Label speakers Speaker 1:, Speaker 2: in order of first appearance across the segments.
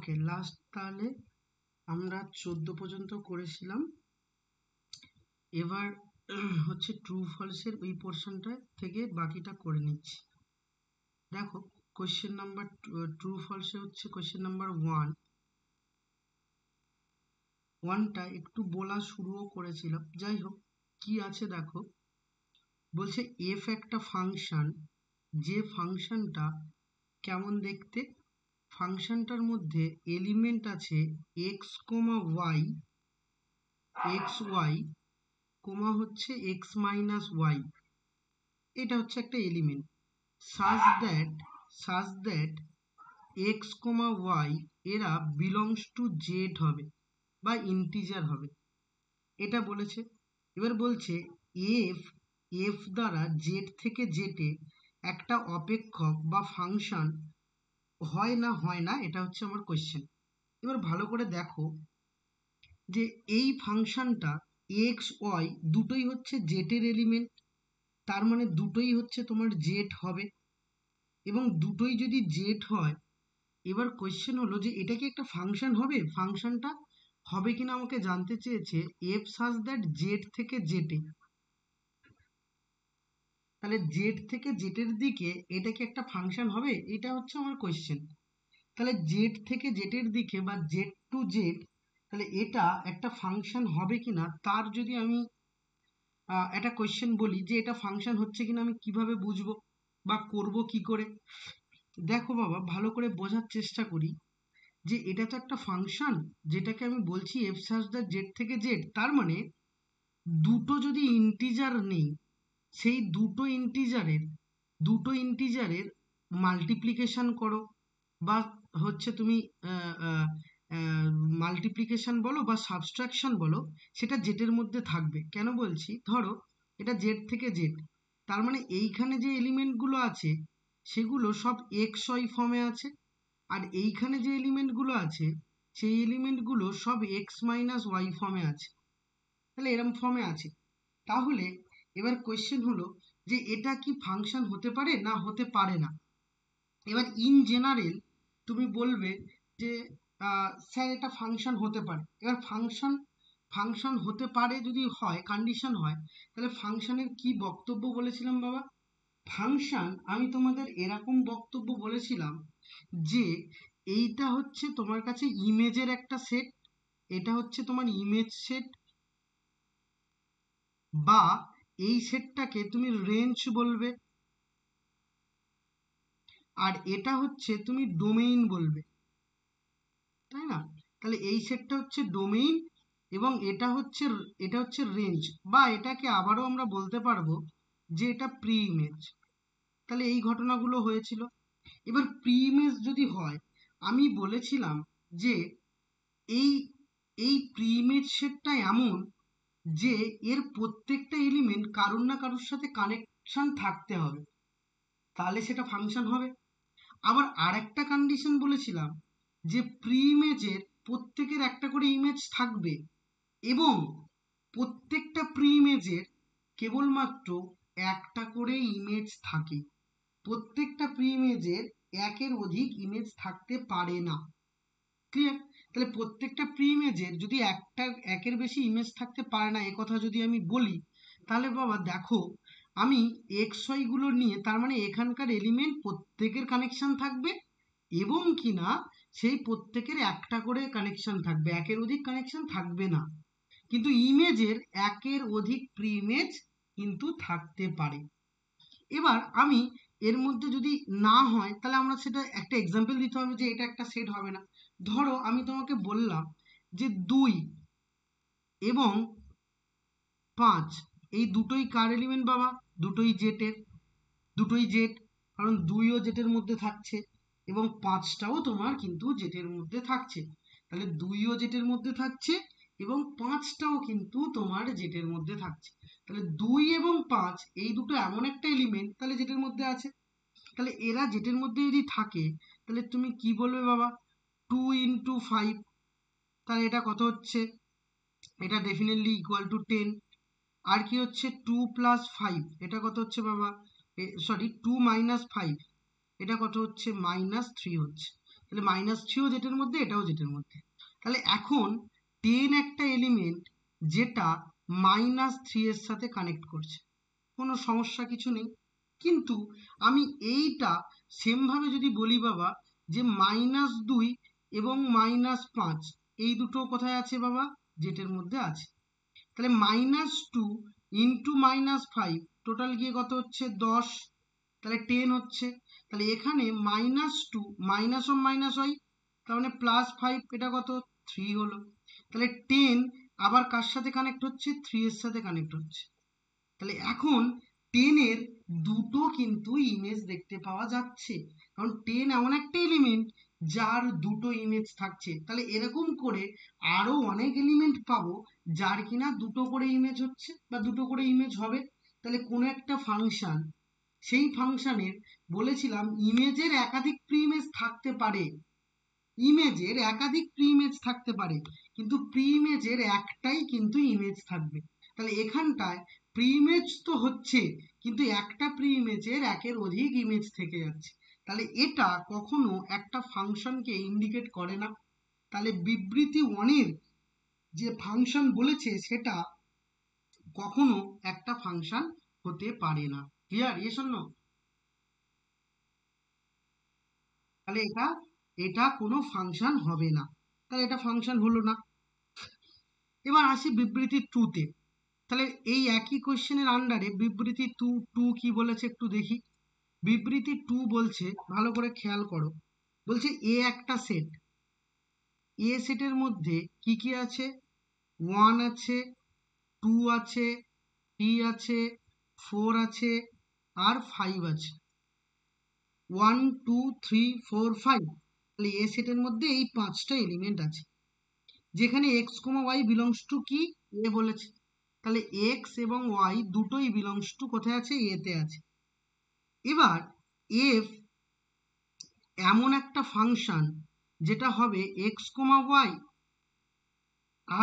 Speaker 1: ওকে, last তাহলে আমরা 14 পর্যন্ত করেছিলাম। এবার হচ্ছে ট্রু ফলসের ওই পোর্শনটা থেকে বাকিটা করে নিচ্ছি। দেখো কোয়েশ্চেন নাম্বার ট্রু ফলসে হচ্ছে কোয়েশ্চেন নাম্বার 1টা একটু বলা শুরুও করেছিলাম, যাই হোক কি আছে দেখো। বলছে এফ একটা ফাংশন, যে ফাংশনটা কেমন দেখতে, ফাংশনটার মধ্যে এলিমেন্ট আছে X comma Y, X Y comma হচ্ছে এক্স মাইনাস ওয়াই, এটা হচ্ছে একটা element. Such that X comma Y এরা বিলংস টু জেড হবে বা ইন্টিজার হবে, এটা বলেছে। এবার বলছে এফ এফ দ্বারা জেড থেকে জেডে একটা অপেক্ষক বা ফাংশন হয় না, এটা হচ্ছে আমার কোয়েশ্চেন। এবার ভালো করে দেখো যে এই ফাংশনটা এক্স ওয়াই দুটোই হচ্ছে জেটের এলিমেন্ট, তার মানে দুটোই হচ্ছে তোমার জেড হবে, এবং দুটোই যদি জেড হয়, এবার কোয়েশ্চেন হলো যে এটা কি একটা ফাংশন হবে, ফাংশনটা হবে কিনা আমাকে জানতে চেয়েছে এফ সাজ দ্যাট জেড থেকে জেটে। তাহলে জেড থেকে জেটের দিকে এটা কি একটা ফাংশন হবে, এটা হচ্ছে আমার কোয়েশ্চেন। তাহলে জেড থেকে জেটের দিকে বা জেড টু জেড, তাহলে এটা একটা ফাংশন হবে কিনা তার যদি আমি একটা কোয়েশ্চেন বলি যে এটা ফাংশন হচ্ছে কিনা আমি কিভাবে বুঝবো বা করব কি করে। দেখো বাবা ভালো করে বোঝার চেষ্টা করি যে এটা তো একটা ফাংশন, যেটাকে আমি বলছি এফ সাজ দ্যাট জেড থেকে জেড, তার মানে দুটো যদি ইন্টিজার নেই, সেই দুটো ইন্টিজারের মাল্টিপ্লিকেশন করো, বা হচ্ছে তুমি মাল্টিপ্লিকেশন বলো বা সাবট্রাকশন বলো, সেটা জেটের মধ্যে থাকবে। কেন বলছি, ধরো এটা জেড থেকে জেড, তার মানে এইখানে যে এলিমেন্টগুলো আছে সেগুলো সব এক্স ওয়াই ফর্মে আছে, আর এইখানে যে এলিমেন্টগুলো আছে সেই এলিমেন্টগুলো সব এক্স মাইনাস ওয়াই ফর্মে আছে, তাহলে এরম ফর্মে আছে। তাহলে এবার কোয়েশ্চেন হলো যে এটা কি ফাংশন হতে পারে না হতে পারে না। এবার ইন জেনারেল তুমি বলবে যে স্যার এটা ফাংশন হতে পারে। এবার ফাংশন হতে পারে যদি হয়, কন্ডিশন হয়, তাহলে ফাংশনের কি বক্তব্য বলেছিলাম বাবা? ফাংশন আমি তোমাদের এরকম বক্তব্য বলেছিলাম যে এইটা হচ্ছে তোমার কাছে ইমেজের একটা সেট, এটা হচ্ছে তোমার ইমেজ সেট, বা এই সেটটাকে তুমি রেঞ্জ বলবে, আর এটা হচ্ছে তুমি ডোমেইন বলবে, তাই না? তাহলে এই সেটটা হচ্ছে ডোমেইন এবং এটা হচ্ছে রেঞ্জ, বা এটাকে আবারও আমরা বলতে পারবো যে এটা প্রি ইমেজ। তাহলে এই ঘটনাগুলো হয়েছিল। এবার প্রি ইমেজ যদি হয়, আমি বলেছিলাম যে এই এই প্রি ইমেজ সেটটা এমন যে এর প্রত্যেকটা এলিমেন্ট কারোর না কারোর সাথে কানেকশন থাকতে হবে, তাহলে সেটা ফাংশন হবে। আবার আরেকটা কন্ডিশন বলেছিলাম যে প্রি ইমেজের প্রত্যেকের একটা করে ইমেজ থাকবে, এবং প্রত্যেকটা প্রি ইমেজের কেবলমাত্র একটা করে ইমেজ থাকে, প্রত্যেকটা প্রি ইমেজের একের অধিক ইমেজ থাকতে পারে না। ক্লিয়ার? তাহলে প্রত্যেকটা প্রি ইমেজের যদি একের বেশি ইমেজ থাকতে পারে না কথা যদি আমি বলি, তাহলে বাবা দেখো আমি এক্স ওয়াই গুলো নিয়ে, তার মানে এখানকার এলিমেন্ট প্রত্যেকের কানেকশন থাকবে, এবং কিনা সেই প্রত্যেকের একটা করে কানেকশন থাকবে, একের অধিক কানেকশন থাকবে না, কিন্তু ইমেজের একের অধিক প্রি ইমেজ কিন্তু থাকতে পারে। এবার আমি এর মধ্যে যদি না হয়, তাহলে আমরা সেটা একটা এক্সাম্পল দিতে হবে যে এটা একটা সেট হবে না। ধরো আমি তোমাকে বললাম যে 2 এবং 5 এই দুটোই কার এলিমেন্ট বাবা? দুটোই জেটের, দুটোই জেট, কারণ 2ও জেটের মধ্যে থাকছে এবং 5টাও তোমার কিন্তু জেটের মধ্যে থাকছে। তাহলে 2ও জেটের মধ্যে থাকছে এবং 5টাও কিন্তু তোমার জেটের মধ্যে থাকছে। তাহলে 2 এবং 5 এই দুটো এমন একটা এলিমেন্ট তাহলে জেটের মধ্যে আছে। তাহলে এরা জেটের মধ্যে যদি থাকে, তাহলে তুমি কি বলবে বাবা? 2 ইন্টু 5, তাহলে এটা কত হচ্ছে? এটা ডেফিনেটলি ইকুয়াল টু 10। আর কি হচ্ছে 2 প্লাস 5, এটা কত হচ্ছে বাবা? সরি 2 মাইনাস 5, এটা কত হচ্ছে? -3 হচ্ছে। তাহলে -3ও জেটের মধ্যে, এটাও জেটের মধ্যে। তাহলে এখন 10 একটা এলিমেন্ট যেটা -3 এর সাথে কানেক্ট করছে, কোনো সমস্যা কিছু নেই। কিন্তু আমি এইটা সেমভাবে যদি বলি বাবা যে -2 এবং -5 এই দুটো কোথায় আছে বাবা? জেটের মধ্যে আছে। তাহলে -2 ইন্টু -5 টোটাল গিয়ে কত হচ্ছে? 10। তাহলে 10 হচ্ছে। তাহলে এখানে -2 মাইনাস অফ মাইনাস হয়, তার মানে +5, এটা কত? 3 হলো। তাহলে 10 আবার কার সাথে কানেক্ট হচ্ছে? 3 এর সাথে কানেক্ট হচ্ছে। তাহলে এখন 10 এর দুটো কিন্তু ইমেজ দেখতে পাওয়া যাচ্ছে, কারণ 10 এমন একটা এলিমেন্ট যার দুটো ইমেজ থাকছে। তাহলে এরকম করে আরো অনেক এলিমেন্ট পাবো যার কিনা দুটো করে ইমেজ হচ্ছে বা দুটো করে ইমেজ হবে। তাহলে কোনো একটা ফাংশন, সেই ফাংশনের বলেছিলাম ইমেজের একাধিক প্রি ইমেজ থাকতে পারে, ইমেজের একাধিক প্রি ইমেজ থাকতে পারে, কিন্তু প্রি ইমেজের একটাই কিন্তু ইমেজ থাকবে। তাহলে এখানটায় প্রি ইমেজ তো হচ্ছে, কিন্তু একটা প্রি ইমেজের একের অধিক ইমেজ থেকে যাচ্ছে। তাহলে এটা কখনো একটা ফাংশনকে ইন্ডিকেট করে না। তাহলে বিবৃতি 1 যে ফাংশন বলেছে সেটা কখনো একটা ফাংশন হতে পারে না। ক্লিয়ার? Yes or no? তাহলে এটা এটা কোনো ফাংশন হবে না, তাহলে এটা ফাংশন হলো না। এবার আসি বিবৃতি 2 তে। তাহলে এই একই কোশ্চেনের আন্ডারে বিবৃতি 2 কি বলেছে একটু দেখি। বিবৃতি 2 বলছে, ভালো করে খেয়াল করো, বলছে এ একটা সেট, এ সেটের মধ্যে কি কি আছে? 1 আছে, 2 আছে, 3 আছে, 4 আছে, আর 5 আছে। 1 2 3 4 5। তাহলে এ সেটের মধ্যে এই 5টা এলিমেন্ট আছে, যেখানে X comma Y belongs to কি? এ বলেছে। তাহলে এক্স এবং ওয়াই দুটোই বিলংস টু কোথায় আছে? এতে আছে। এবার এফ এমন একটা ফাংশন যেটা হবে এক্স কমা ওয়াই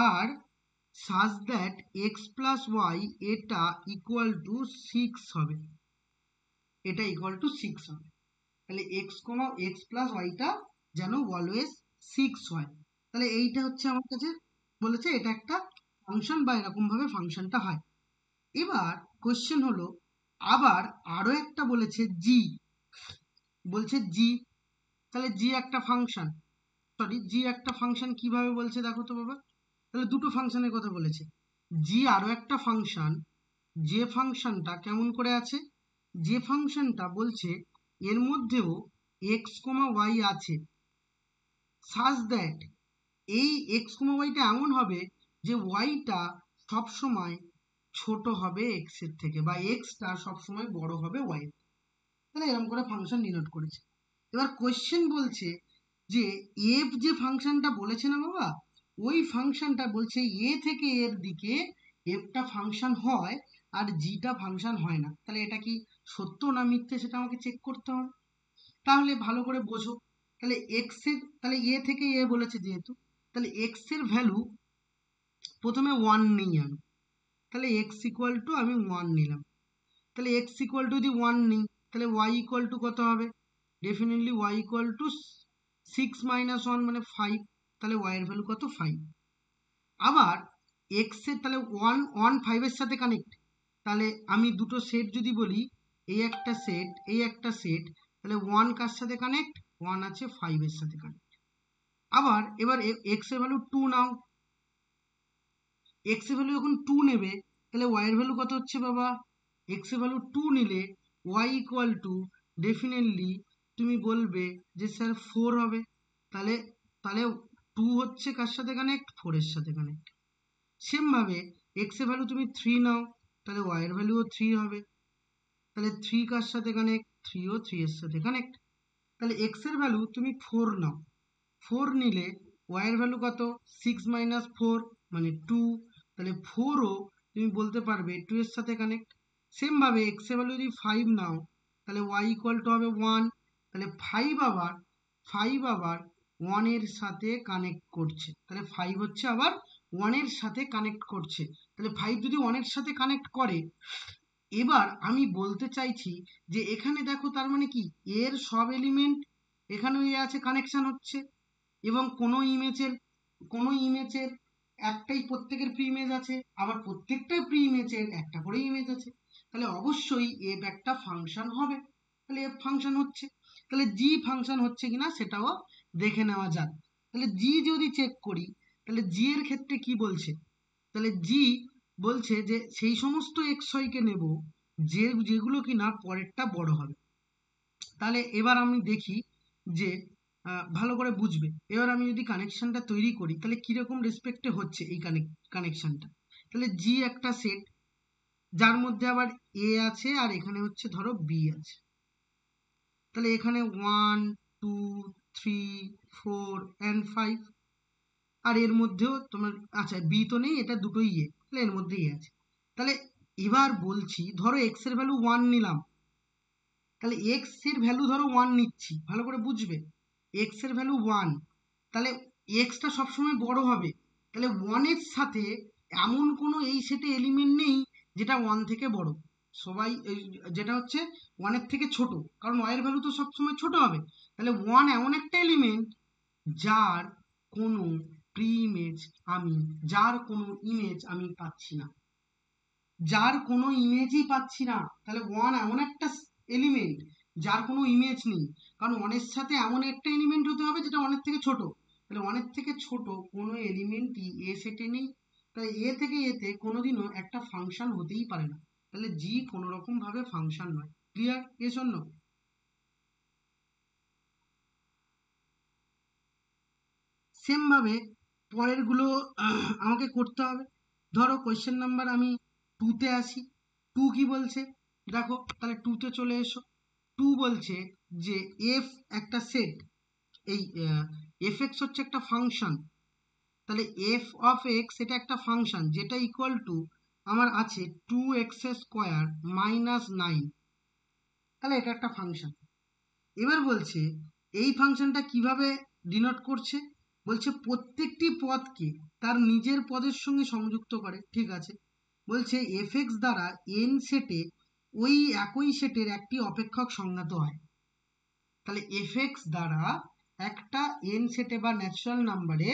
Speaker 1: আর such that x plus y এটা ইকুয়াল টু 6 হবে, এটা ইকুয়াল টু 6 হবে। তাহলে x প্লাস ওয়াইটা যেন অলওয়েজ 6 হয়। তাহলে এইটা হচ্ছে আমার কাছে বলেছে এটা একটা ফাংশন বা এরকম ভাবে ফাংশনটা হয়। এবার কোশ্চেন হলো, আবার আরো একটা বলেছে জি, বলছে জি। তাহলে জি একটা ফাংশন, সরি জি একটা ফাংশন কিভাবে বলছে দেখো তো বাবা। তাহলে দুটো ফাংশনের কথা বলেছে, জি আরো একটা ফাংশন, যে ফাংশনটা কেমন করে আছে? যে ফাংশনটা বলছে এর মধ্যেও এক্স কমা ওয়াই আছে, সাজ দ্যাট এই এক্স কমা ওয়াইটা এমন হবে যে ওয়াইটা সবসময় ছোট হবে এক্স এর থেকে, বা এক্সটা সবসময় বড় হবে ওয়াই। তাহলে এরকম করে ফাংশন ডিনোট করেছে। এবার কোয়েশ্চেন বলছে যে এফ যে ফাংশনটা বলেছে না বাবা, ওই ফাংশনটা বলছে এ থেকে এর দিকে এফটা ফাংশন হয় আর জিটা ফাংশন হয় না। তাহলে এটা কি সত্য না মিথ্যে সেটা আমাকে চেক করতে হবে। তাহলে ভালো করে বোঝো। তাহলে এক্স এর, তাহলে এ থেকে এ বলেছে যেহেতু, তাহলে এক্স এর ভ্যালু প্রথমে 1 নিই আমি। তাহলে এক্স ইকুয়াল টু আমি 1 নিলাম। তাহলে এক্স ইকুয়াল টু যদি 1 নিই, তাহলে ওয়াই ইকুয়াল টু কত হবে? Definitely Y equal to 6 minus 1 মানে 5। তাহলে ওয়াই এর ভ্যালু কত? 5। আবার এক্স এর তাহলে 1 5 এর সাথে কানেক্ট। তাহলে আমি দুটো সেট যদি বলি, এই একটা সেট, এই একটা সেট, তাহলে 1 কার সাথে কানেক্ট? 1 আছে 5 এর সাথে কানেক্ট। আবার এবার এক্স এর ভ্যালু 2 নাও। এক্স এর ভ্যালু যখন 2 নেবে, তাহলে ওয়াই এর ভ্যালু কত হচ্ছে বাবা? এক্স এর ভ্যালু 2 নিলে ওয়াই ইকুয়াল টু ডেফিনেটলি তুমি বলবে যে স্যার 4 হবে। তাহলে তাহলে 2 হচ্ছে কার সাথে কানেক্ট? 4 এর সাথে কানেক্ট। সেম ভাবে এক্স এর ভ্যালু তুমি 3 নাও, তাহলে ওয়াই এর ভ্যালুও 3 হবে। তাহলে 3 কার সাথে কানেক্ট? 3 ও 3 এর সাথে কানেক্ট। তাহলে এক্স এর ভ্যালু তুমি 4 নাও, 4 নিলে ওয়াই এর ভ্যালু কত? 6 মাইনাস 4 মানে 2। তাহলে 4ও তুমি বলতে পারবে 2 এর সাথে কানেক্ট। সেম ভাবে এক্স এর ভ্যালু যদি 5 নাও, তাহলে ওয়াই ইকুয়াল টু হবে 1। তাহলে 5 আবার 1 এর সাথে কানেক্ট করছে, তাহলে 5 হচ্ছে আবার 1 এর সাথে কানেক্ট করছে। তাহলে 5 যদি 1 এর সাথে কানেক্ট করে, এবার আমি বলতে চাইছি যে এখানে দেখো তার মানে কি এর সব এলিমেন্ট এখানেও এ আছে, কানেকশন হচ্ছে। এবং কোনো ইমেজের একটাই প্রত্যেকের প্রি ইমেজ আছে, আবার প্রত্যেকটাই প্রি ইমেজের একটা করে ইমেজ আছে, তাহলে অবশ্যই এফ একটা ফাংশন হবে। তাহলে এফ ফাংশন হচ্ছে, তাহলে জি ফাংশন হচ্ছে কিনা সেটাও দেখে নেওয়া যাক। তাহলে জি যদি চেক করি, তাহলে জি এর ক্ষেত্রে কি বলছে, তাহলে জি বলছে যে সেই সমস্ত এক্সয়কে নেব যেগুলো কিনা পরেরটা বড় হবে। তাহলে এবার আমি দেখি যে ভালো করে বুঝবে। এবার আমি যদি কানেকশনটা তৈরি করি, তাহলে কিরকম রেসপেক্টে হচ্ছে এই কানেকশনটা। তাহলে জি একটা সেট, যার মধ্যে আবার এ আছে, আর এখানে হচ্ছে ধরো বি আছে। তাহলে এখানে 1 2 3 4 and 5, আর এর মধ্যেও তোমার আচ্ছা বি তো নেই, এটা দুটোই এ, তাহলে এর মধ্যেই আছে। তাহলে এবার বলছি ধরো এক্স এর ভ্যালু 1 নিলাম, তাহলে এক্স এর ভ্যালু ধরো 1 নিচ্ছি, ভালো করে বুঝবে। এক্স এর ভ্যালু 1, তাহলে এক্সটা সবসময় বড় হবে। তাহলে 1 এর সাথে এমন কোনো এই সেটে এলিমেন্ট নেই যেটা 1 থেকে বড়, সবাই যেটা হচ্ছে 1 এর থেকে ছোট, কারণ y এর ভ্যালু তো সবসময় ছোট হবে। তাহলে 1 এমন একটা এলিমেন্ট যার কোনো প্রি ইমেজ যার কোনো ইমেজ আমি পাচ্ছি না, যার কোনো ইমেজই পাচ্ছি না। তাহলে 1 এমন একটা এলিমেন্ট যার কোনো ইমেজ নেই, কারণ 1 এর সাথে এমন একটা এলিমেন্ট হতে হবে যেটা 1 এর থেকে ছোট। তাহলে 1 এর থেকে ছোট কোনো এলিমেন্টই এ সেটে নেই, তাই এ থেকে এতে কোনোদিনও একটা ফাংশন হতেই পারে না। তাহলে জি কোনো রকম ভাবে ফাংশন নয়। ক্লিয়ার এর জন্য? সেম ভাবে পরের গুলো আমাকে করতে হবে। ধরো কোয়েশ্চেন নাম্বার আমি 2 তে আসি। 2 কি বলছে দেখো, তাহলে 2 তে চলে এসো। 2 বলছে যে এফ একটা সেট, এই এফ এক্স হচ্ছে একটা ফাংশন। তাহলে এফ অফ এক্স এটা একটা ফাংশন যেটা ইকুয়াল টু আমার আছে 2x² -9। তাহলে এটা একটা ফাংশন। এবার বলছে এই ফাংশনটা কিভাবে ডিনোট করছে, বলছে প্রত্যেকটি পদকে তার নিজের পদের সঙ্গে সংযুক্ত করে। ঠিক আছে, বলছে এফ এক্স দ্বারা এন সেটে ওই একই সেটের একটি অপেক্ষক সংজ্ঞাত হয়। তাহলে এফ এক্স দ্বারা একটা এন সেটে বা ন্যাচারাল নাম্বারে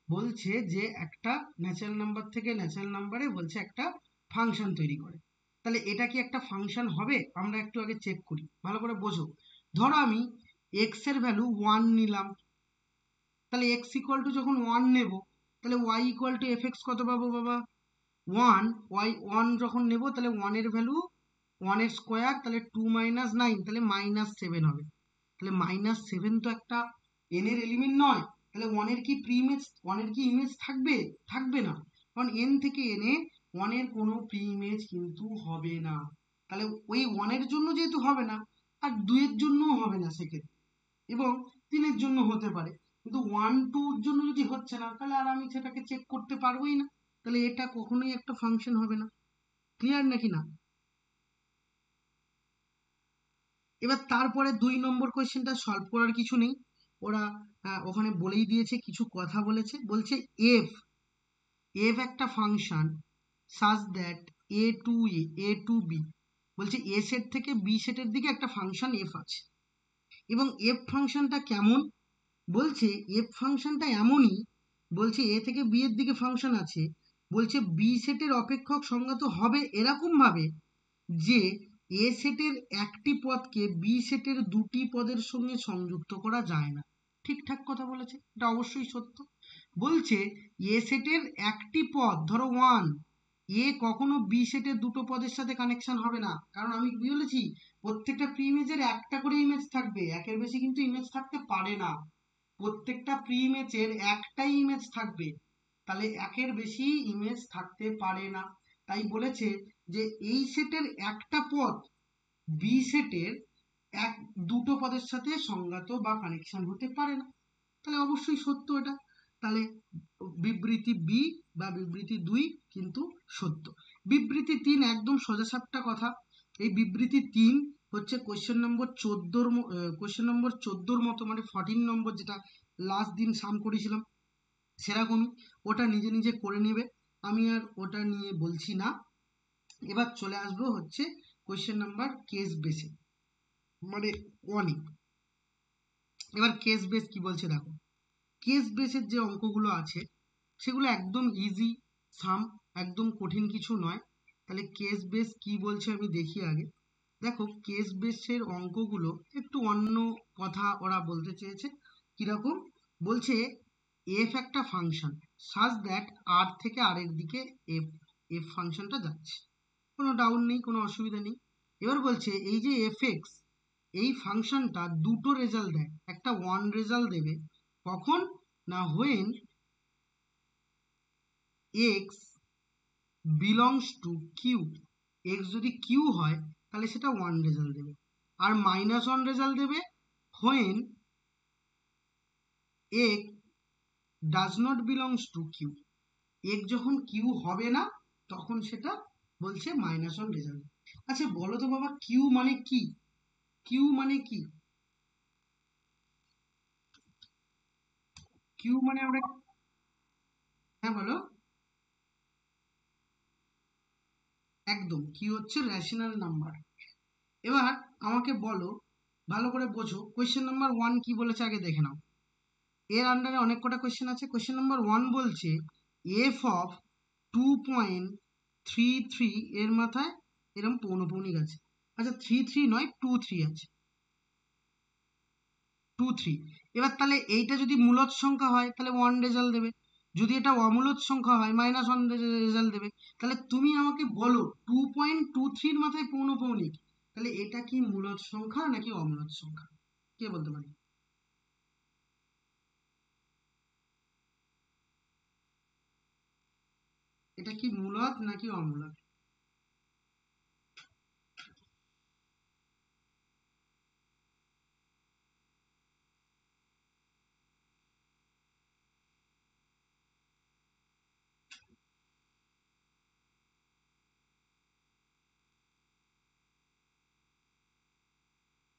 Speaker 1: বলছে যে একটা ন্যাচারাল নাম্বার থেকে ন্যাচারাল নাম্বারে বলছে একটা ফাংশন তৈরি করে। তাহলে এটা কি একটা ফাংশন হবে, আমরা একটু আগে চেক করি, ভালো করে বোঝো। ধরো আমি এক্স এর ভ্যালু 1 নিলাম, তাহলে এক্স ইকুয়াল টু যখন 1 নেব, তাহলে Y equal to F X কত পাবো বাবা? 1। ওয়াই 1 যখন নেব, তাহলে 1 এর ভ্যালু 1 এর স্কোয়ার, তাহলে 2 - 9, তাহলে -7 হবে। তাহলে -7 তো একটা এন এর এলিমেন্ট নয়। তাহলে 1 এর কি প্রিইমেজ, 1 এর কি ইমেজ থাকবে? থাকবে না, কারণ এন থেকে এনে 1 এর কোনো প্রিইমেজ কিন্তু হবে না। তাহলে ওই 1 এর জন্য যেহেতু হবে না, আর 2 এর জন্যও হবে না সেক্ষেত্রে, এবং 3 এর জন্য হতে পারে, কিন্তু 1 2 এর জন্য যদি হচ্ছে না, তাহলে আর আমি সেটাকে চেক করতে পারবোই না। তাহলে এটা কখনোই একটা ফাংশন হবে না। ক্লিয়ার নাকি না? এবার তারপরে 2 নম্বর কোয়েশ্চেনটা সলভ করার কিছু নেই, ওরা ওখানে বলেই দিয়েছে, কিছু কথা বলেছে। বলছে এফ এফ একটা function such that A to B, বলছে এ সেট থেকে বি সেটের দিকে একটা ফাংশন এফ আছে। এবং এফ ফাংশনটা কেমন, বলছে এফ ফাংশনটা এমনই, বলছে এ থেকে বি এর দিকে ফাংশন আছে, বলছে বি সেটের অপেক্ষক সংজ্ঞাত হবে এরকম ভাবে যে এ সেটের একটি পদকে বি সেটের দুটি পদের সঙ্গে সংযুক্ত করা যায় না। ঠিকঠাক কথা বলেছে, এটা অবশ্যই সত্য। বলছে এ সেটের একটি পদ ধরো 1, এ কখনো বি সেটের দুটো পদের সাথে কানেকশন হবে না, কারণ আমি কি বলেছি, প্রত্যেকটা প্রি ইমেজের একটা করে ইমেজ থাকবে, একের বেশি কিন্তু ইমেজ থাকতে পারে না। প্রত্যেকটা প্রি ইমেজের একটাই ইমেজ থাকবে, তাহলে একের বেশি ইমেজ থাকতে পারে না। তাই বলেছে যে এই সেটের একটা পদ বি সেটের এক দুটো পদের সাথে সংজ্ঞাত বা কানেকশন হতে পারে না। তাহলে অবশ্যই সত্য এটা। তাহলে বিবৃতি বি বা বিবৃতি 2 কিন্তু সত্য। বিবৃতি 3 একদম সোজাসাপটা কথা। এই বিবৃতি 3 হচ্ছে কোয়েশ্চেন নম্বর 14 মতো, মানে 14 নম্বর যেটা লাস্ট দিন সাম করেছিলাম সেরকমই, ওটা নিজে নিজে করে নেবে, আমি আর ওটা নিয়ে বলছি না। এবার চলে আসবো হচ্ছে কোয়েশ্চেন নাম্বার কেস বেসে, মানে 1-এ। এবার কেস বেস কি বলছে দেখো, কেস বেসের যে অঙ্কগুলো আছে সেগুলো একদম ইজি সাম, একদম কঠিন কিছু নয়। তাহলে কেস বেস কি বলছে আমি দেখি আগে। দেখো কেস বেসের অঙ্কগুলো একটু অন্য কথা ওরা বলতে চেয়েছে। কিরকম বলছে, এফ একটা ফাংশন সাজ দ্যাট আর থেকে আর এর দিকে এফ এফ ফাংশনটা যাচ্ছে, কোনো ডাউট নেই, কোনো অসুবিধা নেই। এবার বলছে এই যে এফ এক্স, এই ফাংশনটা দুটো রেজাল্ট দেয়, একটা ওয়ান রেজাল্ট দেবে কখন না, when X belongs to Q, X যদি কিউ হয় তাহলে সেটা ওয়ান রেজাল্ট দেবে, আর মাইনাস ওয়ান রেজাল্ট দেবে when X does not belongs to Q, X যখন কিউ হবে না তখন সেটা বলছে মাইনাস ওয়ান রেজাল্ট। আচ্ছা বলো তো বাবা, কিউ মানে কি? কিউ মানে কি? কিউ মানে আমরা, হ্যাঁ বলো। একদম, কিউ হচ্ছে রেশনাল নাম্বার। এবার আমাকে বলো, ভালো করে বোঝো, কোয়েশ্চেন নাম্বার ওয়ান কি বলেছে আগে দেখে নাও। এর আন্ডারে অনেক কটা কোয়েশ্চেন আছে। কোয়েশ্চেন নাম্বার ওয়ান বলছে এফ অফ 2.33 এর মাথায় এরকম পৌনঃপুনিক আছে। আচ্ছা 3 3 নয়, 2 3 আছে, 2 3। এবার তাহলে এইটা যদি মূলদ সংখ্যা হয় তাহলে ওয়ান রেজাল্ট দেবে, যদি এটা অমূলদ সংখ্যা হয় মাইনাস ওয়ান রেজাল্ট দেবে। তাহলে তুমি আমাকে বলো 2.23 মাথায় পৌনঃপুনিক, তাহলে এটা কি মূলদ সংখ্যা নাকি অমূলদ সংখ্যা? কে বলতে পারে? এটা কি মূলদ নাকি অমূলদ?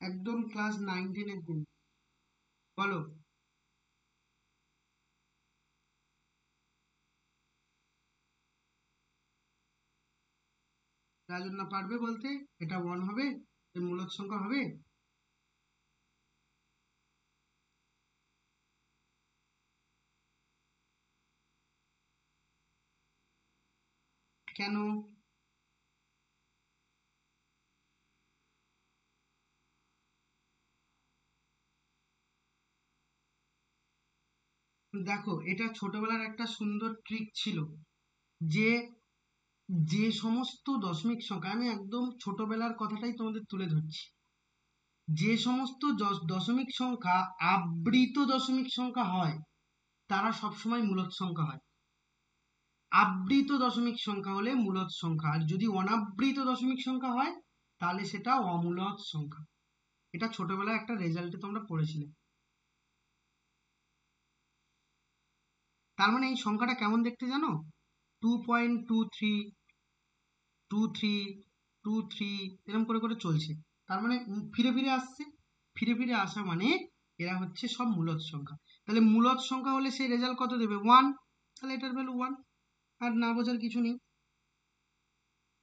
Speaker 1: একদম ক্লাস 9 10-এর দিন। বলো। রাজন্যা পারবে বলতে? এটা ওয়ান হবে, এর মূলদ সংখ্যা হবে? কেন? দেখো এটা ছোটবেলার একটা সুন্দর ট্রিক ছিল, যে যে সমস্ত দশমিক সংখ্যা, আমি একদম ছোটবেলার কথাটাই তোমাদের তুলে ধরছি, যে সমস্ত দশমিক সংখ্যা আবৃত দশমিক সংখ্যা হয় তারা সবসময় মূলদ সংখ্যা হয়। আবৃত দশমিক সংখ্যা হলে মূলদ সংখ্যা, আর যদি অনাবৃত দশমিক সংখ্যা হয় তাহলে সেটা অমূলদ সংখ্যা। এটা ছোটবেলায় একটা রেজাল্টে তোমরা পড়েছিলে। তার মানে এই সংখ্যাটা কেমন দেখতে জানো? 2.23, 2 3, 2 3 এরকম করে করে চলছে। তার মানে ফিরে ফিরে আসছে, ফিরে ফিরে আসা মানে এরা হচ্ছে সব মূলদ সংখ্যা। তাহলে মূলদ সংখ্যা হলে সেই রেজাল্ট কত দেবে? ওয়ান। তাহলে এটার ভ্যালু ওয়ান, আর না বোঝার কিছু নেই।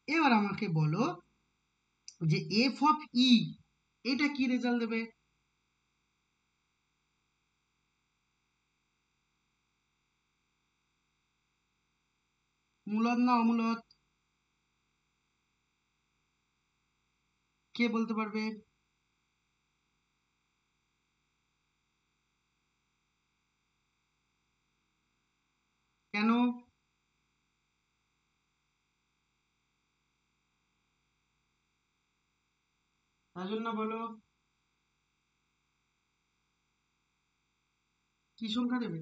Speaker 1: এবার আমাকে বলো যে এফ অফ ই, এটা কি রেজাল্ট দেবে? মূলদ না অমূলদ? কে বলতে পারবে? কেন? তার জন্য বলো, কি সংখ্যা দেবে?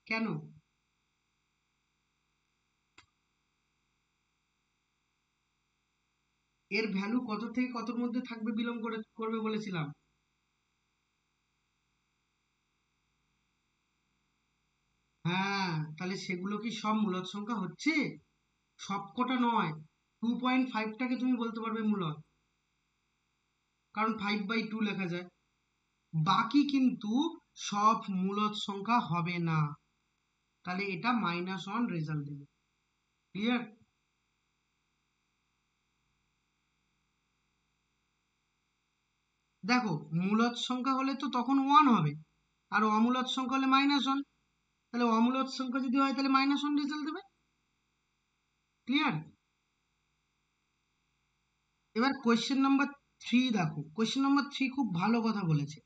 Speaker 1: কেন? এর ভ্যালু কত থেকে কতর মধ্যে থাকবে, বিলং করবে বলেছিলাম? হ্যাঁ, তাহলে সেগুলো কি সব মূলদ সংখ্যা হচ্ছে? সবকটা নয়। 2.5টাকে তুমি বলতে পারবে মূলদ, কারণ 5/2 লেখা যায়। বাকি কিন্তু সব মূলদ সংখ্যা হবে না। তাহলে এটা মাইনাস ওয়ান রেজাল্ট দেবে। ক্লিয়ার? দেখো মূলদ সংখ্যা হলে তো তখন 1 হবে, আর অমূলদ সংখ্যা হলে -1। তাহলে অমূলদ সংখ্যা যদি হয় তাহলে -1 রেজাল্ট দেবে। ক্লিয়ার? এবার কোয়েশ্চেন নাম্বার 3 দেখো, কোয়েশ্চেন নাম্বার 3 খুব ভালো কথা বলেছে।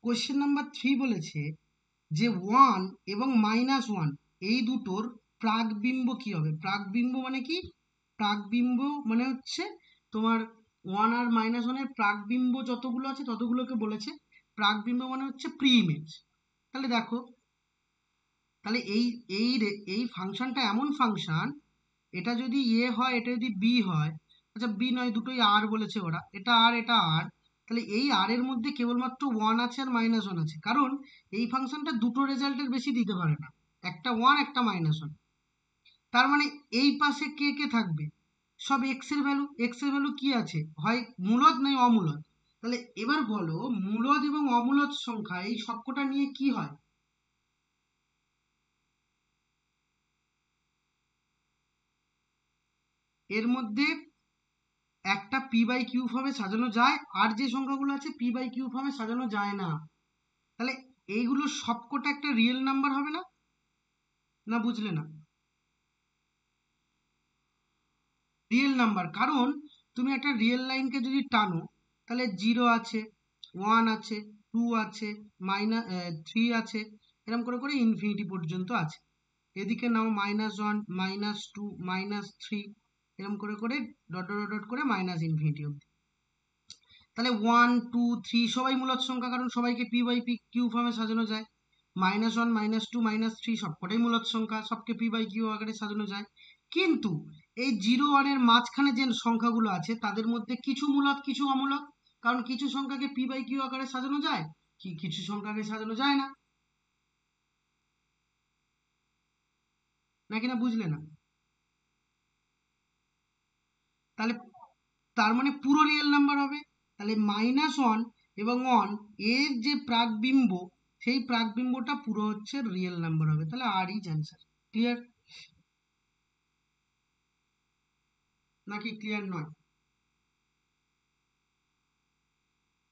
Speaker 1: কোয়েশ্চেন নাম্বার 3 বলেছে যে 1 এবং -1 এই দুটোর প্রাকবিম্ব কি হবে। প্রাকবিম্ব মানে কি? প্রাকবিম্ব মানে হচ্ছে তোমার 1 আর -1 এর প্রাকবিম্ব যতগুলো আছে ততগুলোকে বলেছে প্রাকবিম্ব মানে হচ্ছে প্রি ইমেজ। তাহলে দেখো, তাহলে এই ফাংশনটা এমন ফাংশন, এটা যদি এ হয় এটা যদি বি হয়, আচ্ছা বি নয়, দুটোই আর বলেছে ওরা, এটা আর এটা আর, তাহলে এই আর এর মধ্যে কেবলমাত্র 1 আছে আর -1 আছে, কারণ এই ফাংশনটা দুটো রেজাল্টের বেশি দিতে পারে না, একটা 1 একটা -1। তার মানে এই পাশে কে কে থাকবে? সব এক্স এর ভ্যালু। এক্স এর ভ্যালু কি আছে, হয় মূলদ নয় অমূলদ। তাহলে এবার বলো মূলদ এবং অমূলদ সংখ্যা এই সবকটা নিয়ে কি হয়? এর মধ্যে একটা পি বাই কিউ ফর্মে সাজানো যায়, আর যে সংখ্যাগুলো আছে পি বাই কিউ ফর্মে সাজানো যায় না। তাহলে এইগুলো সবকটা একটা রিয়েল নাম্বার হবে না? না বুঝলে না? রিয়েল নাম্বার, কারণ তুমি একটা রিয়েল লাইনকে যদি টানো, তাহলে 0 আছে, 1 আছে, 2 আছে, -3 আছে, এরকম করে করে ইনফিনিটি পর্যন্ত আছে। এদিকে নাও -1, -2, -3, এরকম করে করে ডট ডট ডট করে মাইনাস ইনফিনিটি অব্দি। তাহলে 1, 2, 3 সবাই মূলদ সংখ্যা, কারণ সবাইকে পি বাই পি কিউ ফর্মে সাজানো যায়। -1, -2, -3 সবকটাই মূলদ সংখ্যা, সবকে পি বাই কিউ আকারে সাজানো যায়। কিন্তু এই 0, 1 এর মাঝখানে যে সংখ্যাগুলো আছে তাদের মধ্যে কিছু মূলদ কিছু অমূলদ, কারণ কিছু সংখ্যাকে পি বাই কিউ আকারে সাজানো যায়, কিছু সংখ্যাকে সাজানো যায় না। নাকি না বুঝলে না? তাহলে তার মানে পুরো রিয়েল নাম্বার হবে। তাহলে -1 এবং 1 এর যে প্রাকবিম্ব, সেই প্রাকবিম্বটা পুরো হচ্ছে রিয়েল নাম্বার হবে। তাহলে আর ইজ অ্যান্সার। ক্লিয়ার? নাকি ক্লিয়ার নয়?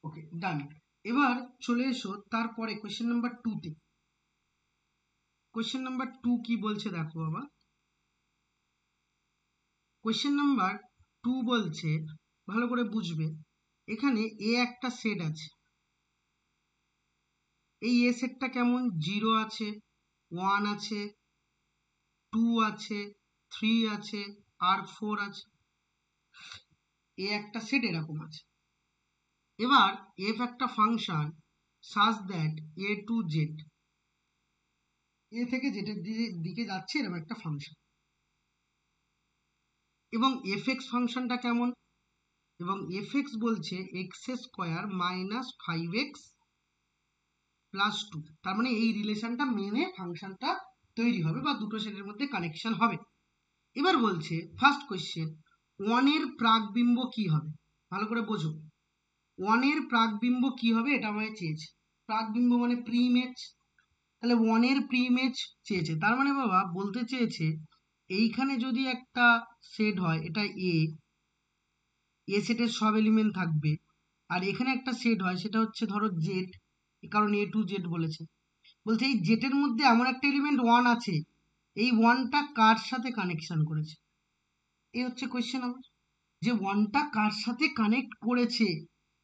Speaker 1: ওকে, ডান। এবার চলে এসো তারপরে কোয়েশ্চেন নাম্বার 2 তে। কোয়েশ্চেন নাম্বার 2 কি বলছে দেখো বাবা। কোয়েশ্চেন নাম্বার 2 বলছে, ভালো করে বুঝবে, এখানে এ একটা সেট আছে। এই এ সেটটা কেমন? 0 আছে, 1 আছে, 2 আছে, 3 আছে, আর 4 আছে। এ একটা সেট এরকম আছে। এবার এফ একটা function such that A to Z, A থেকে জেডের দিকে যাচ্ছে এরকম একটা ফাংশন। এবং এফ এক্স ফাংশনটা কেমন? এবং এফ এক্স বলছে এক্স স্কোয়ার -5x + 2। তার মানে এই রিলেশনটা মেনে ফাংশনটা তৈরি হবে বা দুটো সেটের মধ্যে কানেকশন হবে। এবার বলছে ফার্স্ট কোয়েশ্চেন, 1 এর প্রাকবিম্ব কি হবে? ভালো করে বোঝো, 1 এর প্রাকবিম্ব কি হবে এটা আমায় চেয়েছে। প্রাকবিম্ব মানে প্রি ইমেজ। তাহলে 1 এর প্রি ইমেজ চেয়েছে, তার মানে বাবা বলতে চেয়েছে এইখানে যদি একটা সেট হয়, এটা এ সেটের সব এলিমেন্ট থাকবে, আর এখানে একটা সেট হয় সেটা হচ্ছে ধরো জেড, কারণ এ টু জেড বলেছে। বলছে এই জেটের মধ্যে এমন একটা এলিমেন্ট 1 আছে, এই 1টা কার সাথে কানেকশন করেছে? এই হচ্ছে কোয়েশ্চেন আমার, যে 1টা কার সাথে কানেক্ট করেছে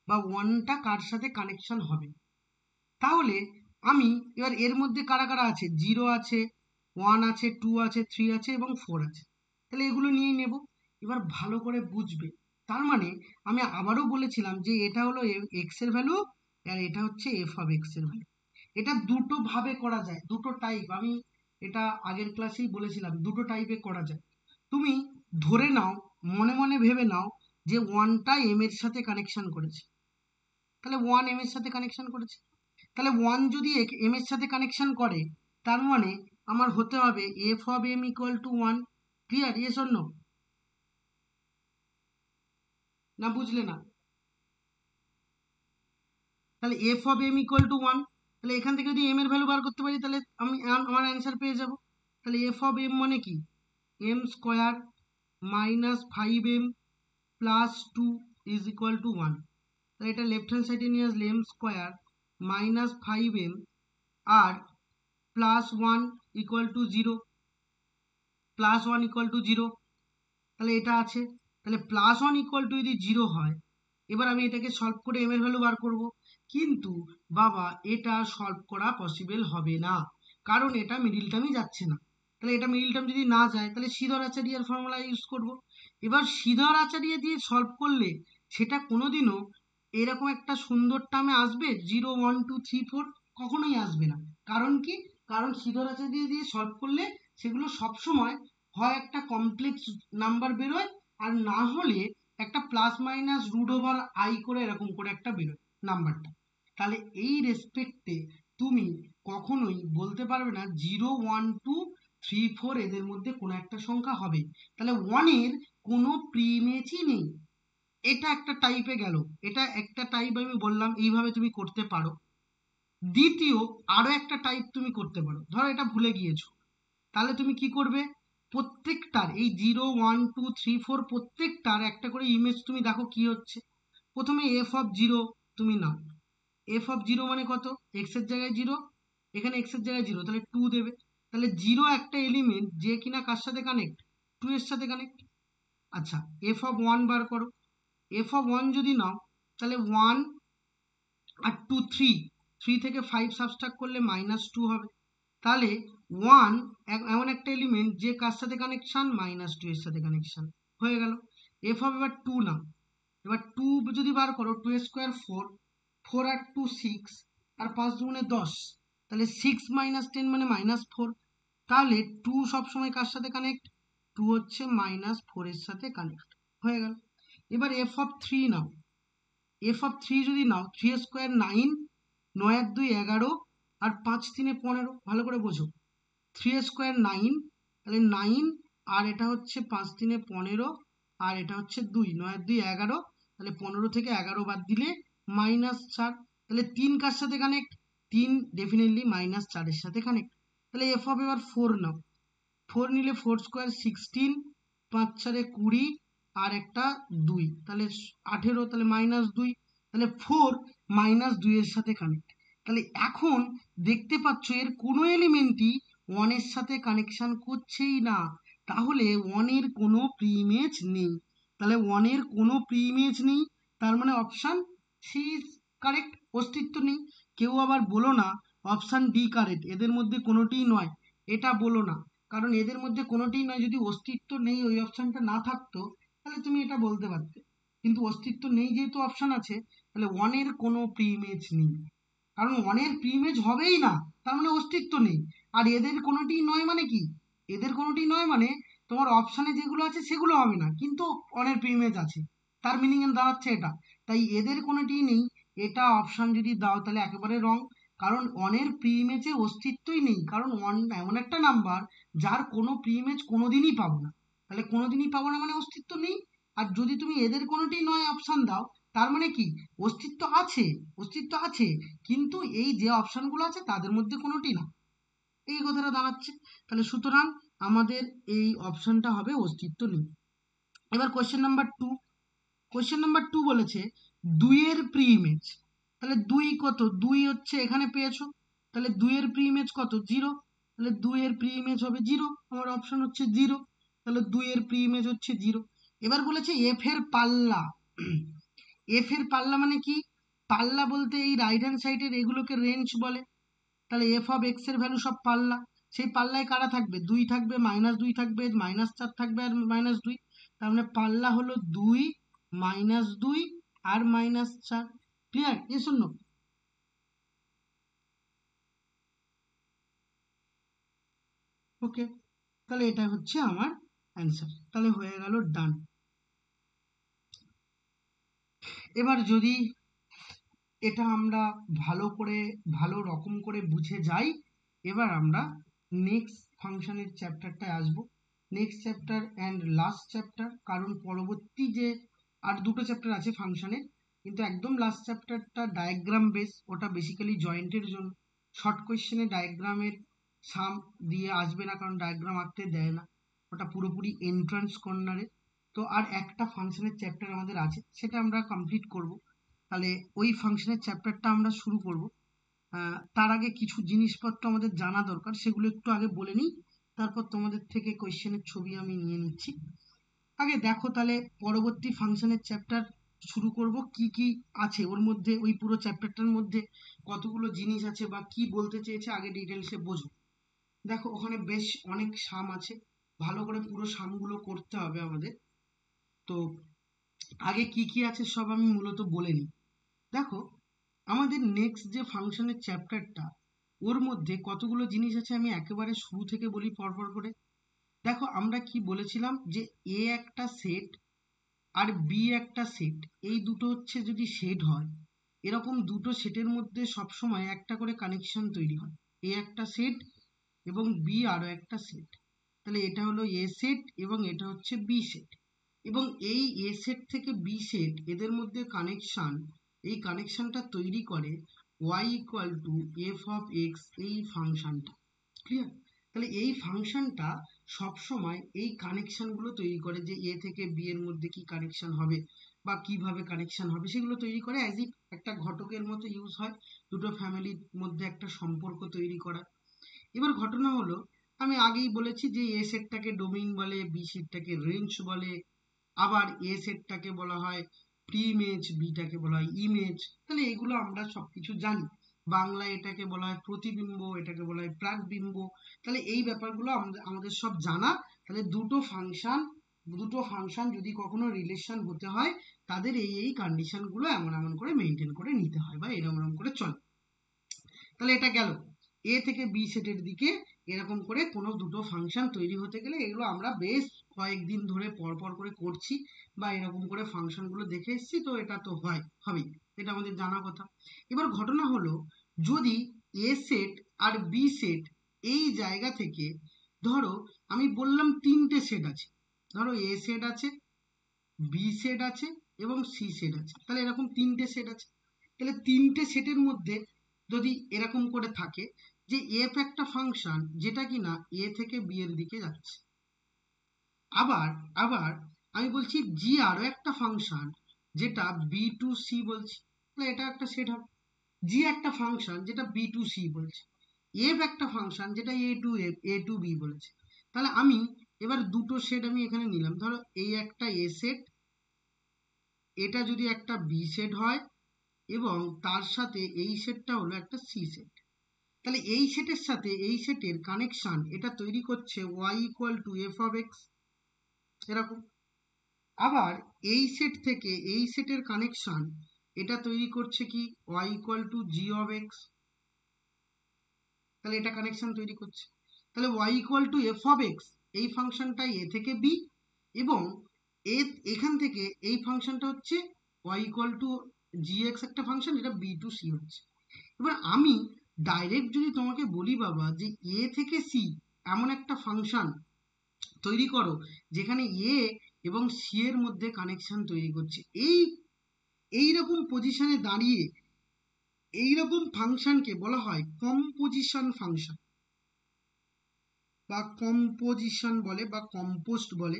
Speaker 1: বা 1টা কার সাথে কানেকশন হবে। তাহলে আমি এবার এর মধ্যে কারা কারা আছে, 0 আছে, 1 আছে, 2 আছে, 3 আছে এবং 4 আছে, তাহলে এগুলো নিয়েই নেব। এবার ভালো করে বুঝবে, তার মানে আমি আবারও বলেছিলাম যে এটা হলো এক্স এর ভ্যালু, আর এটা হচ্ছে এফ অফ এক্স এর ভ্যালু। এটা দুটো ভাবে করা যায়, দুটো টাইপ, আমি এটা আগের ক্লাসেই বলেছিলাম দুটো টাইপে করা যায়। তুমি ধরে নাও, মনে মনে ভেবে নাও যে 1টা এম এর সাথে কানেকশন করেছে, তাহলে 1 এম এর সাথে কানেকশন করেছে। তাহলে 1 যদি এম এর সাথে কানেকশন করে, তার মানে আমার হতে হবে F of M equal to 1। Clear? Yes or no? না বুঝলে না? তাহলে F of M equal to 1, তাহলে এখান থেকে যদি এম এর ভ্যালু বার করতে পারি তাহলে আমি আমার অ্যান্সার পেয়ে যাব। তাহলে এফ অফ এম মানে কি? M square -5m + 2 is equal to 1। তাহলে এটা লেফট হ্যান্ড সাইডে নিয়ে আসলে এম স্কোয়ার মাইনাস 5m আর plus 1 equal to 0, plus 1 equal to 0, তাহলে এটা আছে। তাহলে প্লাস 1 ইকুয়াল টু যদি 0 হয়, এবার আমি এটাকে সলভ করে এম এর ভ্যালু বার করব। কিন্তু বাবা এটা সলভ করা পসিবল হবে না, কারণ এটা মিডিল টার্মই যাচ্ছে না। তাহলে এটা মিডিল টার্ম যদি না যায়, তাহলে শ্রীধর আচার্যের ফর্মুলা ইউজ করব। এবার শ্রীধর আচার্য দিয়ে সলভ করলে সেটা কোনোদিনও এরকম একটা সুন্দর টার্মে আসবে 0 1 2 3 4? কখনোই আসবে না। কারণ কি? কারণ শ্রীধর আচার্য দিয়ে সলভ করলে সেগুলো সবসময় হয় একটা কমপ্লেক্স নাম্বার বেরোয়, আর না হলে একটা plus minus root over I করে এরকম করে একটা বেরোয় নাম্বারটা। তাহলে এই রেসপেক্টে তুমি কখনোই বলতে পারবে না 0 1 2 3 4 এদের মধ্যে কোনো একটা সংখ্যা হবে। তাহলে 1-এর কোনো প্রিমেজই নেই। এটা একটা টাইপে গেল, এটা একটা টাইপ আমি বললাম এইভাবে তুমি করতে পারো। দ্বিতীয় আরো একটা টাইপ তুমি করতে পারো, ধরো এটা ভুলে গিয়েছো, তাহলে তুমি কি করবে, প্রত্যেকটার এই 0 1 2 3 4 প্রত্যেকটার একটা করে ইমেজ তুমি দেখো কি হচ্ছে। প্রথমে এফ অফ জিরো তুমি নাও। এফ অফ জিরো মানে কত? এক্স এর জায়গায় জিরো, এখানে এক্স এর জায়গায় জিরো, তাহলে 2 দেবে। তাহলে জিরো একটা এলিমেন্ট যে কিনা কার সাথে কানেক্ট, 2 এর সাথে কানেক্ট। আচ্ছা, এফ অফ 1 বার করো। এফ অফ 1 যদি নাও, তাহলে 1 আর 2 3, 3 থেকে 5 সাবস্ট্রাক্ট করলে -2 হবে। তাহলে 1 এমন একটা এলিমেন্ট যে কার সাথে কানেকশন, -2 এর সাথে কানেকশন হয়ে গেল। এফ অফ এবার 2 নাও। এবার 2 যদি বার করো, 2 স্কোয়ার 4, 4 আর 2 6, আর 5 দুগুণে 10, তাহলে 6 - 10 মানে -4। তাহলে 2 সবসময় কার সাথে কানেক্ট, 2 হচ্ছে -4 এর সাথে কানেক্ট হয়ে গেল। এবার f of 3 now. F of 3 যদি নাও, 3 স্কোয়ার 9, 9 আর 2 11, আর 5 3 15, ভালো করে বোঝো। 3 স্কোয়ার 9, তাহলে 9, আর এটা হচ্ছে 5 3 15, আর এটা হচ্ছে 2, 9 আর 2 11, তাহলে 15 থেকে 11 বাদ দিলে -4। তাহলে 3 কার সাথে কানেক্ট, 3 ডেফিনেটলি -4 এর সাথে কানেক্ট। তাহলে এফ অফ এবার 4 নাও। 4 নিলে 4 স্কোয়ার 16, 5 4 20, আর একটা 2, তাহলে 18, তাহলে -2, তাহলে 4 -2 এর সাথে কানেক্ট। তাহলে এখন দেখতে পাচ্ছ এর কোনো এলিমেন্টই 1 এর সাথে কানেকশন করছেই না, তাহলে 1 এর কোনো প্রিইমেজ নেই। তাহলে 1 এর কোনো প্রিইমেজ নেই, তার মানে অপশন সি ইজ কারেক্ট, অস্তিত্ব নেই। কেউ আবার বলো না অপশন ডি কারেক্ট, এদের মধ্যে কোনোটিই নয়, এটা বলো না। কারণ এদের মধ্যে কোনোটিই নয়, যদি অস্তিত্ব নেই, ওই অপশনটা না থাকতো, তাহলে তুমি এটা বলতে পারতে। কিন্তু অস্তিত্ব নেই যেহেতু অপশন আছে, তাহলে 1 এর কোনো প্রিইমেজ নেই। কারণ 1 এর প্রিইমেজ হবেই না, তার মানে অস্তিত্ব নেই। আর এদের কোনোটিই নয় মানে কি? এদের কোনোটিই নয় মানে তোমার অপশনে যেগুলো আছে সেগুলো হবে না, কিন্তু 1 এর প্রিইমেজ আছে, তার মিনিং দাঁড়াচ্ছে এটা। তাই এদের কোনোটিই নেই, এটা অপশন যদি দাও তাহলে একেবারে রং। কারণ 1 এর প্রিইমেজের অস্তিত্বই নেই, কারণ 1 এমন একটা নাম্বার যার কোনো প্রিইমেজ কোনোদিনই পাবো না। তাহলে কোনোদিনই পাবো না মানে অস্তিত্ব নেই। আর যদি তুমি এদের কোনোটি নয় অপশন দাও, তার মানে কি? অস্তিত্ব আছে, অস্তিত্ব আছে, কিন্তু এই যে অপশনগুলো আছে তাদের মধ্যে কোনোটি না, এই কথাটা দাঁড়াচ্ছে। তাহলে সুতরাং আমাদের এই অপশনটা হবে অস্তিত্ব নেই। এবার কোশ্চেন নাম্বার 2। কোশ্চেন নাম্বার 2 বলেছে 2 এর প্রিইমেজ। তাহলে 2 কত? 2 হচ্ছে এখানে পেয়েছো, তাহলে 2 এর প্রিইমেজ কত? 0। তাহলে 2 এর প্রিইমেজ হবে 0, আমার অপশন হচ্ছে 0। তাহলে 2 এর প্রিইমেজ হচ্ছে 0। এবার বলেছে এফ এর পাল্লা। এফ এর পাল্লা মানে কি? পাল্লা বলতে এই রাইট হ্যান্ড সাইডের এগুলোকে রেঞ্জ বলে। তাহলে এফ অফ এক্স এর ভ্যালু সব পাল্লা, সেই পাল্লায় কারা থাকবে? 2 থাকবে, -2 থাকবে, -4 থাকবে, আর -2। তার মানে পাল্লা হলো 2, -2 আর -4। ক্লিয়ার? এ শূন্য। ওকে, তাহলে এটা হচ্ছে আমার অ্যান্সার, তাহলে হয়ে গেল ডান। এবার যদি এটা আমরা ভালো করে, ভালো রকম করে বুঝে যাই, এবার আমরা নেক্সট ফাংশনের চ্যাপ্টারটায় আসবো। Next chapter and last chapter, কারণ পরবর্তী যে আর দুটো চ্যাপ্টার আছে ফাংশনের, কিন্তু একদম লাস্ট চ্যাপ্টারটা ডায়াগ্রাম বেস, ওটা বেসিক্যালি জয়েন্টের জন্য। শর্ট কোয়েশ্চেনে ডায়াগ্রামের সাম দিয়ে আসবে না, কারণ ডায়াগ্রাম আঁকতে দেয় না, ওটা পুরোপুরি এন্ট্রান্স কর্নারে। তো আর একটা ফাংশনের চ্যাপ্টার আমাদের আছে, সেটা আমরা কমপ্লিট করব। তাহলে ওই ফাংশনের চ্যাপ্টারটা আমরা শুরু করব। তার আগে কিছু জিনিসপত্র আমাদের জানা দরকার, সেগুলো একটু আগে বলে নিই, তারপর তোমাদের থেকে কোয়েশ্চেনের ছবি আমি নিয়ে নিচ্ছি। আগে দেখো তাহলে পরবর্তী ফাংশনের চ্যাপ্টার শুরু করব, কি কি আছে ওর মধ্যে, ওই পুরো চ্যাপ্টারটার মধ্যে কতগুলো জিনিস আছে বা কি বলতে চেয়েছে আগে ডিটেলসে বোঝো। দেখো ওখানে বেশ অনেক সাম আছে, ভালো করে পুরো সামগুলো করতে হবে আমাদের। তো আগে কি কি আছে সব আমি মূলত বলে নিই। দেখো আমাদের নেক্সট যে ফাংশনের চ্যাপ্টারটা, ওর মধ্যে কতগুলো জিনিস আছে আমি একেবারে শুরু থেকে বলি পরপর করে। দেখো আমরা কি বলেছিলাম যে এ একটা সেট আর বি একটা সেট, এই দুটো হচ্ছে যদি সেট হয়, এরকম দুটো সেটের মধ্যে সবসময় একটা করে কানেকশন তৈরি হয়। এ একটা সেট এবং বি আরো একটা সেট, তাহলে এটা হলো এ সেট এবং এটা হচ্ছে বি সেট। এবং এই এ সেট থেকে বি সেট এদের মধ্যে কানেকশন, এই কানেকশনটা তৈরি করে y equal to F of X, এই ফাংশনটা। ক্লিয়ার? তাহলে এই ফাংশনটা সবসময় এই কানেকশনগুলো তৈরি করে, যে এ থেকে বি এর মধ্যে কি কানেকশন হবে বা কিভাবে কানেকশন হবে সেগুলো তৈরি করে, অ্যাজ ইফ একটা ঘটকের মতো ইউজ হয় দুটো ফ্যামিলির মধ্যে একটা সম্পর্ক তৈরি করা। এবার ঘটনা হলো, আমি আগেই বলেছি যে এ সেটটাকে ডোমেইন বলে, বি সেটটাকে রেঞ্জ বলে, আবার এ সেটটাকে বলা হয় প্রিইমেজ, বিটাকে বলা হয় ইমেজ। তাহলে এগুলো আমরা সবকিছু জানি। বাংলায় এটাকে বলা হয় প্রতিবিম্ব, এটাকে বলা হয় প্রাকবিম্ব। তাহলে এই ব্যাপারগুলো আমাদের সব জানা। তাহলে দুটো ফাংশন যদি কখনো রিলেশন হতে হয়, তাদের এই কন্ডিশনগুলো এমন এমন করে মেনটেন করে নিতে হয় বা এরকম এরকম করে চলে। তাহলে এটা গেল এ থেকে বি সেটের দিকে। এরকম করে কোনো দুটো ফাংশন তৈরি হতে গেলে এগুলো আমরা বেশ কয়েকদিন ধরে পরপর করে করছি বা এরকম করে ফাংশনগুলো দেখে এসেছি, তো এটা তো হবেই, এটা আমাদের জানা কথা। এবার ঘটনা হলো, যদি এ সেট আর বি সেট এই জায়গা থেকে, ধরো আমি বললাম তিনটে সেট আছে, ধরো এ সেট আছে, বি সেট আছে এবং সি সেট আছে, তাহলে এরকম তিনটে সেট আছে। তাহলে তিনটে সেটের মধ্যে যদি এরকম করে থাকে যে এফ একটা ফাংশন যেটা কিনা এ থেকে বি এর দিকে যাচ্ছে, আবার আবার আমি বলছি জি আরো একটা ফাংশন যেটা বি টু সি বলছি, তাহলে এটা একটা সেট হবে। জি একটা ফাংশন যেটা বি টু সি বলছে, এফ একটা ফাংশন যেটা এ টু বি বলেছে। তাহলে আমি এবার দুটো সেট আমি এখানে নিলাম, ধরো এই একটা এ সেট, এটা যদি একটা বি সেট হয় এবং তার সাথে এই সেটটা হলো একটা সি সেট, তাহলে এই সেটের সাথে এই সেটের কানেকশন এটা তৈরি করছে y equal to F of x, এরকম। আবার এই সেট থেকে এই সেটের কানেকশন এটা তৈরি করছে কি y equal two G of x, তাহলে এটা কানেকশন তৈরি করছে। তাহলে y equal to F of X, এই ফাংশনটা এ থেকে বি, এবং এখান থেকে এই ফাংশনটা হচ্ছে y ইকুয়াল টু জি এক্স, একটা ফাংশন যেটা বি টু সি হচ্ছে। এবার আমি ডাইরেক্ট যদি তোমাকে বলি বাবা যে এ থেকে সি এমন একটা ফাংশন তৈরি করো যেখানে এ এবং সি এর মধ্যে কানেকশন তৈরি করছে, এইরকম পজিশনে দাঁড়িয়ে এইরকম ফাংশনকে বলা হয় কম্পোজিশন ফাংশন বা কম্পোজিশন বলে বা কম্পোস্ট বলে,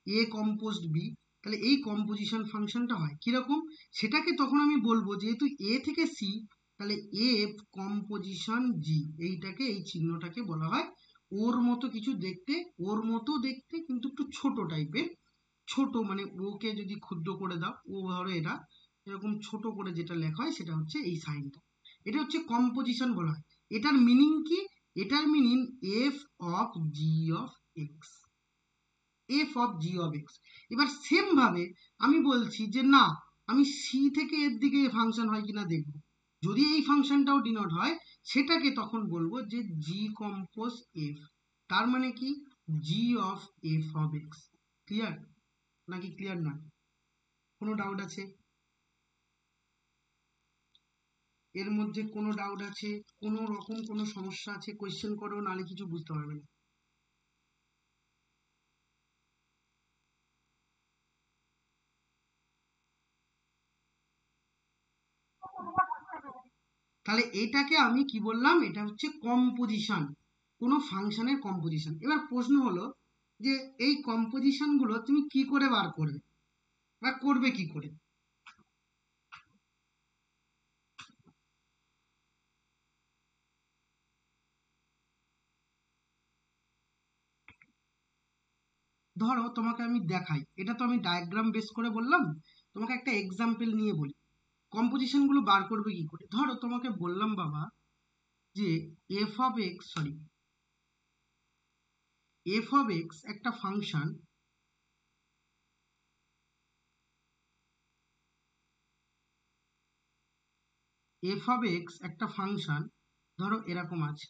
Speaker 1: এ কম্পোস্ট বি। তাহলে এই কম্পোজিশন ফাংশনটা হয় কিরকম, সেটাকে তখন আমি বলবো যেহেতু এ থেকে সি, তাহলে এফ কম্পোজিশন জি, এইটাকে এই চিহ্নটাকে বলা হয় ওর মতো কিছু দেখতে, ওর মতো দেখতে কিন্তু একটু ছোট টাইপের। ছোট মানে ওকে যদি ক্ষুদ্র করে দাও, ও ধরো এটা এরকম ছোট করে যেটা লেখা হয় সেটা হচ্ছে এই সাইনটা, এটা হচ্ছে কম্পোজিশন বলা হয়। এটার মিনিং কি? এটার meaning F of G of x, F of G of x. এবার সেম ভাবে আমি বলছি যে না, আমি সি থেকে এর দিকে ফাংশন হয় কিনা দেখব, যদি এই ফাংশনটাও ডিনোট হয় সেটাকে তখন বলবো যে জি কম্পোজ এফ, তার মানে কি G of F of X. Clear নাকি ক্লিয়ার না? কোনো ডাউট আছে এর মধ্যে? কোনো ডাউট আছে? কোনো রকম কোনো সমস্যা আছে? কোয়েশ্চেন করো, নাহলে কিছু বুঝতে পারবে না। তাহলে এটাকে আমি কি বললাম, এটা হচ্ছে কম্পোজিশন, কোনো ফাংশনের কম্পোজিশন। এবার প্রশ্ন হলো যে এই কম্পোজিশন গুলো তুমি কি করে বার করবে বা করবে কি করে? ধরো তোমাকে আমি দেখাই, এটা তো আমি ডায়াগ্রাম বেস করে বললাম, তোমাকে একটা এক্সাম্পল নিয়ে বলি কম্পোজিশন গুলো বার করবে কি করে। ধরো তোমাকে বললাম বাবা যে এফ অফ এক্স একটা ফাংশন, ধরো এরকম আছে,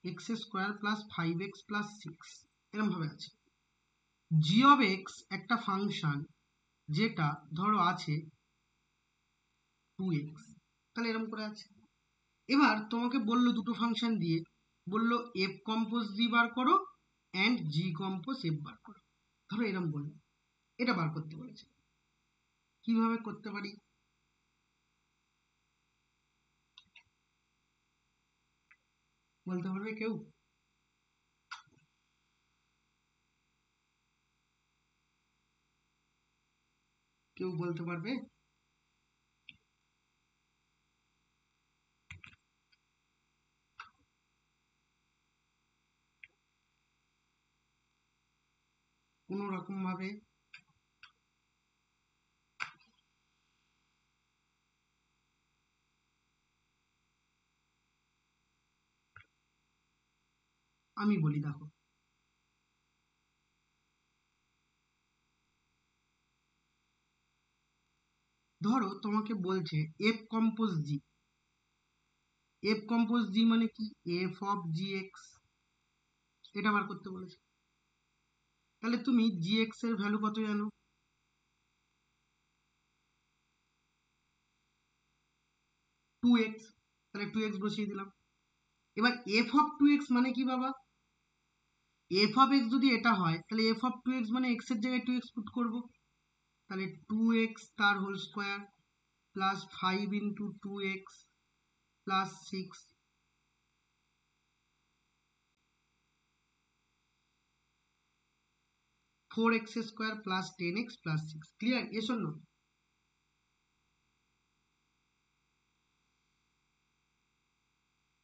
Speaker 1: x square plus 5x plus 6 এরকম ভাবে আছে। জি অফ এক্স একটা ফাংশন যেটা ধরো আছে 2x, তাহলে এরকম করে আছে। এবার তোমাকে বললো দুটো ফাংশন দিয়ে, বললো এফ কম্পোজ জি বার করো অ্যান্ড জি কম্পোজ এফ বার করো, ধরো এরকম বললো, এটা বার করতে বলেছে। কিভাবে করতে পারি? বলতে পারবে কেউ? কেউ বলতে পারবে? কোনো রকম ভাবে? আমি বলি, দেখো ধরো তোমাকে বলছে এফ কম্পোজ জি, এফ কম্পোজ জি মানে কি, এফ অফ জি এক্স, এটা বার করতে বলেছে। তাহলে তুমি জি এক্স এর ভ্যালু কত জানো? 2x, তাহলে 2x বসিয়ে দিলাম। এবার এফ অফ 2x মানে কি বাবা? এফ অফ এক্স যদি এটা হয় তাহলে এফ অফ 2x মানে এক্স এর জায়গায় 2x পুট করবো, তাহলে 2x তার whole square plus 5 into 2x plus 6, 4x square plus 10x plus 6। Clear? Yes or no?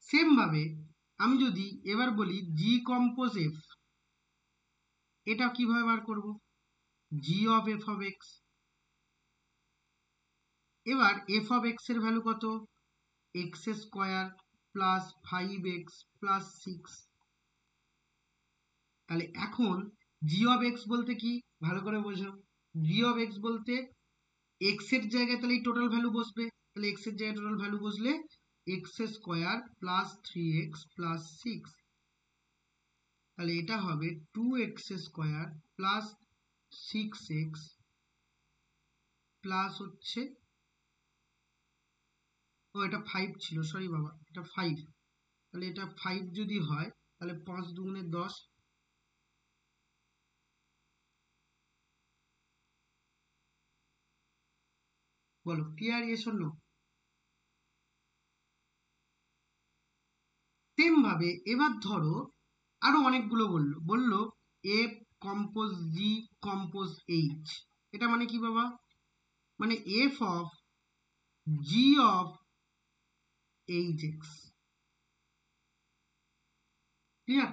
Speaker 1: Same ভাবে আমি যদি এবার বলি জি কম্পোজ এফ, এটা কিভাবে বার করব? জি অফ এফ অফ এক্স, এবার এফ অফ এক্স এর ভ্যালু কত? X square plus 5x plus 6। তাহলে এখন জি অফ এক্স বলতে কি, ভালো করে বোঝো। জি অফ এক্স বলতে এক্স এর জায়গায় তাহলে এই টোটাল ভ্যালু বসবে, তাহলে এক্স এর জায়গায় টোটাল ভ্যালু বসলে x square plus 3x plus 6, তাহলে এটা হবে 2x square plus 6x plus হচ্ছে, ও এটা 5 ছিল, সরি বাবা, এটা 5। তাহলে এটা 5 যদি হয় তাহলে 5 দুগুণে 10। বলো clear? Yes or no? Same ভাবে এবার ধরো আরো অনেকগুলো বললো F compose G compose H, এটা মানে কি বাবা? মানে F of G of H X. Clear?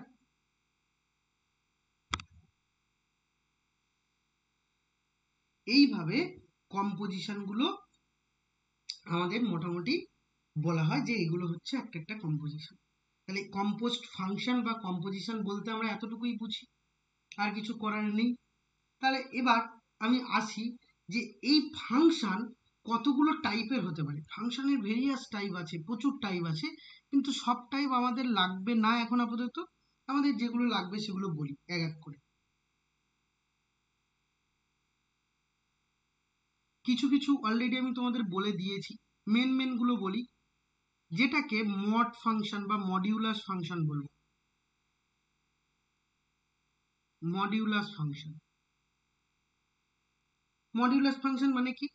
Speaker 1: এইভাবে কম্পোজিশন গুলো আমাদের মোটামুটি বলা হয় যে এগুলো হচ্ছে একটা একটা কম্পোজিশন। তাহলে কম্পোস্ট ফাংশন বা কম্পোজিশন বলতে আমরা এতটুকুই বুঝি, আর কিছু করার নেই। তাহলে এবার আমি আসি যে এই ফাংশন কতগুলো টাইপের হতে পারে। ফাংশনের ভেরিয়াস টাইপ আছে, প্রচুর টাইপ আছে, কিন্তু সব টাইপ আমাদের লাগবে না এখন আপাতত। আমাদের যেগুলো লাগবে সেগুলো বলি এক এক করে। কিছু কিছু অলরেডি আমি তোমাদের বলে দিয়েছি, মেন মেন গুলো বলি, যেটাকে মড ফাংশন বা মডিউলাস ফাংশন বলবো। মডিউলাস ফাংশন, মডিউলাস ফাংশন মানে কি?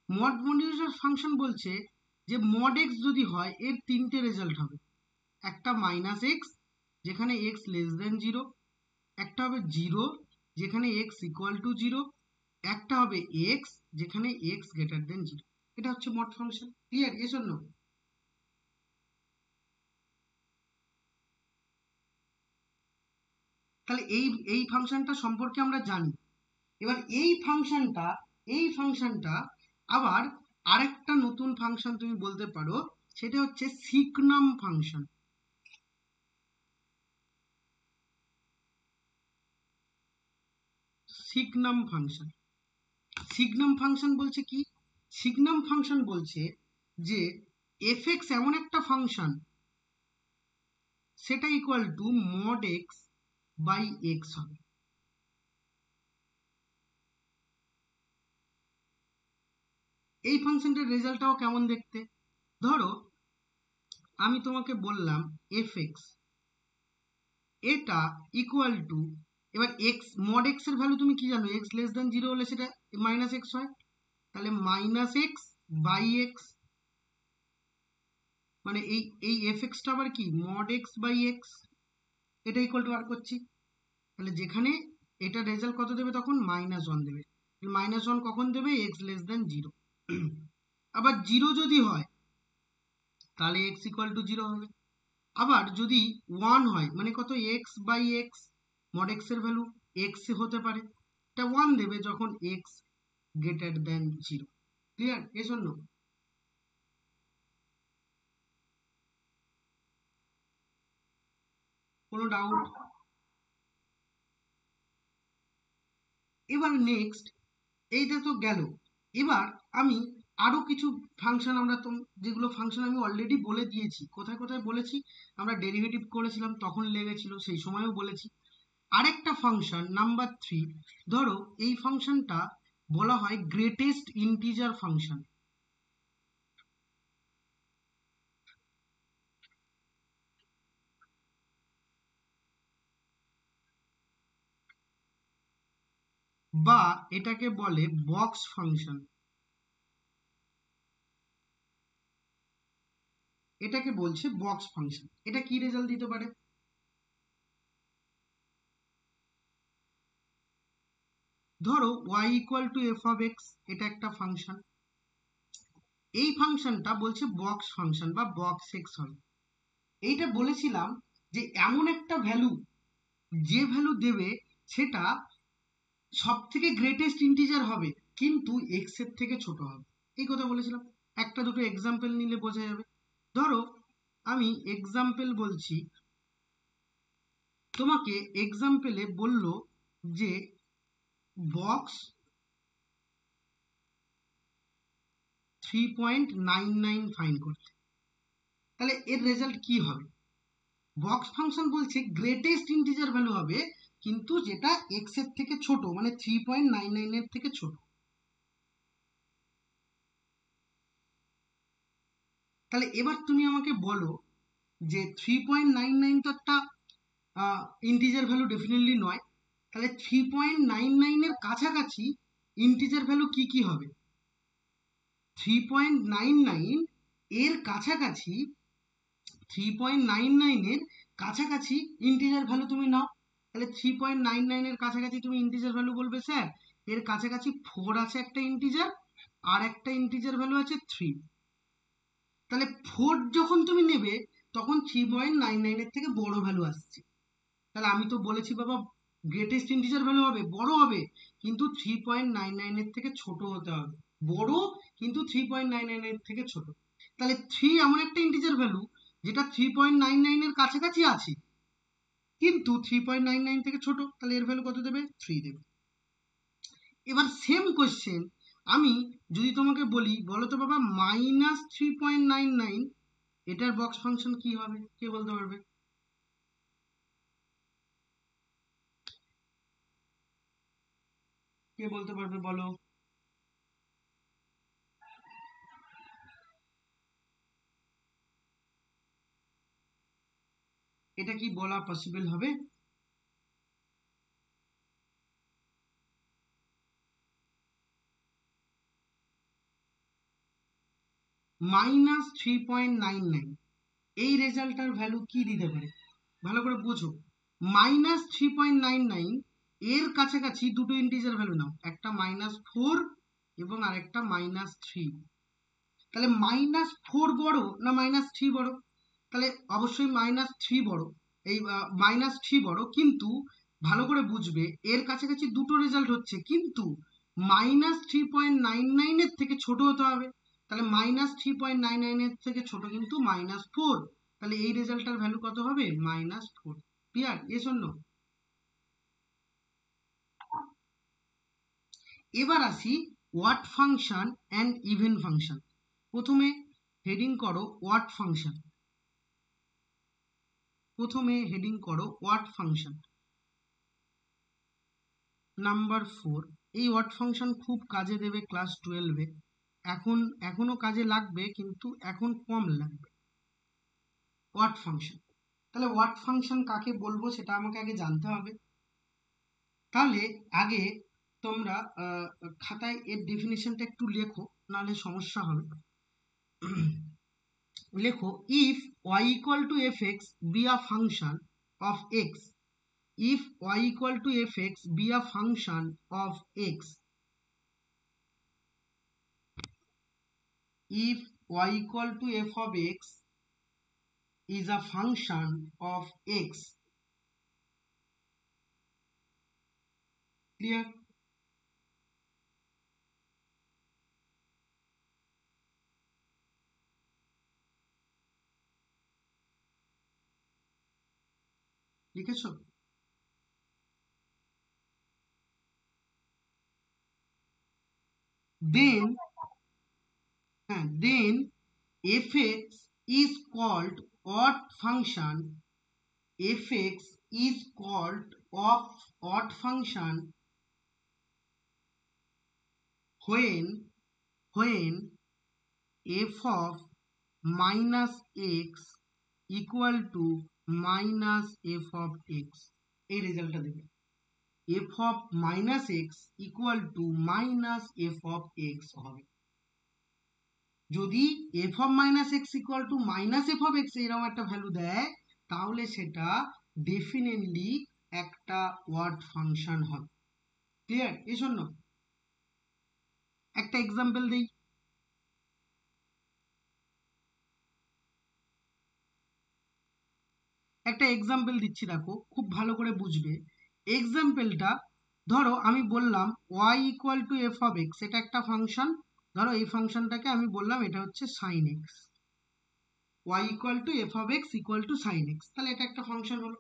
Speaker 1: মডিউলাস ফাংশন বলছে যে মড এক্স যদি হয় এর তিনটে রেজাল্ট হবে। একটা মাইনাস এক্স যেখানে এক্স লেস দেন জিরো, একটা হবে জিরো যেখানে এক্স ইকুয়াল টু জিরো, একটা হবে এক্স যেখানে এক্স গ্রেটার দেন জিরো। এটা হচ্ছে mod function. Clear? Yes or no? তাহলে এই ফাংশনটা সম্পর্কে আমরা জানি। এবার এই ফাংশনটা আবার আরেকটা নতুন ফাংশন তুমি বলতে পারো, সেটা হচ্ছে সিগনাম ফাংশন। সিগনাম ফাংশন সিগনাম ফাংশন বলছে কি? সিগনাম ফাংশন বলছে যে এফ এমন একটা ফাংশন, সেটা equal to mod X by X হবে। এই ফাংশনটার রেজাল্টটাও কেমন দেখতে? ধরো আমি তোমাকে বললাম এফ এক্স, এটা ইকুয়াল টু, এবার এক্স মড এক্স এর ভ্যালু তুমি কি জানো? এক্স লেস দেন 0 হলে সেটা মাইনাস এক্স হয়। তাহলে মাইনাস এক্স বাই এক্স, মানে এই এফ এক্সটা আবার কি মড এক্স বাই এক্স, এটা ইকুয়াল টু আর করছি। তাহলে যেখানে এটা রেজাল্ট কত দেবে, তখন -1 দেবে। -1 কখন দেবে? X less than 0। আবার 0 যদি হয় তাহলে এক্স ইকুয়াল টু 0 হবে। আবার যদি 1 হয়, মানে কত? X by X, mod X এর ভ্যালু এক্স হতে পারে, এটা 1 দেবে যখন এক্স গ্রেটার দেন 0। ক্লিয়ার এর জন্য? কোনো ডাউট? এবার নেক্সট, এইটা তো গেল। এবার আমি আরো কিছু ফাংশন, যেগুলো ফাংশন আমি অলরেডি বলে দিয়েছি, কোথায় কোথায় বলেছি, আমরা ডেরিভেটিভ করেছিলাম তখন লেগেছিল, সেই সময়ও বলেছি। আরেকটা ফাংশন নাম্বার 3, ধরো এই ফাংশনটা বলা হয় গ্রেটেস্ট ইন্টিজার ফাংশন। বা এটাকে বলে বক্স ফাংশন। এটাকে বলছে বক্স ফাংশন। এটা কি রেজাল্ট দিতে পারে? ধরো y equal to F of x, এটা একটা ফাংশন। এই ফাংশনটা বলছে বক্স ফাংশন বা বক্স এক্স হবে। এইটা বলেছিলাম যে এমন একটা ভ্যালু, যে ভ্যালু দেবে সেটা সব থেকে গ্রেটেস্ট ইন্টিজার হবে, কিন্তু এক্স এর থেকে ছোট হবে। এই কথা বলেছিলাম। একটা দুটো এক্সাম্পল নিলে বোঝা যাবে। ধরো আমি এক্সাম্পল বলছি তোমাকে, এক্সাম্পলে বলল যে বক্স 3.99 ফাইন্ড করতে। তাহলে এর রেজাল্ট কি হবে? বক্স ফাংশন বলছে গ্রেটেস্ট ইন্টিজার ভ্যালু হবে, কিন্তু যেটা এক্স এর থেকে ছোট, মানে 3.99 এর থেকে ছোট। তাহলে এবার তুমি আমাকে বলো যে 3.99 তো একটা ইন্টিজার ভ্যালু ডেফিনেটলি নয়। তাহলে 3.99 এর কাছাকাছি ইন্টিজার ভ্যালু কি কি হবে? 3.99 এর কাছাকাছি, 3.99 এর কাছাকাছি ইন্টিজার ভ্যালু তুমি নাও। তাহলে 3.99 এর কাছাকাছি তুমি ইন্টিজার ভ্যালু বলবে স্যার এর কাছাকাছি 4 আছে একটা ইন্টিজার, আর একটা ইন্টিজার ভ্যালু আছে 3। তাহলে 4 যখন তুমি নেবে তখন 3.99 এর থেকে বড় ভ্যালু আসছে। তাহলে আমি তো বলেছি বাবা গ্রেটেস্ট ইন্টিজার ভ্যালু হবে, বড় হবে, কিন্তু 3.99 এর থেকে ছোট হতে হবে। বড় কিন্তু 3.99 এর থেকে ছোট। তাহলে 3 এমন একটা ইন্টিজার ভ্যালু যেটা 3.99 এর কাছাকাছি আছে, কিন্তু 3.99 থেকে ছোট। তাহলে এর ভ্যালু কত দেবে? 3 দেবে। এবার সেম কোশ্চেন আমি যদি তোমাকে বলি, বলো তো বাবা -3.99 এটার বক্স ফাংশন কি হবে? কে বলতে পারবে? কে বলতে পারবে বলো? এটা কি বলা পসিবল হবে? -3.99 এই রেজাল্টটার ভ্যালু কি দিতে পারে? ভালো করে বোঝো। -3.99 এর কাছাকাছি দুটো ইন্টিজার ভ্যালু নাও, একটা -4 এবং আরেকটা -3। তাহলে -4 বড় না -3 বড়? তাহলে অবশ্যই -3 বড়। এই -3 বড়, কিন্তু ভালো করে বুঝবে, এর কাছাকাছি দুটো রেজাল্ট হচ্ছে, কিন্তু -3.99 থেকে ছোট হতে হবে। তাহলে -3.99 থেকে ছোট কিন্তু -4, তাহলে এই রেজাল্টটার ভ্যালু কত হবে? -4। ক্লিয়ার? Yes or no? এবার আসি odd function and even function. প্রথমে হেডিং করো odd function. Odd function number 4। এই ওয়াট ফাংশন খুব কাজে দেবে ক্লাস 12-এ। এখনো কাজে লাগবে, কিন্তু এখন কম লাগবে। ওয়াট ফাংশন, তাহলে ওয়াট ফাংশন কাকে বলবো সেটা আমাকে আগে জানতে হবে। তাহলে আগে তোমরা খাতায় এর ডেফিনেশনটা একটু লেখো, নাহলে সমস্যা হবে। লেখো, if y equal to fx be a function of x, if y equal to fx be a function of x, if y equal to f of x is a function of x, clear? লিখেছো? then then fx is called odd function, fx is called odd function when f of minus x equal to minus f of x। এই রেজাল্টটা দেবে f of minus x equal to minus f of x হবে। যদি f of minus x equal to minus f of x এরকম একটা value দেয়, তাহলে সেটা ডেফিনেটলি একটা ওয়ার্ড ফাংশন হবে। ক্লিয়ার? এই জন্য একটা এক্সাম্পল দিই। একটা এক্সাম্পল দিচ্ছি, দেখো খুব ভালো করে বুঝবে এক্সাম্পলটা। ধরো আমি বললাম y equal to F of x, এটা একটা ফাংশন। ধরো এই ফাংশনটাকে আমি বললাম এটা হচ্ছে sine X, y equal to F of x equal to sine X, তাহলে এটা একটা ফাংশন হলো।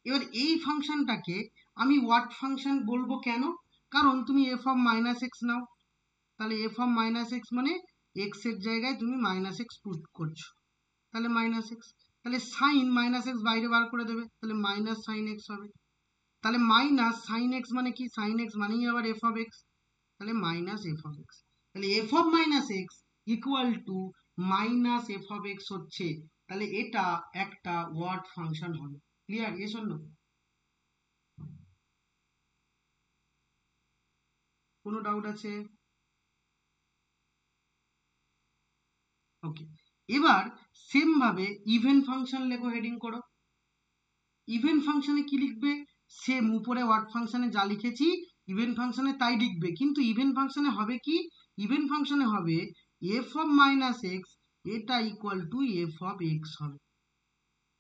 Speaker 1: এবার এই ফাংশনটাকে আমি ওয়াট ফাংশন বলবো কেন? কারণ তুমি এফ অফ মাইনাস এক্স নাও, তাহলে এফ অফ মাইনাস এক্স মানে এক্স এর জায়গায় তুমি মাইনাস এক্স পুট করছো, তাহলে মাইনাস এক্স। তাহলে সাইন মাইনাস এক্স বাইরে বার করে দেবে, তাহলে মাইনাস সাইন এক্স হবে। তাহলে মাইনাস সাইন এক্স মানে কি? সাইন এক্স মানেই আবার এফ অফ এক্স, তাহলে মাইনাস এফ অফ এক্স। তাহলে F of minus x equal to minus f of x হচ্ছে, তাহলে এটা একটা ওয়ার্ড ফাংশন হবে। ক্লিয়ার? Yes or no? কোনো ডাউট আছে? ওকে, এবার সেম ভাবে ইভেন ফাংশন লেখো, হেডিং করো। ইভেন ফাংশনে কি লিখবে? সেম উপরে ওয়ার্ড ফাংশনে যা লিখেছি ইভেন ফাংশনে তাই লিখবে, কিন্তু ইভেন ফাংশনে হবে কি? ইভেন ফাংশনে হবে এফ অফ মাইনাস এক্স, এটা equal to F of X হবে।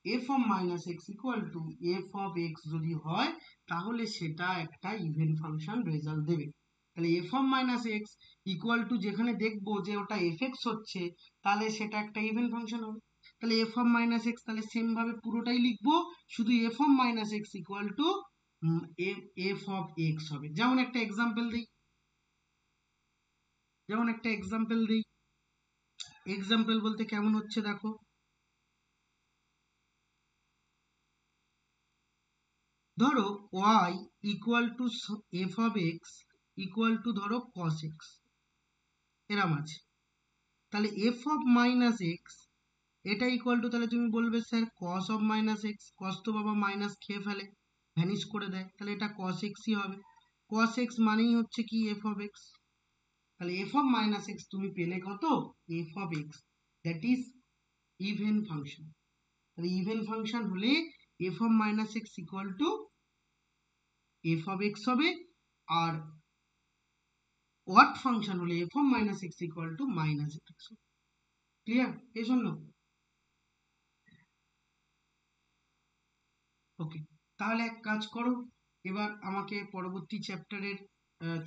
Speaker 1: F of minus x equal to F of X যদি হয়, তাহলে সেটা একটা ইভেন ফাংশন রেজাল্ট দেবে। তাহলে F of minus x equal two, যেখানে দেখবো যে ওটা এফ এক্স হচ্ছে, তাহলে সেটা একটা ইভেন ফাংশন হবে। তাহলে এফ অফ মাইনাস এক্স, তাহলে সেম ভাবে পুরোটাই লিখবো, শুধু F of minus x equal to F of X হবে। যেমন একটা এক্সাম্পল দিই, এক্সাম্পল বলতে কেমন হচ্ছে দেখো। ধরো y equal to F of x equal two ধরো cos x, এরম আছে। তাহলে এফ অফ মাইনাস এক্স এটা ইকুয়াল টু, তাহলে তুমি বলবে sir cos of minus x, cos তো বাবা মাইনাস খেয়ে ফেলে, ভ্যানিশ করে দেয়, তাহলে এটা cos এক্সই হবে। cos এক্স মানেই হচ্ছে কি এফ অফ এক্স। তাহলে এফ অফ মাইনাস এক্স তুমি পেলে কত? F of x, that is even function. তাহলে ইভেন ফাংশন হলে F of minus x equal to F of X হবে, আর ওয়াট ফাংশন হলে F of minus x equal to minus x. Clear? এই জন্য ওকে, তাহলে এক কাজ করো, এবার আমাকে পরবর্তী চ্যাপ্টারের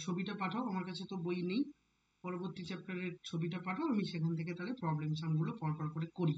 Speaker 1: ছবিটা পাঠাও, আমার কাছে তো বই নেই। পরবর্তী চ্যাপ্টারের ছবিটা পাঠাও, আমি সেখান থেকে তাহলে প্রবলেম সামগুলো পরপর করে করি।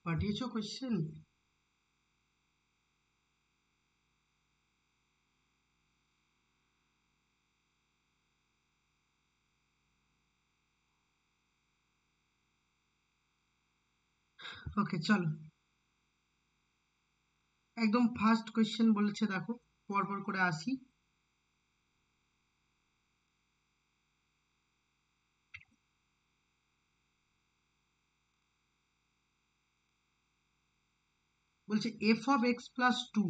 Speaker 1: পাঠিয়েছো কোয়েশ্চেন? ওকে চলো, একদম ফার্স্ট কোয়েশ্চেন বলেছে, দেখো পরপর করে আসি। বলছে f of x plus two,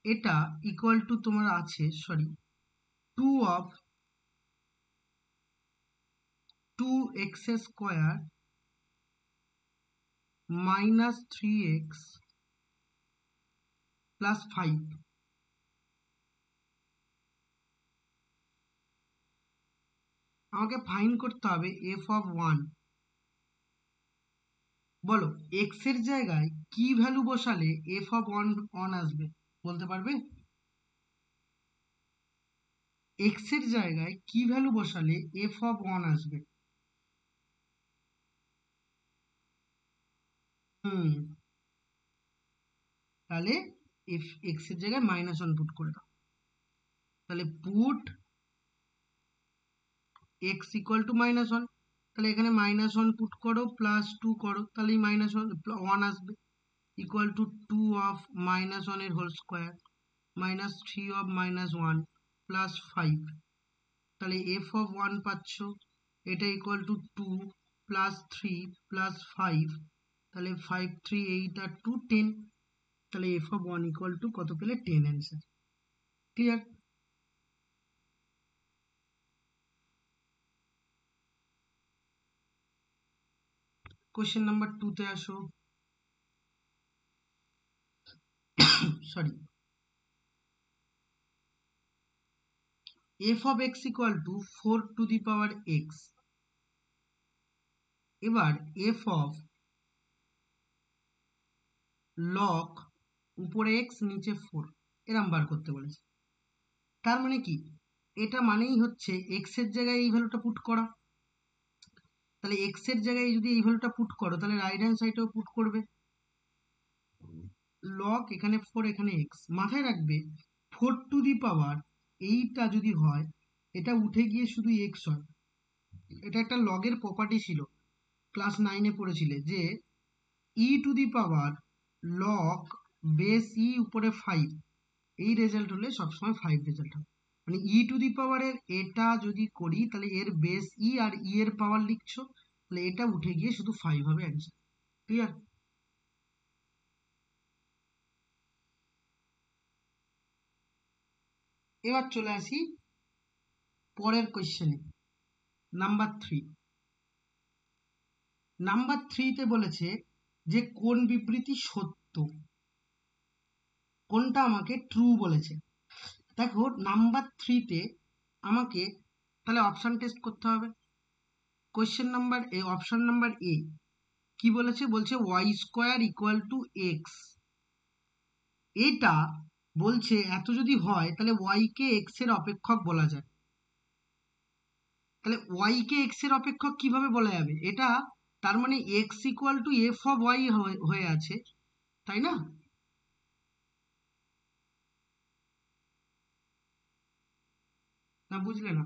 Speaker 1: এটা ইকুয়াল টু তোমার আছে, sorry, two of two x square minus three x plus five. আমাকে ফাইন্ড করতে হবে এফ অফ ওয়ান। বলো, এক্স এর জায়গায় কি ভ্যালু বসালে এফ অফ ওয়ান ওয়ান আসবে, বলতে পারবে? এক্স এর জায়গায় কি ভ্যালু বসালে এফ অফ ওয়ান আসবে? হুম, তাহলে এফ এক্স এর জায়গায় মাইনাস ওয়ান পুট করে দাও। তাহলে put x equal to minus one. তাহলে এখানে মাইনাস ওয়ান পুট করো, প্লাস টু করো, তাহলে মাইনাস ওয়ান ওয়ান আসবে। Equal to two of minus ওয়ানের whole square minus three of minus one plus five. তাহলে এফ অফ ওয়ান পাচ্ছ, এটা equal to two plus three plus five. তাহলে five three eight আর two ten. তাহলে F of one equal to কত পেলে? Ten answer. Clear? Question number টুতে আসো। Sorry, F of x equal two four two the power x. এবার f of lock উপরে x নিচে ফোর, এরম বার করতে বলেছে। তার মানে কি? এটা মানেই হচ্ছে এক্স এর জায়গায় এই ভ্যালুটা পুট করা। তাহলে এক্স এর জায়গায় যদি এই ভ্যালুটা পুট করো, তাহলে রাইট হ্যান্ড সাইডেও পুট করবে। লক এখানে ফোর, এখানে এক্স, মাথায় রাখবে ফোর টু দি পাওয়ার এইটা যদি হয়, এটা উঠে গিয়ে শুধু এক্স হয়। এটা একটা লগের প্রপার্টি ছিল, ক্লাস 9-এ পড়েছিলে যে two the power log base উপরে 5, এই রেজাল্ট হলে সবসময় 5 রেজাল্ট হবে। মানে টু দি পাওয়ারের এটা যদি করি তাহলে এর বেস আর এর পাওয়ার লিখছো, তাহলে এটা উঠে গিয়ে শুধু 5 হবে অ্যান্সার। ক্লিয়ার? এবার চলে আসি পরের কোয়েশ্চেনে, নাম্বার 3। নাম্বার 3-তে বলেছে যে কোন বিবৃতি সত্য, কোনটা আমাকে ট্রু বলেছে। দেখো নাম্বার 3-তে আমাকে তাহলে অপশান টেস্ট করতে হবে। Question number A, option number A কি বলেছে? বলছে y square equal to x. এটা বলছে এত যদি হয় তাহলে ওয়াই কে এক্স এর অপেক্ষক বলা যায়। তাহলে ওয়াই কে এক্স এর অপেক্ষক কিভাবে বলা যাবে? এটা তার মানে x equal to F of y হয়ে আছে, তাই না? না বুঝলে না?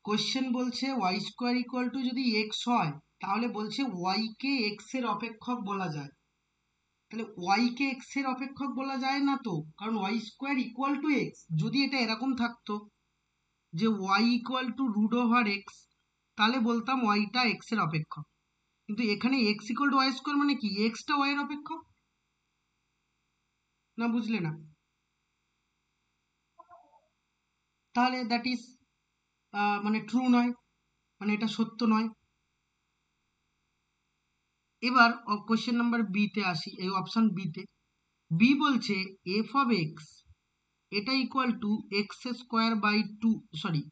Speaker 1: কোশ্চেন বলছে ওয়াই স্কোয়ার ইকুয়াল টু যদি এক্স হয় তাহলে বলছে ওয়াই কে এক্স এর অপেক্ষক বলা যায়। তাহলে ওয়াই কে এক্স এর অপেক্ষক বলা যায় না তো, কারণ y square equal to x. যদি এটা এরকম থাকতো যে y equal to root over x, তাহলে বলতাম ওয়াইটা এক্স এর অপেক্ষক। কিন্তু এখানে x equal to y square মানে কি এক্সটা ওয়াই এর অপেক্ষক। না বুঝলে না? তাহলে দ্যাট ইজ মানে ট্রু নয়, মানে এটা সত্য নয়। এবার কোশ্চেন নাম্বার বিতে আসি, এই অপশন বিতে। বি বলছে এফ অফ এক্স এটা equal to x square by two, sorry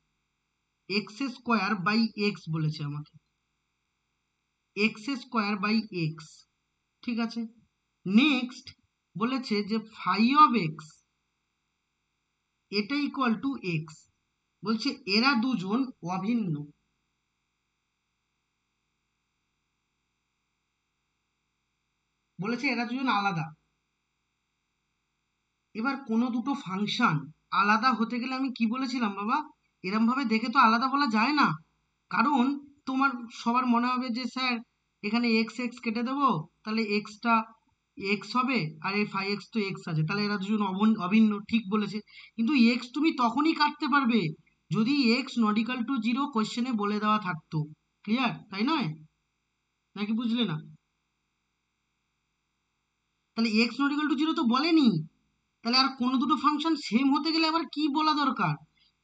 Speaker 1: x square by x বলেছে আমাকে, এক্স স্কোয়ার বাই এক্স। ঠিক আছে, নেক্সট বলেছে যে ফাই অফ এক্স এটা ইকুয়াল টু এক্স। বলছে এরা দুজন অভিন্ন, বলেছে এরা দুজন আলাদা। এবার কোনো দুটো ফাংশন আলাদা হতে গেলে আমি কি বলেছিলাম বাবা, এরম ভাবে দেখে তো আলাদা বলা যায় না। কারণ তোমার সবার মনে হবে যে স্যার এখানে এক্স এক্স কেটে দেবো, তাহলে এক্সটা এক্স হবে আর এই ফাইভ এক্স তো এক্স আছে, তাহলে এরা দুজন অভিন্ন। ঠিক বলেছে, কিন্তু এক্স তুমি তখনই কাটতে পারবে যদি X not equal to zero কোয়েশ্চেনে বলে দেওয়া থাকতো। ক্লিয়ার, তাই নয়? নাকি বুঝলে না? তাহলে x not equal to zero তো বলেনি, তাহলে আর কোনো দুটো ফাংশন সেম হতে গেলে আবার কি বলা দরকার?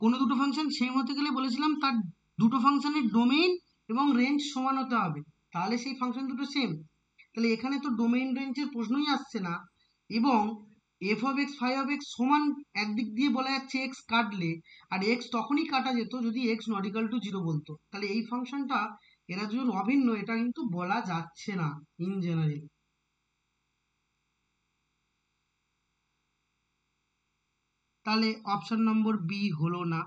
Speaker 1: কোনো দুটো ফাংশন সেম হতে গেলে বলেছিলাম তার দুটো ফাংশনের ডোমেইন এবং রেঞ্জ সমান হতে হবে, তাহলে সেই ফাংশন দুটো সেম। তাহলে এখানে তো ডোমেইন রেঞ্জের প্রশ্নই আসছে না। এবং f of x phi of x সমান, একদিক দিয়ে বলা যাচ্ছে এক্স কাটলে, আর এক্স তখনই কাটা যেত যদি X not equal to zero বলতো। তাহলে এই ফাংশনটা এরা দুজন অভিন্ন এটা কিন্তু বলা যাচ্ছে না ইন জেনারেল। তাহলে অপশন নম্বর বি হলো না।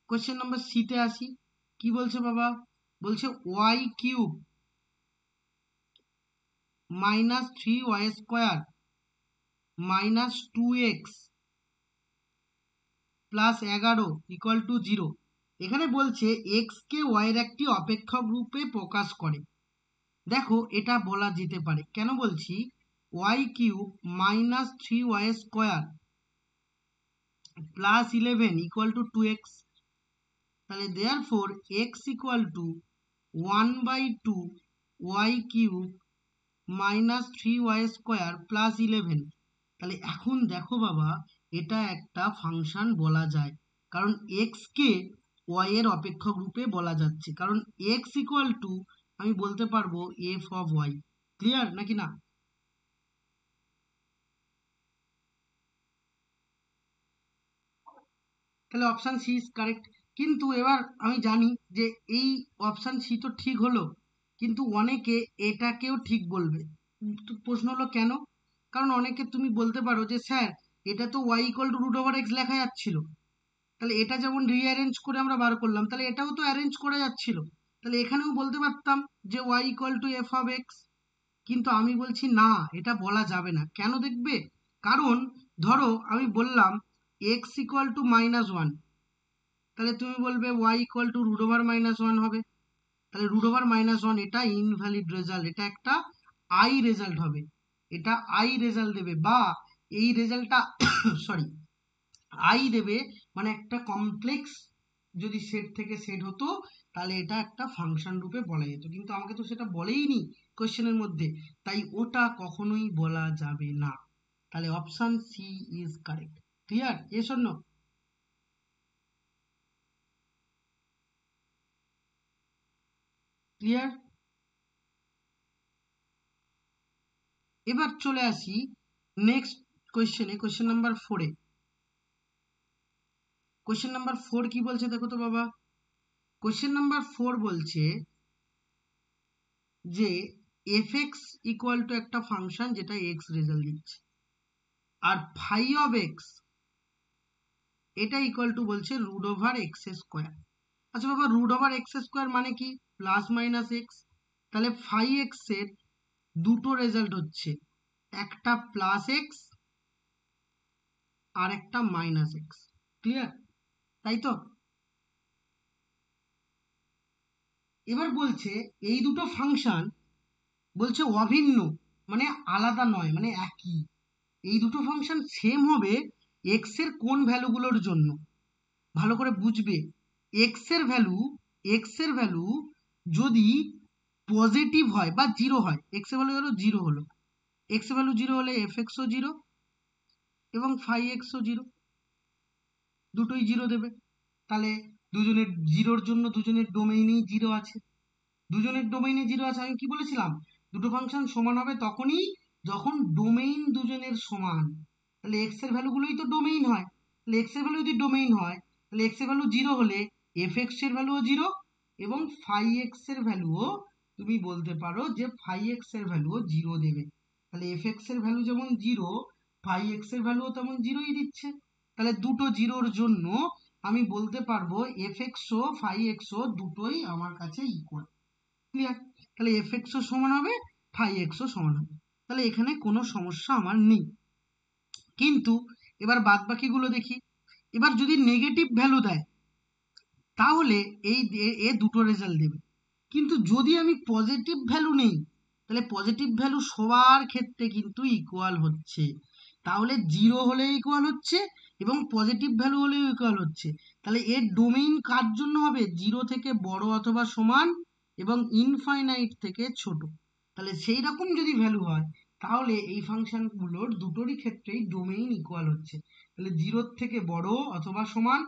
Speaker 1: কোয়েশ্চেন নাম্বার সিতে আসি, কি বলছে বাবা? বলছে y cube minus three y square minus two x plus 11 equal to zero. এখানে বলছে এক্স কে ওয়াইয়ের একটি অপেক্ষক রূপে প্রকাশ করে। দেখো এটা বলা যেতে পারে, কেন বলছি? Y cube minus three y square plus 11 equal to two x. তাহলে therefore x equal to 1/2 y cube minus three y square plus 11। তাহলে এখন দেখো বাবা, এটা একটা ফাংশন বলা যায়, কারণ এক্স কে ওয়াই এর অপেক্ষক রূপে বলা যাচ্ছে, কারণ এক্স ইকুয়াল টু আমি বলতে পারবো এফ অফ ওয়াই। ক্লিয়ার নাকি না? তাহলে অপশান সি ইজ কারেক্ট। কিন্তু এবার আমি জানি যে এই অপশান সি তো ঠিক হলো, কিন্তু অনেকে এটাকেও ঠিক বলবে। তো প্রশ্ন হলো কেন? কারণ অনেকে তুমি বলতে পারো যে স্যার এটা তো y equal to root over x লেখা যাচ্ছিল, তাহলে এটা যেমন রিঅ্যারেঞ্জ করে আমরা বার করলাম, তাহলে এটাও তো অ্যারেঞ্জ করা যাচ্ছিল, তাহলে এখানেও বলতে পারতাম যে y equal to F of x. কিন্তু আমি বলছি না, এটা বলা যাবে না। কেন দেখবে? কারণ ধরো আমি বললাম এক্স ইকুয়াল টু -1, তাহলে তুমি বলবে ওয়াই ইকুয়াল টু √(-1) হবে। তাহলে √(-1) এটা ইনভ্যালিড রেজাল্ট, এটা একটা আই রেজাল্ট হবে, এটা আই রেজাল্ট দেবে, বা এই রেজাল্টটা সরি আই দেবে, মানে একটা কমপ্লেক্স যদি সেট থেকে সেট হতো তাহলে এটা একটা ফাংশন রূপে বলা যেত, কিন্তু আমাকে তো সেটা বলেইনি কোশ্চেনের মধ্যে, তাই ওটা কখনোই বলা যাবে না। তাহলে option C is correct. Clear? Yes or no? Clear? এবার চলে আসি নেক্সট কোয়েশ্চেনে, কোয়েশ্চেন নাম্বার 4-এ। কোয়েশ্চেন নাম্বার 4 কি বলছে দেখো তো বাবা। কোয়েশ্চেন নাম্বার 4 বলছে যে এফ এক্স ইকুয়াল টু একটা ফাংশন যেটা এক্স রেজাল্ট দিচ্ছে, আর ফাই অফ এক্স এটা ইকুয়াল টু বলছে √(x²). আচ্ছা বাবা, √(x²) মানে কি? Plus minus x. তাহলে ফাই এক্স এর দুটো রেজাল্ট হচ্ছে, একটা প্লাস এক্স আর একটা মাইনাস এক্স। ক্লিয়ার? তাই তো? এবার বলছে এই দুটো ফাংশন বলছে অভিন্ন, মানে আলাদা নয়, মানে একই। এই দুটো ফাংশন সেম হবে এক্স এর কোন ভ্যালুগুলোর জন্য? ভালো করে বুঝবে। এক্স এর ভ্যালু, এক্স এর ভ্যালু যদি পজিটিভ হয় বা জিরো হয়, এক্স এর ভ্যালু হলো জিরো, হলো এক্স এর ভ্যালু জিরো হলে এফ এক্সও জিরো এবং ফাই এক্সও জিরো, দুটোই জিরো দেবে। তাহলে দুজনের জিরোর জন্য দুজনের ডোমেইনেই জিরো আছে, দুজনের ডোমেইনে জিরো আছে। আমি কি বলেছিলাম? দুটো ফাংশন সমান হবে তখনই যখন ডোমেইন দুজনের সমান। তাহলে এক্স এর ভ্যালুগুলোই তো ডোমেইন হয়, তাহলে এক্স এর ভ্যালু যদি ডোমেইন হয় তাহলে এক্স এর ভ্যালু জিরো হলে এফ এক্স এর ভ্যালুও জিরো এবং ফাই এক্স এর ভ্যালুও তুমি বলতে পারো যে ফাই এক্স এর ভ্যালুও জিরো দেবে। তাহলে এফ এক্স এর ভ্যালু যেমন জিরো, ফাই এক্স এর ভ্যালুও তেমন জিরোই দিচ্ছে। তাহলে দুটো জিরোর জন্য আমি বলতে পারবো এফ এক্সও ফাই এক্সও দুটোই আমার কাছে ইকুয়াল। ক্লিয়ার? তাহলে এফ এক্সও সমান হবে, ফাই এক্সও সমান হবে, তাহলে এখানে কোনো সমস্যা আমার নেই। কিন্তু এবার বাদ বাকিগুলো দেখি। এবার যদি নেগেটিভ ভ্যালু দেয় তাহলে এই এ দুটো রেজাল্ট দেবে, কিন্তু যদি আমি পজিটিভ ভ্যালু নেই তাহলে পজিটিভ ভ্যালু সবার ক্ষেত্রে কিন্তু ইকুয়াল হচ্ছে। তাহলে জিরো হলে ইকুয়াল হচ্ছে এবং পজিটিভ ভ্যালু হলেও ইকুয়াল হচ্ছে। তাহলে এর ডোমেইন কার জন্য হবে? জিরো থেকে বড় অথবা সমান এবং ইনফাইনাইট থেকে ছোট। তাহলে সেই রকম যদি ভ্যালু হয় তাহলে এই ফাংশনগুলোর দুটোরই ক্ষেত্রেই ডোমেইন ইকুয়াল হচ্ছে। তাহলে জিরোর থেকে বড় অথবা সমান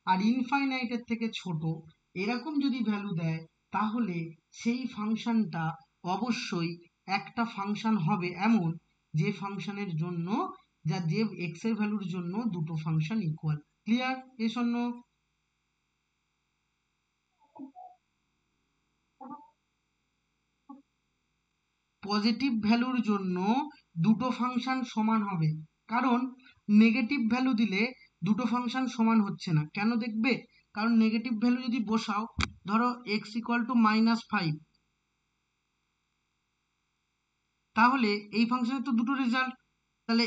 Speaker 1: আর ইনফাইনাইটের থেকে ছোট, এরকম যদি ভ্যালু দেয় তাহলে সেই ফাংশনটা অবশ্যই একটা ফাংশন হবে এমন যে ফাংশনের জন্য, যে এক্স এর ভ্যালুর জন্য দুটো ফাংশন ইকুয়াল। ক্লিয়ার? এ শূন্য? পজিটিভ ভ্যালুর জন্য দুটো ফাংশন সমান হবে, কারণ নেগেটিভ ভ্যালু দিলে দুটো ফাংশন সমান হচ্ছে না। কেন দেখবে? কারণ নেগেটিভ ভ্যালু যদি বসাও, ধরো এক্স ইকুয়াল টু -5, তাহলে এই ফাংশনের তো দুটো রেজাল্ট। তাহলে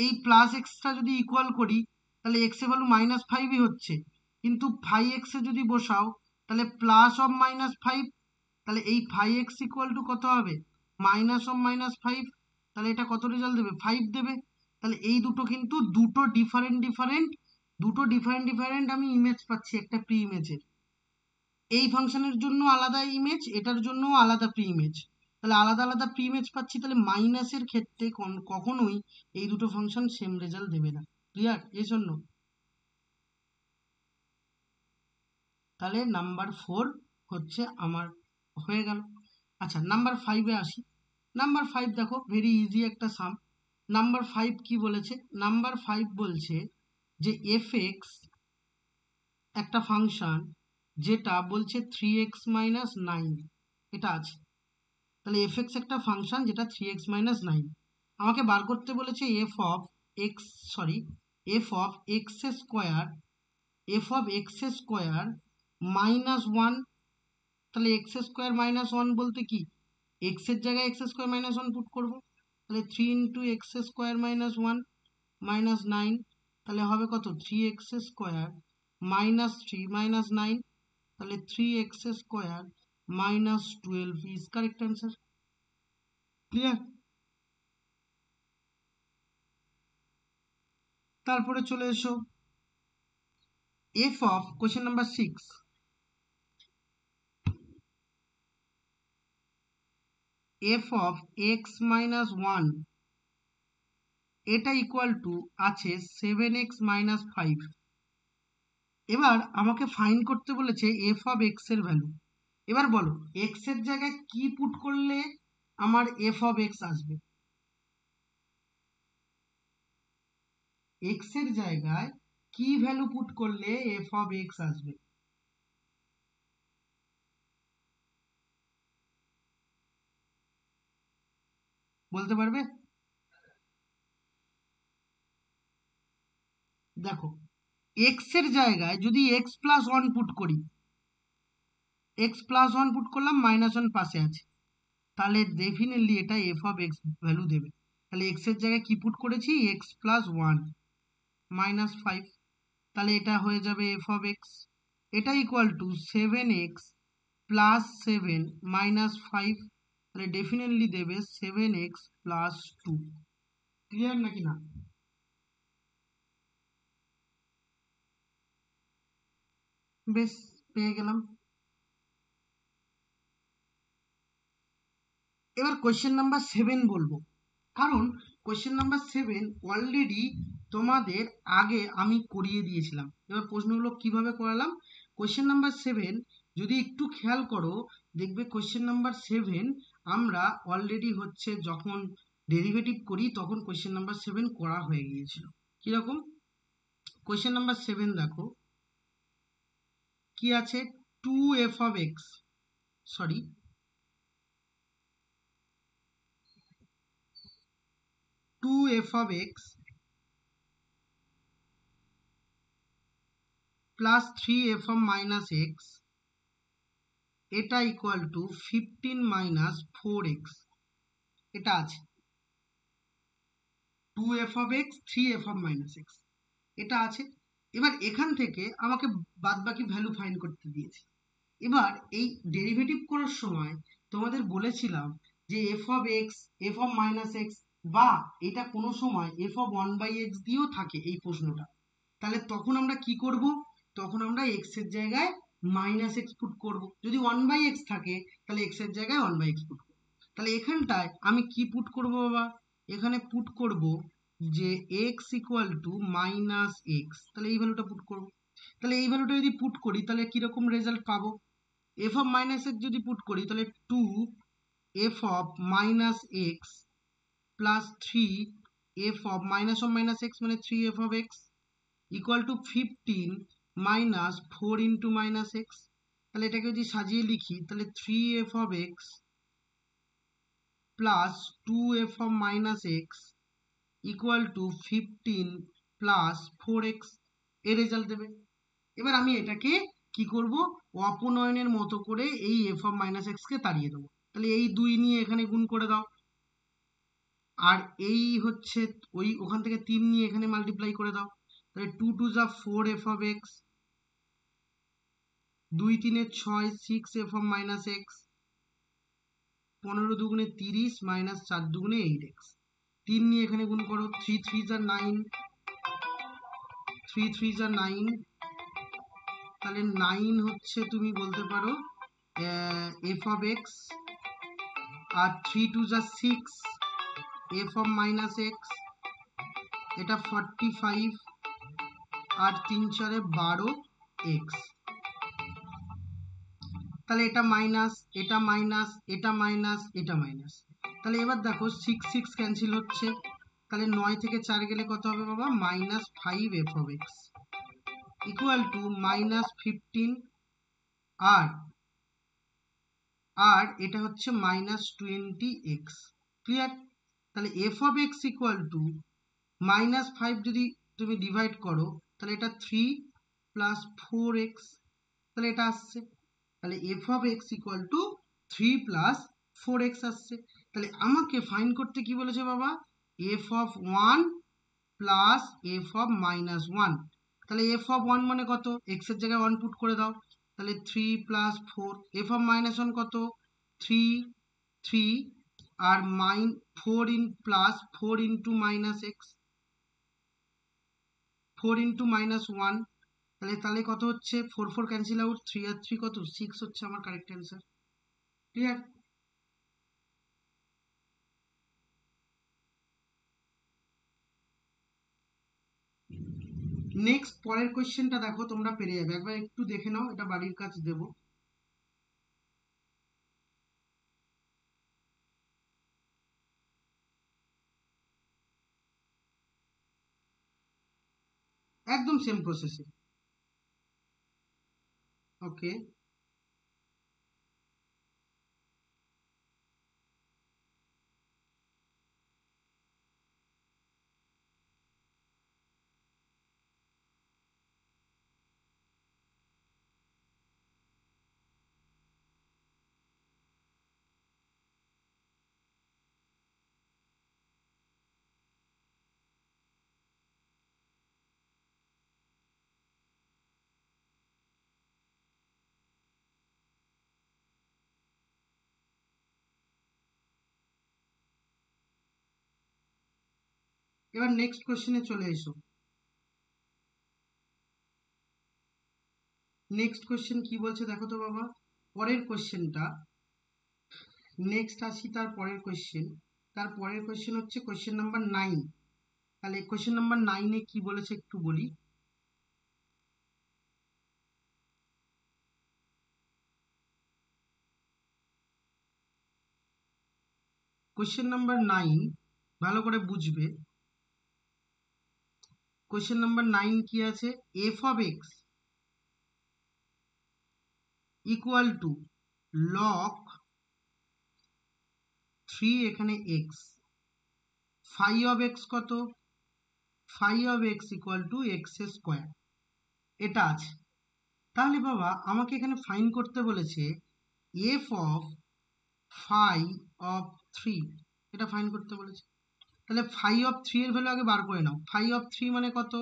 Speaker 1: এই প্লাস এক্সটা যদি ইকুয়াল করি তাহলে এক্স এর ভ্যালু -5ই হচ্ছে, কিন্তু ফাই এক্স এ যদি বসাও তাহলে প্লাস অফ -5, তাহলে এই ফাই এক্স ইকুয়াল টু কত হবে? মাইনাস অফ -5, তাহলে এটা কত রেজাল্ট দেবে? 5 দেবে। তাহলে এই দুটো কিন্তু দুটো ডিফারেন্ট ডিফারেন্ট, দুটো ডিফারেন্ট ডিফারেন্ট আমি ইমেজ পাচ্ছি একটা প্রি ইমেজের। এই ফাংশনের জন্য আলাদা ইমেজ, এটার জন্য আলাদা প্রি ইমেজ, তাহলে আলাদা আলাদা প্রি ইমেজ পাচ্ছি। তাহলে মাইনাসের ক্ষেত্রে কখনোই এই দুটো ফাংশন সেম রেজাল্ট দেবে না। ক্লিয়ার? এই জন্য তাহলে নাম্বার 4 হচ্ছে আমার হয়ে গেল। আচ্ছা, নাম্বার 5-এ আসি। নাম্বার 5 দেখো ভেরি ইজি একটা সাম। নাম্বার 5 কি বলেছে? নাম্বার 5 বলছে যে এফ এক্স একটা ফাংশন যেটা বলছে 3x-9, এটা আছে। তাহলে এফ এক্স একটা ফাংশন যেটা 3x-9, আমাকে বার করতে বলেছে এফ অফ এক্স স্কোয়ার -1। তাহলে এক্স স্কোয়ার -1 বলতে কি? এক্স এর জায়গায় এক্স স্কোয়ার -1 পুট করব। তাহলে 3 into x square minus 1 minus 9, তাহলে হবে কত 3x স্কোয়ার মাইনাস 3 মাইনাস 9, তাহলে 3x square minus 12 is correct answer. Clear? তারপরে চলে এসো f of question number 6, f of x minus 1 এটা ইকুয়াল টু আছে 7x minus 5। এবার আমাকে ফাইন্ড করতে বলেছে f of x এর ভ্যালু। এবার বলো x এর জায়গায় কি পুট করলে আমার f of x আসবে? x এর জায়গায় কি ভ্যালু পুট করলে f of x আসবে? বলতে পারবে? দেখো x এর জায়গায় যদি x প্লাস 1 পুট করি, x প্লাস 1 পুট করলাম, মাইনাস 1 পাশে আছে, তাহলে ডেফিনেটলি এটা f of x ভ্যালু দেবে। তাহলে x এর জায়গায় কি পুট করেছি? x প্লাস 1 মাইনাস 5, তাহলে এটা হয়ে যাবে f of x। এটা equal two 7x plus 7 minus 5, তাহলে ডেফিনেটলি দেবে 7x প্লাস 2। ক্লিয়ার নাকি না? বেশ, পেয়ে গেলাম। এবার কোয়েশ্চেন নাম্বার 7 বলবো, কারণ কোয়েশ্চেন নাম্বার 7 অলরেডি তোমাদের আগে আমি করিয়ে দিয়েছিলাম। এবার প্রশ্নগুলো কিভাবে করালাম? কোয়েশ্চেন নাম্বার 7 যদি একটু খেয়াল করো, দেখবে কোয়েশ্চেন নাম্বার 7 আমরা অলরেডি হচ্ছে যখন ডেরিভেটিভ করি তখন কোয়েশ্চেন নাম্বার 7 করা হয়ে গিয়েছিল। কিরকম? কোয়েশ্চেন নাম্বার 7 দেখো কি আছে, 2f of x, sorry 2f of x plus 3f of minus x এটা ইকুয়াল টু 15 মাইনাস 4x, এটা আছে 2f of x 3f of minus x, এটা আছে। এবার এখান থেকে আমাকে বাদবাকি ভ্যালু ফাইন্ড করতে দিয়েছে। এবার এই ডেরিভেটিভ করার সময় তোমাদের বলেছিলাম যে f of x, f of minus x, বা এটা কোনো সময় f of 1 by x দিয়েও থাকে এই প্রশ্নটা। তাহলে তখন আমরা কি করব? তখন আমরা x এর জায়গায় মাইনাস এক্স পুট করব। যদি 1 বাই এক্স থাকে তাহলে x এর জায়গায় 1 বাই এক্স পুট করব। তাহলে এখানটায় আমি কি পুট করব বাবা? এখানে পুট করব যে x equal to minus x, তাহলে এই ভ্যালুটা পুট করব। তাহলে এই ভ্যালুটা যদি পুট করি তাহলে কিরকম রেজাল্ট পাবো? f অফ মাইনাস এক্স যদি পুট করি তাহলে 2 f of minus x plus 3 f of minus x মানে 3 f of x equal two 15 minus 4 into minus x. তাহলে এটাকে যদি সাজিয়ে লিখি তাহলে 3f of x plus 2f of minus x equal two 15 plus 4x, এর রেজাল্ট দেবে। এবার আমি এটাকে কি করব? অপনয়নের মতো করে এই f of মাইনাস এক্সকে তাড়িয়ে দেবো। তাহলে এই 2 নিয়ে এখানে গুণ করে দাও, আর এই হচ্ছে ওই ওখান থেকে 3 নিয়ে এখানে মাল্টিপ্লাই করে দাও। তাহলে 2 2 যা 4f of x, 2 3 6 6f of minus x, 15 দুগুণে 30 মাইনাস 4 দুগুণে 8x, 3 নিয়ে এখানে গুণ করো, 3 3 যা 9, 3 3 যা 9, তাহলে 9 হচ্ছে তুমি বলতে পারো f of x, আর 3 2 যা 6 f of মাইনাস এক্স, এটা 45, আর 3 4 12x, তাহলে এটা মাইনাস, এটা মাইনাস, এটা মাইনাস, এটা মাইনাস। তাহলে এবার দেখো 6 6 ক্যান্সেল হচ্ছে, তাহলে 9 থেকে 4 গেলে কত হবে বাবা? Minus 5f of x equal to minus 15, আর এটা হচ্ছে মাইনাস 20x। ক্লিয়ার? তাহলে f of x equal to minus 5 যদি তুমি ডিভাইড করো তাহলে এটা 3 প্লাস 4x, তাহলে এটা আসছে। তাহলে f of x equal to 3 plus 4x আসছে। তাহলে তাহলে আমাকে ফাইন্ড করতে কি বলেছে বাবা, F of one plus f of minus one. তাহলে এফ অফ ওয়ান মানে কত, এক্স এর জায়গায় ওয়ান পুট করে দাও, তাহলে three plus four. F of minus one কত, থ্রি, থ্রি আর four plus four into minus x, four into minus one. তাহলে তাহলে কত হচ্ছে, four four cancel out, three আর থ্রি কত, সিক্স হচ্ছে আমার কারেক্ট অ্যান্সার। ক্লিয়ার? নেক্সট পরের কোয়েশ্চেনটা দেখো, তোমরা পেরে যাবে, একবার একটু দেখে নাও, এটা বাড়ির কাজ দেবো। একদম সেম প্রসেসে। ওকে, এবার নেক্সট কোয়েশ্চেনে চলে এসো। নেক্সট কোয়েশ্চেন কি বলছে দেখো তো বাবা, পরের কোয়েশ্চেনটা, নেক্সট আসি তার পরের কোয়েশ্চেন। তার পরের কোয়েশ্চেন হচ্ছে কোয়েশ্চেন নাম্বার 9। তাহলে কোয়েশ্চেন নাম্বার 9-এ কি বলেছে একটু বলি। কোয়েশ্চেন নাম্বার 9 ভালো করে বুঝবে। কোয়েশ্চেন নাম্বার 9 কি আছে, f of x equal to log three, এখানে এক্স, ফাই অফ এক্স কত, phi of x equal to x square, এটা আছে। তাহলে বাবা আমাকে এখানে ফাইন করতে বলেছে f of phi of three, এটা ফাইন করতে বলেছে। তাহলে ফাই অফ থ্রি এর ভ্যালু আগে বার করে নাও। ফাই অফ থ্রি মানে কত,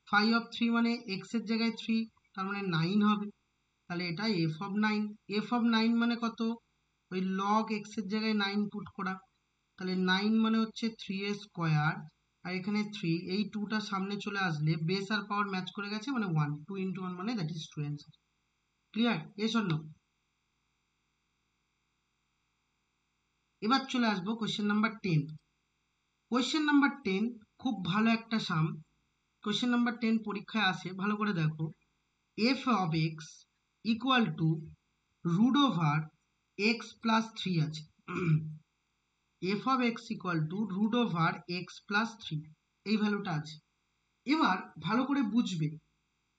Speaker 1: ফাই অফ থ্রি মানে এক্স এর জায়গায় থ্রি, তার মানে নাইন হবে। তাহলে এটা F of nine. F of nine মানে কত, ওই লগ এক্স এর জায়গায় নাইন পুট করা। তাহলে নাইন মানে হচ্ছে থ্রি এ স্কোয়ার, আর এখানে থ্রি, এই টুটা সামনে চলে আসলে বেস আর পাওয়ার ম্যাচ করে গেছে, মানে ওয়ান, টু ইন্টু ওয়ান মানে that is two answer. Clear? এ শোনো, এবার চলে আসবো কোয়েশ্চেন নাম্বার 10। কোয়েশ্চেন নাম্বার 10 খুব ভালো একটা সাম। কোয়েশ্চেন নাম্বার 10 পরীক্ষায় আসে, ভালো করে দেখো। F of x equal to root over x plus three আছে। F of x equal to root over x plus three, এই ভ্যালুটা আছে। এবার ভালো করে বুঝবে,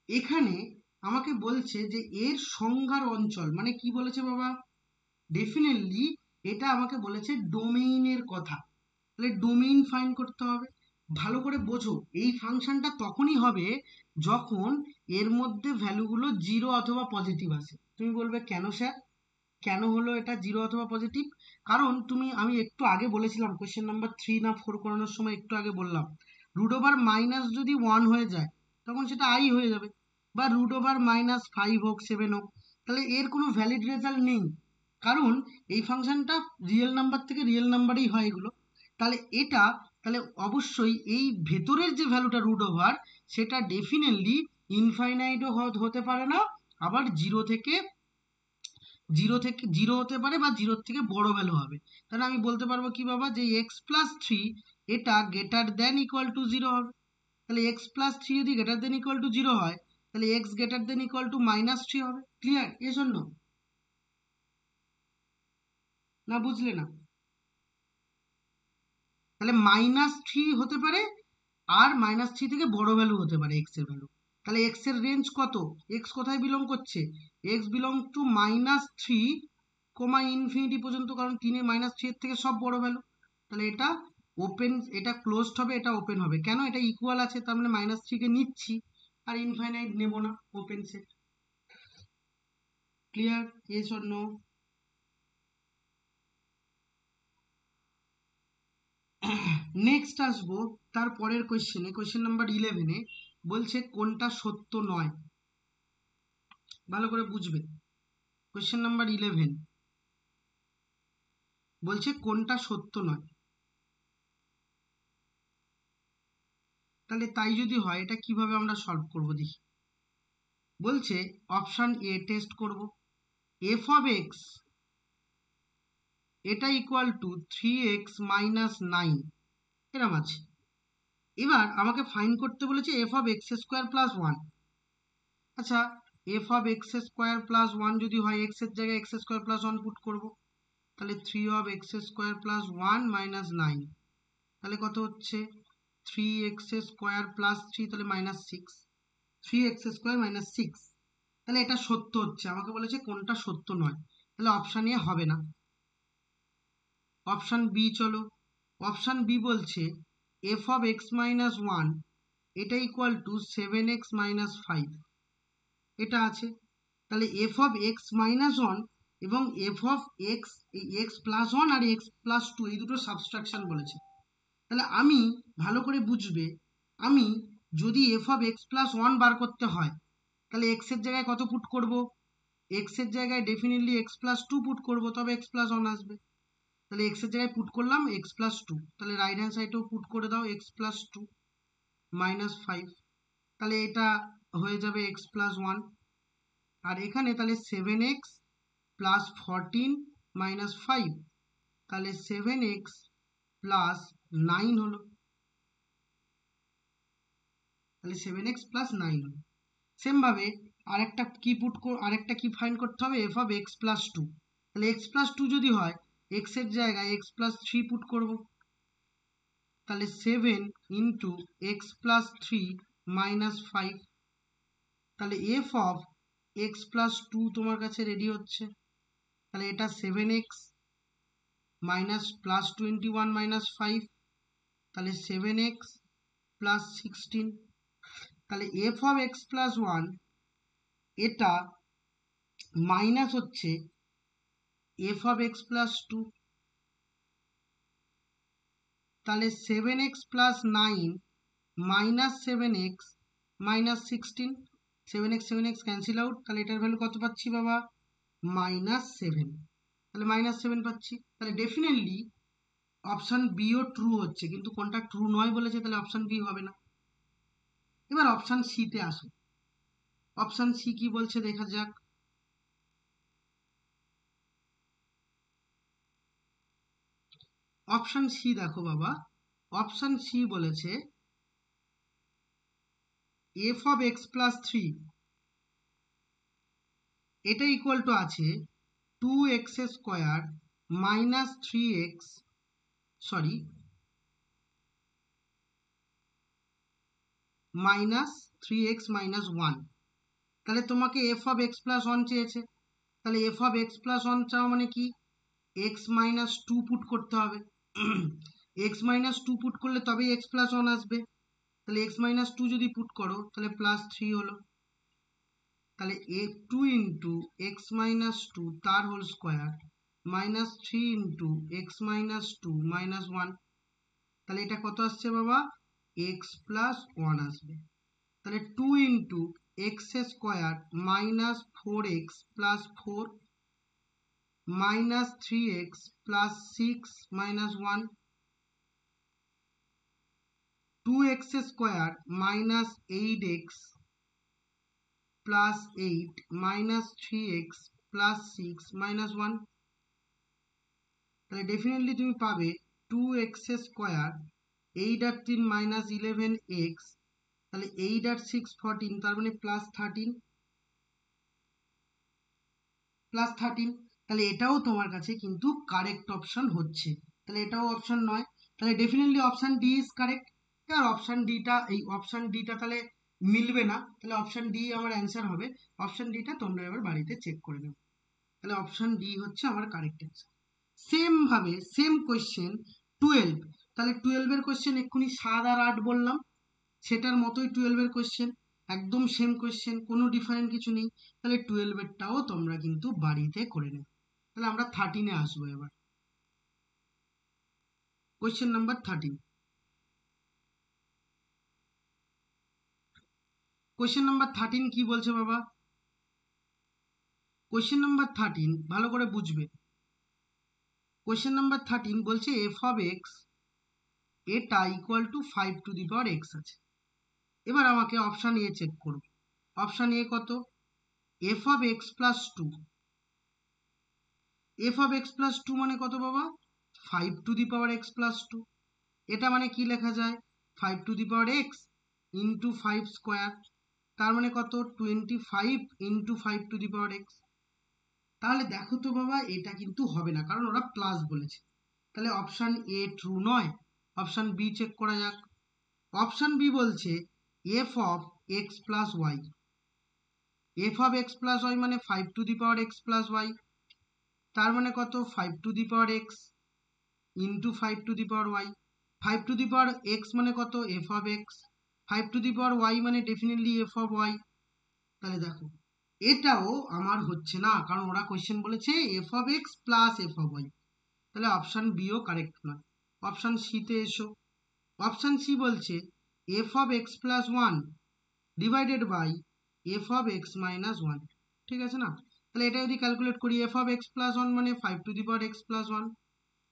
Speaker 1: এখানে আমাকে বলছে যে এর সংজ্ঞার অঞ্চল, মানে কি বলেছে বাবা, ডেফিনেটলি এটা আমাকে বলেছে ডোমেইনের কথা। তাহলে ডোমেইন ফাইন্ড করতে হবে। ভালো করে বোঝো, এই ফাংশনটা তখনই হবে যখন এর মধ্যে ভ্যালুগুলো জিরো অথবা পজিটিভ আসে। তুমি বলবে কেন স্যার, কেন হলো এটা জিরো অথবা পজিটিভ? কারণ আমি একটু আগে বলেছিলাম, কোয়েশ্চেন নাম্বার 3 না 4 করানোর সময় একটু আগে বললাম, রুট ওভার মাইনাস যদি 1 হয়ে যায় তখন সেটা আই হয়ে যাবে, বা রুট ওভার মাইনাস 5 হোক 7 হোক, তাহলে এর কোনো ভ্যালিড রেজাল্ট নেই। কারণ এই ফাংশনটা রিয়েল নাম্বার থেকে রিয়েল নাম্বারেই হয় এগুলো। তাহলে এটা, তাহলে অবশ্যই এই ভেতরের যে ভ্যালুটা রুট ওভার, সেটা ডেফিনেটলি ইনফাইনাইটও হতে পারে না, আবার জিরো হতে পারে, বা জিরোর থেকে বড় ভ্যালু হবে। তাহলে আমি বলতে পারবো কি বাবা, যে এক্স প্লাস থ্রি এটা greater than equal to zero হবে। তাহলে এক্স প্লাস থ্রি যদি greater than equal to zero হয়, তাহলে x greater than equal to minus three হবে। ক্লিয়ার? এর জন্য না বুঝলে না? তাহলে মাইনাস থ্রি হতে পারে, আর মাইনাস থ্রি থেকে বড় ভ্যালু হতে পারে এক্স এর ভ্যালু। তাহলে এক্স এর রেঞ্জ কত, এক্স কোথায় বিলং করছে, x belong to minus three comma infinity পর্যন্ত, কারণ তিনের মাইনাস থ্রি এর থেকে সব বড় ভ্যালু। তাহলে এটা ওপেন, এটা ক্লোজড হবে, এটা ওপেন হবে। কেন, এটা ইকুয়াল আছে, তার মানে মাইনাস থ্রিকে নিচ্ছি, আর ইনফাইনাইট নেব না, open set. Clear? Yes or no? Next আসবো তারপরের কোয়েশ্চেনে, কোয়েশ্চেন নাম্বার 11-এ বলছে কোনটা সত্য নয়। ভালো করে বুঝবে, কোয়েশ্চেন নাম্বার 11 বলছে কোনটা সত্য নয়। তাহলে তাই যদি হয় এটা কিভাবে আমরা সলভ করব দেখি। বলছে অপশান এ টেস্ট করব, এফ অফ এক্স এটা ইকুয়াল টু 3x মাইনাস 9 এরম আছে। এবার আমাকে ফাইন্ড করতে বলেছে f of x square plus 1। আচ্ছা, F of x square plus 1 যদি হয় এক্স এর জায়গায় এক্স স্কোয়ার প্লাস 1 পুট করব, তাহলে 3 of x square plus 1 minus 9, তাহলে কত হচ্ছে 3x স্কোয়ার প্লাস 3, তাহলে মাইনাস 6, 3x স্কোয়ার মাইনাস 6। তাহলে এটা সত্য হচ্ছে, আমাকে বলেছে কোনটা সত্য নয়, তাহলে অপশান এ হবে না। অপশান বি চলো, অপশান বি বলছে এফ অফ এক্স মাইনাস 1 এটা ইকুয়াল টু 7x মাইনাস 5, এটা আছে। তাহলে এফ অফ এক্স মাইনাস 1 এবং এফ অফ এক্স, এই এক্স প্লাস 1 আর এক্স প্লাস 2 এই দুটো সাবস্ট্রাকশন বলেছে। তাহলে আমি ভালো করে বুঝবে, আমি যদি এফ অফ এক্স প্লাস 1 বার করতে হয় তাহলে এক্স এর জায়গায় কত পুট করব, এক্স এর জায়গায় ডেফিনেটলি এক্স প্লাস 2 পুট করব, তবে এক্স প্লাস 1 আসবে। তাহলে এক্স এর জায়গায় পুট করলাম এক্স প্লাস 2, তাহলে রাইট হ্যান্ড সাইডেও পুট করে দাও এক্স প্লাস 2 মাইনাস 5, তাহলে এটা হয়ে যাবে এক্স প্লাস 1। আর এখানে তাহলে 7x প্লাস 14 মাইনাস 5, তাহলে 7x প্লাস 9 হলো, তাহলে 7x প্লাস 9 হলো। সেম ভাবে আরেকটা কি ফাইন্ড করতে হবে, এফ অফ এক্স প্লাস 2। তাহলে এক্স প্লাস 2 যদি হয় এক্স এর জায়গায় এক্স প্লাস 3 পুট করব, তাহলে 7 ইন্টু এক্স প্লাস 3 মাইনাস 5, তাহলে এফ অফ এক্স প্লাস 2 তোমার কাছে রেডি হচ্ছে। তাহলে এটা 7x মাইনাস প্লাস 21 মাইনাস 5, তাহলে 7x প্লাস 16, তাহলে এফ অফ এক্স প্লাস 1 এটা মাইনাস হচ্ছে এফ অফ এক্স প্লাস 2, তাহলে 7x plus 9 minus 7x minus 16, 7x cancel out, তাহলে এটার ভ্যালু কত পাচ্ছি বাবা, মাইনাস 7। তাহলে মাইনাস 7 পাচ্ছি, তাহলে ডেফিনেটলি অপশান বিও ট্রু হচ্ছে, কিন্তু কোনটা ট্রু নয় বলেছে, তাহলে অপশান বি হবে না। এবার অপশান সিতে আসো, অপশান সি কি বলছে দেখা যাক। অপশান সি দেখো বাবা, অপশান সি বলেছে এফ অফ এক্স প্লাস 3 এটা ইকুয়াল টু আছে 2x square minus 3x, sorry minus 3x minus 1। তাহলে তোমাকে এফ অফ এক্স প্লাস 1 চেয়েছে, তাহলে এফ অফ এক্স প্লাস 1 চাও মানে কি এক্স মাইনাস 2 পুট করতে হবে, এক্স মাইনাস 2 পুট করলে তবেই এক্স প্লাস 1 আসবে। তাহলে এক্স মাইনাস 2 যদি পুট করো তাহলে প্লাস 3 হলো, তাহলে এ 2 ইন্টু এক্স মাইনাস 2 তার whole square minus 3 into x minus 2 minus 1, তাহলে এটা কত আসছে বাবা, এক্স প্লাস 1 আসবে। তাহলে 2 into x square minus 4x plus 4 minus 3x plus 6 minus 1, 2x square minus 8x plus 8 minus 3x plus 6 minus 1, তাহলে definitely তুমি পাবে 2x স্কোয়ার 8 আর 3 মাইনাস 11x, তাহলে 8 আর 6 14, তার মানে প্লাস 13 প্লাস 13, তাহলে এটাও তোমার কাছে কিন্তু কারেক্ট অপশন হচ্ছে, তাহলে এটাও অপশন নয়, তাহলে definitely option D is correct. এবার অপশন ডিটা তাহলে মিলবে না, তাহলে অপশন ডি আমার অ্যান্সার হবে। অপশন ডিটা তোমরা এবার বাড়িতে চেক করে নেবে, তাহলে অপশন ডি হচ্ছে আমার কারেক্ট অ্যান্সার। সেম ভাবে সেম কোয়েশ্চেন 12, তাহলে 12-এর কোয়েশ্চেন এক্ষুনি 7 আর 8 বললাম, সেটার মতোই 12-এর কোয়েশ্চেন, একদম সেম কোয়েশ্চেন, কোনো ডিফারেন্ট কিছু নেই। তাহলে 12-এরটাও তোমরা কিন্তু বাড়িতে করে নেবে। তাহলে আমরা 13-এ আসবো এবার। Question number 13। কোয়েশ্চেন নাম্বার 13 কি বলছে বাবা? কোয়েশ্চেন নাম্বার 13 ভালো করে বুঝবে। কোয়েশ্চেন নাম্বার 13 বলছে এফ অফ এক্স এটা equal to 5 to the power x আছে। এবার আমাকে অপশান এ চেক করব। অপশান এ কত? F of x plus two. F of x plus two মানে কত বাবা? 5 to the power x plus two. এটা মানে কি লেখা যায়? 5 to the power x into 5 square. তার মানে কত? 25 into 5 to the power x. তাহলে দেখো তো বাবা, এটা কিন্তু হবে না, কারণ ওরা প্লাস বলেছে। তাহলে অপশান এ ট্রু নয়। অপশান বি চেক করা যাক। অপশান বি বলছে f of x plus y. F of x plus y মানে 5 to the power x plus y. তার মানে কত? 5 to the power x into 5 to the power y. 5 to the power x মানে কত? F of x. 5 to the power y মানে definitely f of y. তাহলে দেখো, এটাও আমার হচ্ছে না, কারণ ওরা কোয়েশ্চেন বলেছে f of x plus f of y. তাহলে অপশান বিও কারেক্ট নয়। অপশান সিতে এসো। অপশান সি বলছে f of x plus one divided by f of x minus one. ঠিক আছে না? তাহলে এটা যদি ক্যালকুলেট করি, f of x plus one মানে 5 to the power x plus one,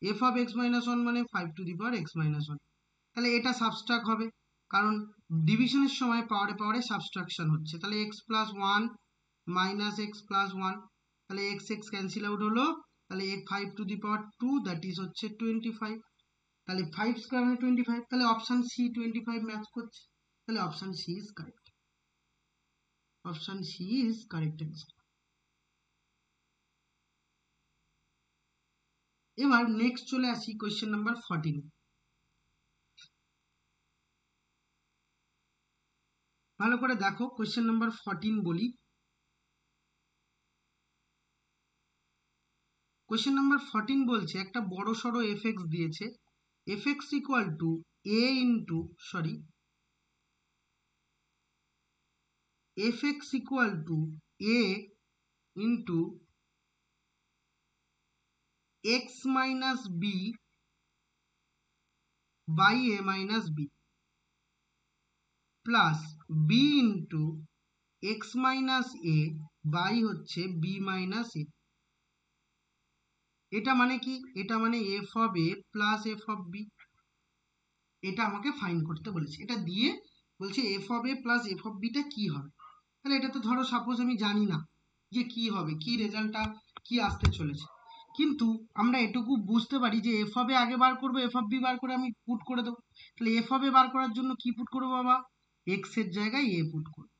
Speaker 1: f of x minus one মানে 5 to the power x minus one. তাহলে এটা সাবস্ট্রাক্ট হবে, কারণ ডিভিশনের সময় পাওয়ারে পাওয়ারে সাবস্ট্রাকশন হচ্ছে। তাহলে x plus one minus x plus one, তাহলে এক্স এক্স ক্যান্সেল আউট হলো। তাহলে 5 to the power two, that is হচ্ছে 25। তাহলে 5 স্কোয়ার মানে 25। তাহলে অপশান সি 25 ম্যাচ করছে। তাহলে option C is correct. Option C is correct answer. এবার নেক্সট চলে আসি কোয়েশ্চেন নাম্বার 14। ভালো করে দেখো, কোয়েশ্চেন নাম্বার 14 বলি। কোয়েশ্চেন নাম্বার 14 বলছে একটা বড় সড়ো এফ এক্স দিয়েছে। F x equal to a into f x equal to a into x minus b by a minus b plus b into x minus a by হচ্ছে b minus a. এটা মানে কি? এটা মানে F of a plus f of b. এটা আমাকে find করতে বলেছে। এটা দিয়ে বলছে f of a plus f of বিটা কি হবে। তাহলে এটা তো ধরো সাপোজ আমি জানি না যে কি হবে, কি রেজাল্টটা কি আসতে চলেছে, কিন্তু আমরা এটুকু বুঝতে পারি যে এফ অফ এ আগে বার করবো, এফ অফ বি বার করে আমি পুট করে দেবো। তাহলে এফ অফ এ বার করার জন্য কি পুট করবো বাবা? এক্স এর জায়গায় এ পুট করবো।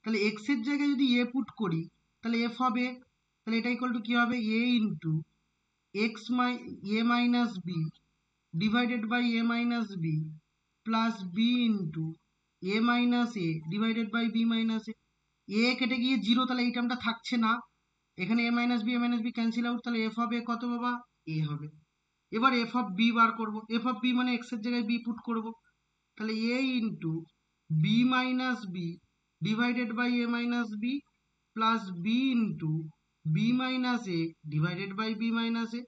Speaker 1: তাহলে এক্স এর জায়গায় যদি এ পুট করি, তাহলে এফ অফ এ, তাহলে এটা ইকুয়াল টু কি হবে? A into x a minus b divided by a minus b plus b into a minus a divided by b minus a. A কেটে গিয়ে জিরো, তাহলে এই টার্মটা থাকছে না। এখানে a minus b cancel out. তাহলে এফ অফ এ কত বাবা? এ হবে। এবার এফ অফ বি বার করবো। এফ অফ বি মানে এক্স এর জায়গায় বি পুট করব। তাহলে a into b minus b divided by a minus b plus b into b minus a divided by b minus a.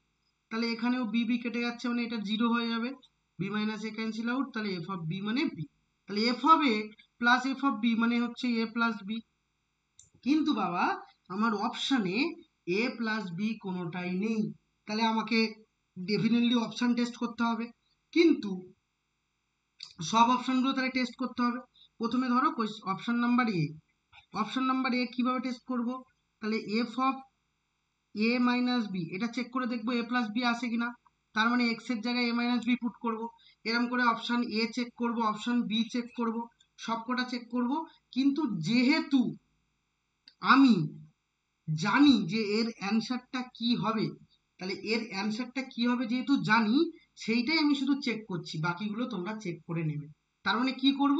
Speaker 1: তাহলে এখানেও বি বি কেটে যাচ্ছে, মানে এটা জিরো হয়ে যাবে। B minus a cancel out. তাহলে এফ অফ বি মানে বি। তাহলে F of a plus f of b মানে হচ্ছে এ প্লাস বি। কিন্তু বাবা, আমার অপশানে এ প্লাস বি কোনোটাই নেই। তাহলে আমাকে ডেফিনেটলি অপশান টেস্ট করতে হবে। কিন্তু সব অপশানগুলো তাহলে টেস্ট করতে হবে। প্রথমে ধরো option number A. Option number A কীভাবে টেস্ট করব? তাহলে F of a minus b, এটা চেক করে দেখবো এ প্লাস বি আসে কিনা। তার মানে এক্স এর জায়গায় এ মাইনাস বি পুট করবো। এরকম করে অপশান এ চেক করব, অপশান বি চেক করব, সবকটা চেক করব। কিন্তু যেহেতু আমি জানি যে এর অ্যান্সারটা কি হবে, তাহলে এর অ্যান্সারটা কি হবে যেহেতু জানি, সেইটাই আমি শুধু চেক করছি, বাকিগুলো তোমরা চেক করে নেবে। তার মানে কি করব?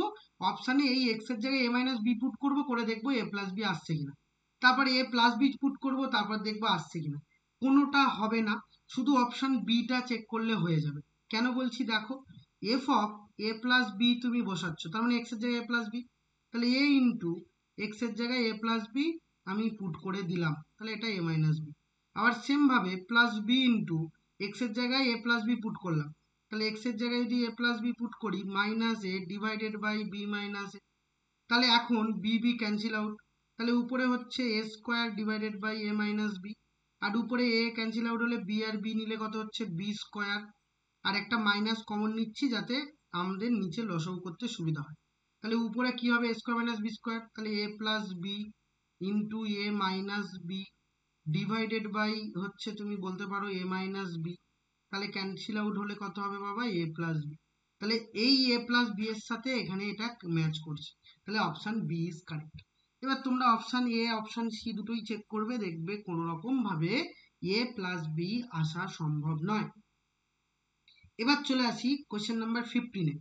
Speaker 1: অপশানে এই এক্স এর জায়গায় এ মাইনাস বি পুট করবো, করে দেখবো এ প্লাস বি আসছে কিনা। তারপরে এ প্লাস বি পুট করবো, তারপর দেখবো আসছে কিনা। কোনোটা হবে না, শুধু অপশান বিটা চেক করলে হয়ে যাবে। কেন বলছি দেখো, f of a plus b তুমি বসাচ্ছ, তার মানে এক্স এর জায়গায় এ প্লাস বি। তাহলে এ ইন্টু এক্স এর জায়গায় এ প্লাস বি আমি পুট করে দিলাম, তাহলে এটা এ মাইনাস বি। আবার সেম ভাবে প্লাস বি ইন্টু এক্স এর জায়গায় এ প্লাস বি পুট করলাম, তাহলে এক্স এর জায়গায় যদি এ প্লাস বি পুট করি minus a divided by b minus a, তাহলে এখন বি বি ক্যান্সেল আউট, তাহলে উপরে হচ্ছে a square divided by a minus b, আর উপরে এ ক্যান্সেল আউট হলে বি আর বি নিলে কত হচ্ছে বি স্কোয়ার, আর একটা মাইনাস কমন নিচ্ছি যাতে আমাদের নিচে লসাগু করতে সুবিধা হয়। তাহলে উপরে কি হবে, a square minus b square, তাহলে a plus b into a minus b divided by হচ্ছে তুমি বলতে পারো এ মাইনাস বি, তাহলে ক্যান্সেল আউট হলে কত হবে বাবা, এ প্লাস বি। তাহলে এই এ প্লাস বি এর সাথে এখানে এটা ম্যাচ করছে, তাহলে অপশান বি ইজ কারেক্ট। এবার তোমরা অপশান এ অপশান সি দুটোই চেক করবে, দেখবে কোনো রকম ভাবে এ প্লাস বি আসা সম্ভব নয়। এবার চলে আসি কোয়েশ্চেন নাম্বার 15-এ।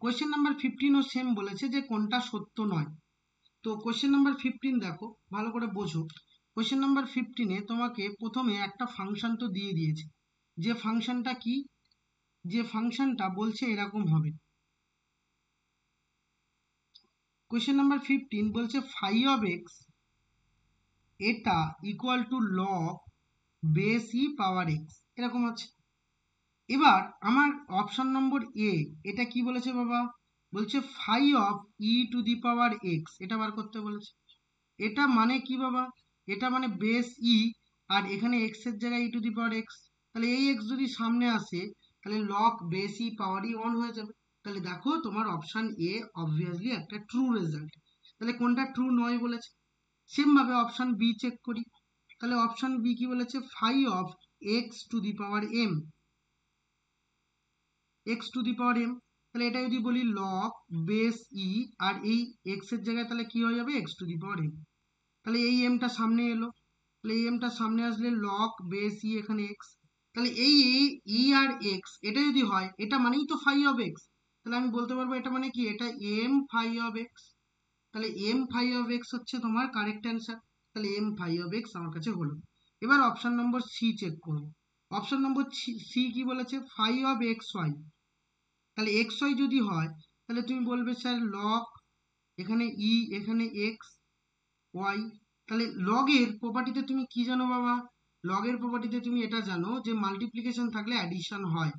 Speaker 1: কোয়েশ্চেন নাম্বার 15ও সেম বলেছে যে কোনটা সত্য নয়। তো কোয়েশ্চেন নাম্বার 15 দেখো ভালো করে বোঝো। কোয়েশ্চেন নাম্বার 15-এ তোমাকে প্রথমে একটা ফাংশন তো দিয়ে দিয়েছে, যে ফাংশনটা কি, যে ফাংশনটা বলছে এরকম হবে। কোয়েশ্চেন নাম্বার 15 বলছে ফাই অফ এক্স এটা equal to log base E power x, এরকম আছে। এবার আমার অপশন নম্বর এ, এটা কি বলেছে বাবা, বলছে phi of e to the power x, এটা বার করতে বলেছে। এটা মানে কি বাবা, এটা মানে বেস ই, আর এখানে এক্স এর জায়গায় ই টু দি পাওয়ার এক্স, তাহলে এই এক্স যদি সামনে আসে তাহলে log base E power E on হয়ে যাবে। তাহলে দেখো তোমার অপশন এ অবভিয়াসলি একটা ট্রু রেজাল্ট। তাহলে কোনটা ট্রু নয় বলেছে। সেম ভাবে অপশন বি চেক করি, তাহলে অপশন বি কি বলেছে, phi of x to the power m, x to the power m, তাহলে এটা যদি বলি লগ বেস ই, আর এই এক্স এর জায়গায় তাহলে কি হয়ে যাবে, x to the power m, তাহলে এই এমটা সামনে এলো, তাহলে এই এমটা সামনে আসলে লগ বেস ই এখানে এক্স, তাহলে এই ই আর এক্স এটা যদি হয় এটা মানেই তো ফাই অফ এক্স, তাহলে আমি বলতে পারবো এটা মানে কি, এটা এম ফাই অফ এক্স, তাহলে এম ফাই অফ এক্স হচ্ছে তোমার কারেক্ট অ্যান্সার। তাহলে এম ফাই অফ এক্স আমার কাছে হলো। এবার অপশন নম্বর সি চেক করবো। অপশন নম্বর সি কি বলেছে, ফাই অফ এক্স ওয়াই, তাহলে এক্স ওয়াই যদি হয় তাহলে তুমি বলবে স্যার লগ এখানে ই এখানে এক্স ওয়াই, তাহলে লগের প্রপার্টিতে তুমি কি জানো বাবা, লগের প্রপার্টিতে তুমি এটা জানো যে মাল্টিপ্লিকেশন থাকলে অ্যাডিশন হয়,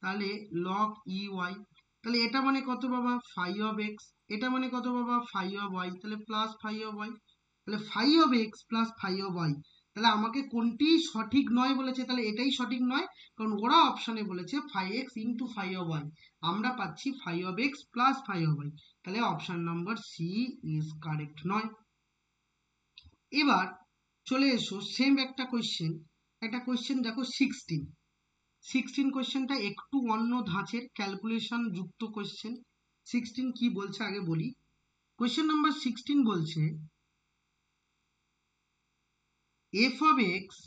Speaker 1: তাহলে লগ ই ওয়াই, তাহলে এটা মানে কত বাবা, ফাই অফ এক্স, এটা মানে কত বাবা, ফাই অফ ওয়াই, তাহলে প্লাস ফাই অফ ওয়াই, তাহলে phi of x plus phi of y, তাহলে আমাকে কোনটি সঠিক নয় বলেছে, তাহলে এটাই সঠিক নয়, কারণ ওরা অপশনে বলেছে phi x into phi of y, আমরা পাচ্ছি phi of x plus phi of y, তাহলে option number C is correct নয়। এবার চলে এসো সেম একটা কোয়েশ্চেন দেখো 16 কোয়েশ্চেনটা একটু অন্য ধাঁচের ক্যালকুলেশন যুক্ত কোয়েশ্চেন। 16 কি বলছে আগে বলি। কোয়েশ্চেন নাম্বার 16 বলছে এফ অফ এক্স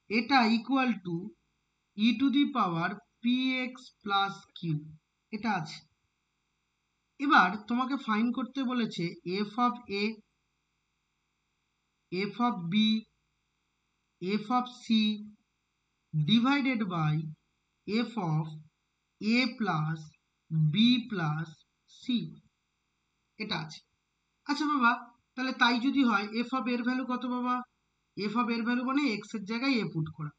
Speaker 1: এটা equal to e to the power p x plus q, এটা আছে। এবার তোমাকে ফাইন্ড করতে বলেছে f of a, f of b, f of c divided by f of a plus b plus c, এটা আছে। আচ্ছা বাবা, তাহলে তাই যদি হয় এফ অফ এর ভ্যালু কত বাবা, এফ অফ এর ভ্যালু মানে এক্স এর জায়গায় এ পুট করা,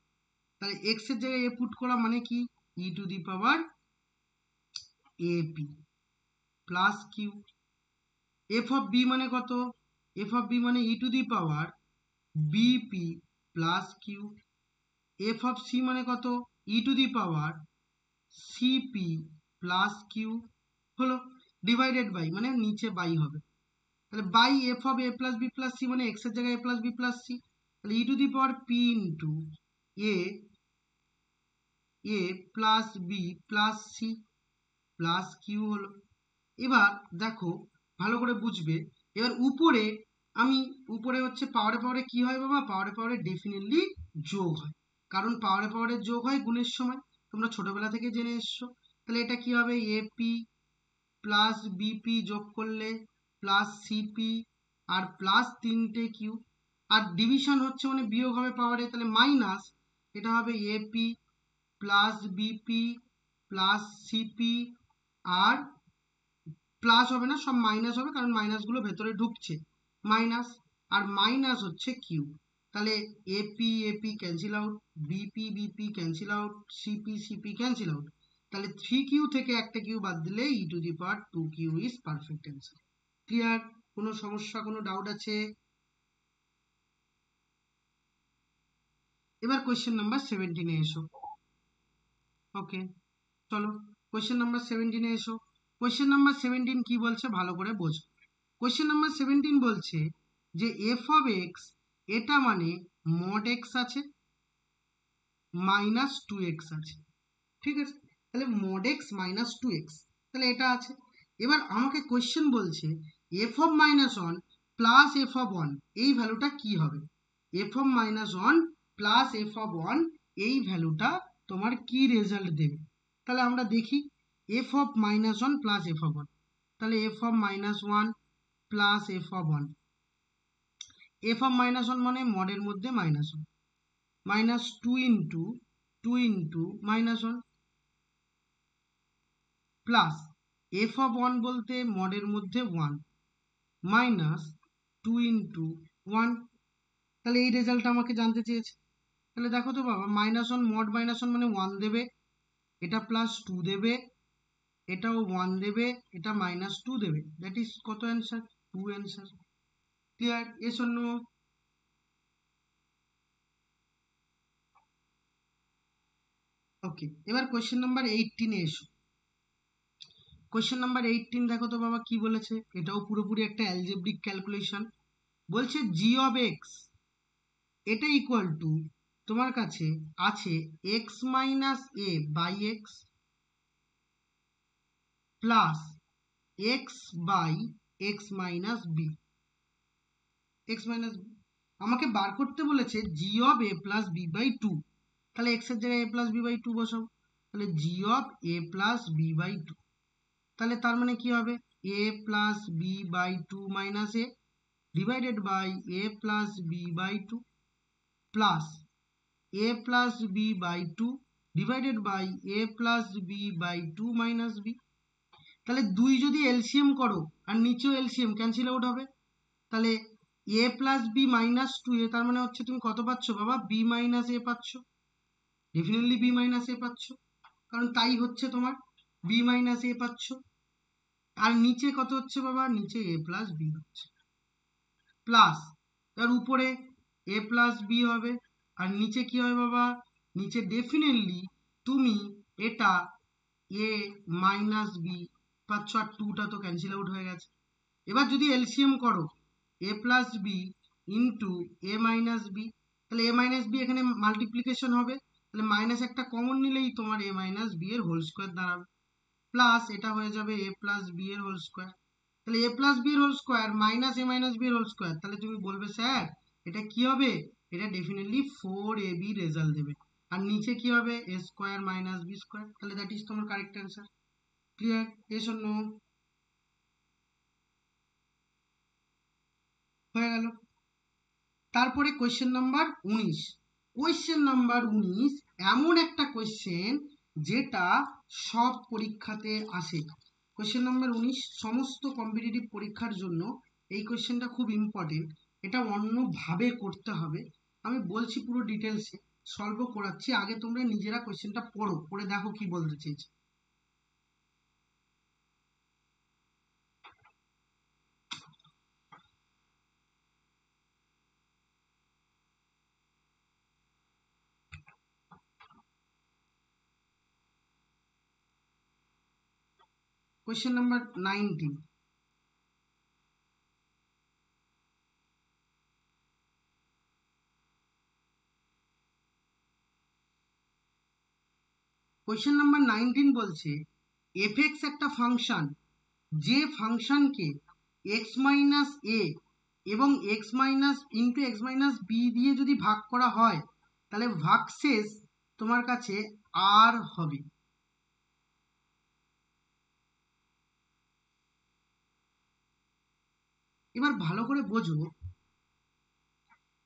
Speaker 1: তাহলে এক্স এর জায়গায় এ পুট করা মানে কি, e to the power a p plus q. F of b মানে কত, এফ অফ বি মানে e to the power b p plus q. F of c মানে কত, e to the power c p plus q, হলো divided by মানে নিচে by হবে, তাহলে by f of a plus b plus c মানে x এর জায়গায় a plus b plus c, তাহলে e to the power P into a a plus b plus c plus q হলো। এবার দেখো ভালো করে বুঝবে, এবার উপরে আমি উপরে হচ্ছে পাওয়ারে পাওয়ারে কি হয় বাবা, পাওয়ারে পাওয়ারে ডেফিনেটলি যোগ হয়, কারণ পাওয়ারে পাওয়ারে যোগ হয় গুণের সময়, তোমরা ছোটবেলা থেকে জেনে এসছো। তাহলে এটা কি হবে, এপি প্লাস বিপি যোগ করলে প্লাস সিপি আর প্লাস 3টে কিউ, আর ডিভিশন হচ্ছে মানে বিয়োগ হবে পাওয়ারে, তাহলে মাইনাস, এটা হবে a p plus b p plus c p, আর প্লাস হবে না, সব মাইনাস হবে কারণ মাইনাসগুলো ভেতরে ঢুকছে, মাইনাস আর মাইনাস হচ্ছে কিউ, তাহলে a p a p cancel out, b p b p cancel out, c p c p cancel out. তাহলে 3q থেকে একটা কিউ বাদ দিলে e⁻²q is perfect answer. Clear? কোনো সমস্যা, কোনো ডাউট আছে? এবার কোয়েশ্চেন নাম্বার 17-এ এসো। ওকে, চলো কোয়েশ্চেন নাম্বার 17-এ এসো। কোয়েশ্চেন নাম্বার 17 কি বলছে ভালো করে বোঝো। কোয়েশ্চেন নাম্বার 17 বলছে যে এফ অফ এক্স, এটা মানে মড এক্স আছে -2x আছে, ঠিক আছে? তাহলে মড এক্স -2x, তাহলে এটা আছে। এবার আমাকে কোয়েশ্চেন বলছে f of -1 plus f of 1 এই ভ্যালুটা কি হবে? F of -1 plus f of 1 এই ভ্যালুটা তোমার কি রেজাল্ট দেবে? তাহলে আমরা দেখি F of -1 plus f of 1, তাহলে F of -1 plus f of 1, F of -1 মানে মডের মধ্যে -1, -2 into 2 into -1 plus f of 1 বলতে মডের মধ্যে 1 -2 ইন্টু 1। তাহলে এই রেজাল্টটা আমাকে জানতে চেয়েছে। তাহলে দেখো তো বাবা, -1 মড -1 মানে 1 দেবে, এটা +2 দেবে, এটাও 1 দেবে, এটা -2 দেবে, দ্যাট ইজ কত answer? 2 answer. Clear? Yes or no? Okay, এবার কোয়েশ্চেন নাম্বার 18-এ এসো। কোয়েশ্চেন নাম্বার 18 দেখো তো বাবা কি বলেছে, এটাও পুরোপুরি একটা অ্যালজেব্রিক ক্যালকুলেশন। বলছে জি অফ এক্স, এটা ইকুয়াল টু তোমার কাছে আছে x minus a by x plus x by x minus b, x minus b. আমাকে বার করতে বলেছে g of a plus b by 2, তাহলে এক্স এর জায়গায় এ প্লাস বি বাই 2 বসাও, তাহলে g of a plus b by 2, তাহলে তার মানে কি হবে? A plus b by 2 minus a divided by a plus b by 2 plus a plus b by 2 divided by a plus b by 2 minus b। তাহলে দুই যদি LCM করো আর নিচেও এলসিএম ক্যান্সেল আউট হবে, তাহলে a plus b minus 2a, তার মানে হচ্ছে তুমি কত পাচ্ছ বাবা? b minus a পাচ্ছ, ডেফিনেটলি b minus a পাচ্ছ, কারণ তাই হচ্ছে তোমার, b minus a পাচ্ছ। আর নিচে কত হচ্ছে বাবা? নিচে a plus b হচ্ছে, প্লাস তার উপরে a প্লাস বি হবে, আর নিচে কি হবে বাবা? নিচে ডেফিনেটলি তুমি এটা a মাইনাস বি পাচ্ছ, আর টুটা তো ক্যান্সেল আউট হয়ে গেছে। এবার যদি এলসিএম করো a plus b into a minus b, তাহলে এ মাইনাস বি এখানে মাল্টিপ্লিকেশন হবে, তাহলে মাইনাস একটা কমন নিলেই তোমার এ মাইনাস বি এর হোল স্কোয়ার দাঁড়াবে, প্লাস এটা হয়ে যাবে এ প্লাস বি এর হোল স্কোয়ার। তাহলে এ প্লাস বি এর whole square minus a minus b এর হোল স্কোয়ার, তাহলে তুমি বলবে স্যার এটা কি হবে? এটা ডেফিনেটলি 4ab রেজাল্ট দেবে। আর নিচে কি হবে? A square minus b square, তাহলে দ্যাট ইজ তোমার correct answer. Clear? Yes or no? হয়ে গেল। তারপরে কোয়েশ্চেন নাম্বার 19। কোয়েশ্চেন নাম্বার 19 এমন একটা কোয়েশ্চেন যেটা সব পরীক্ষাতে আসে। কোয়েশ্চেন নাম্বার 19 সমস্ত কম্পিটিটিভ পরীক্ষার জন্য এই কোয়েশ্চেনটা খুব ইম্পর্টেন্ট, এটা অন্যভাবে করতে হবে। আমি বলছি পুরো ডিটেলসে, সলভ করাচ্ছি, আগে তোমরা নিজেরা কোয়েশ্চেনটা পড়ো, পড়ে দেখো কি বলতে চেয়েছে। Question number 19। কোয়েশ্চেন নাম্বার 19 বলছে এফ(x) একটা ফাংশন, যে ফাংশনকে এক্স মাইনাস এ এবং x minus into x minus b দিয়ে যদি ভাগ করা হয়, তাহলে ভাগশেষ তোমার কাছে আর হবে। এবার ভালো করে বোঝো,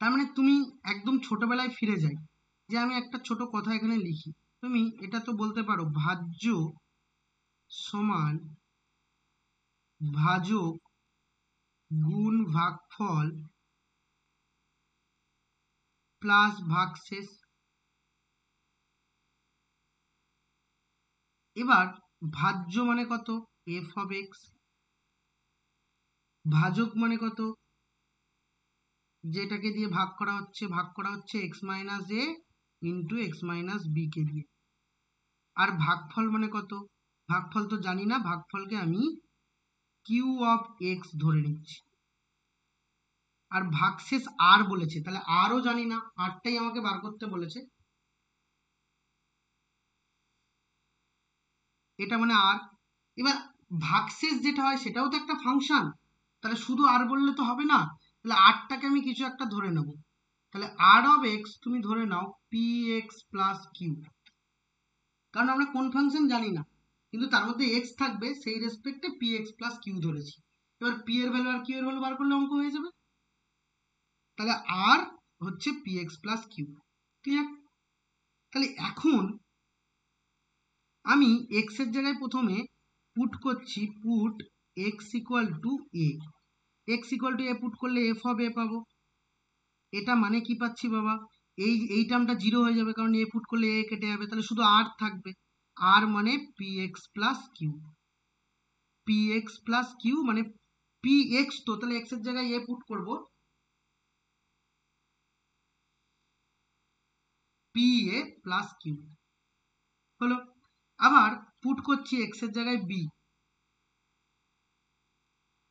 Speaker 1: তার মানে তুমি একদম ছোটবেলায় ফিরে যাই, যে আমি একটা ছোট কথা এখানে লিখি, তুমি এটা তো বলতে পারো ভাজ্য সমান ভাজক গুণ ভাগফল প্লাস ভাগশেষ। এবার ভাজ্য মানে কত, এফ অফ এক্স। ভাজক মানে কত, যেটাকে দিয়ে ভাগ করা হচ্ছে এক্স মাইনাস এ ইন্টু এক্স মাইনাস বি কে দিয়ে। আর ভাগফল মানে কত, ভাগফল তো জানি না, ভাগফলকে আমি কিউ অফ এক্স ধরে নিচ্ছি। আর ভাগশেষ আর বলেছে, তাহলে আরও জানি না, আরটাই আমাকে বার করতে বলেছে। এটা মানে আর। এবার ভাগশেষ যেটা হয় সেটাও তো একটা ফাংশন, তাহলে শুধু আর বললে তো হবে না, তাহলে আরটাকে আমি কিছু একটা ধরে নেব। তাহলে আর অফ এক্স তুমি ধরে নাও পি এক্স প্লাস কিউ, কারণ আমরা কোন ফাংশন জানি না, কিন্তু তার মধ্যে এক্স থাকবে, সেই রেসপেক্টে পি এক্স প্লাস কিউ ধরেছি। এবার পি এর ভ্যালু আর কিউ এর ভ্যালু বার করলে অঙ্ক হয়ে যাবে। তাহলে আর হচ্ছে p x plus q. Clear? তাহলে এখন আমি এক্স এর জায়গায় প্রথমে পুট করছি, put x equal to a. X equal to a put করলে এফ অফ এ পাবো। এটা মানে কি পাচ্ছি বাবা, এই টার্মটা জিরো হয়ে যাবে, কারণ এ পুট করলে এ কেটে যাবে, তাহলে শুধু আর থাকবে। আর মানে p x plus q. P x plus q মানে পি এক্স, তো তাহলে এক্স এর জায়গায় এ পুট করবো, পি এ প্লাস কিউ হলো। আবার পুট করছি এক্স এর জায়গায় বি,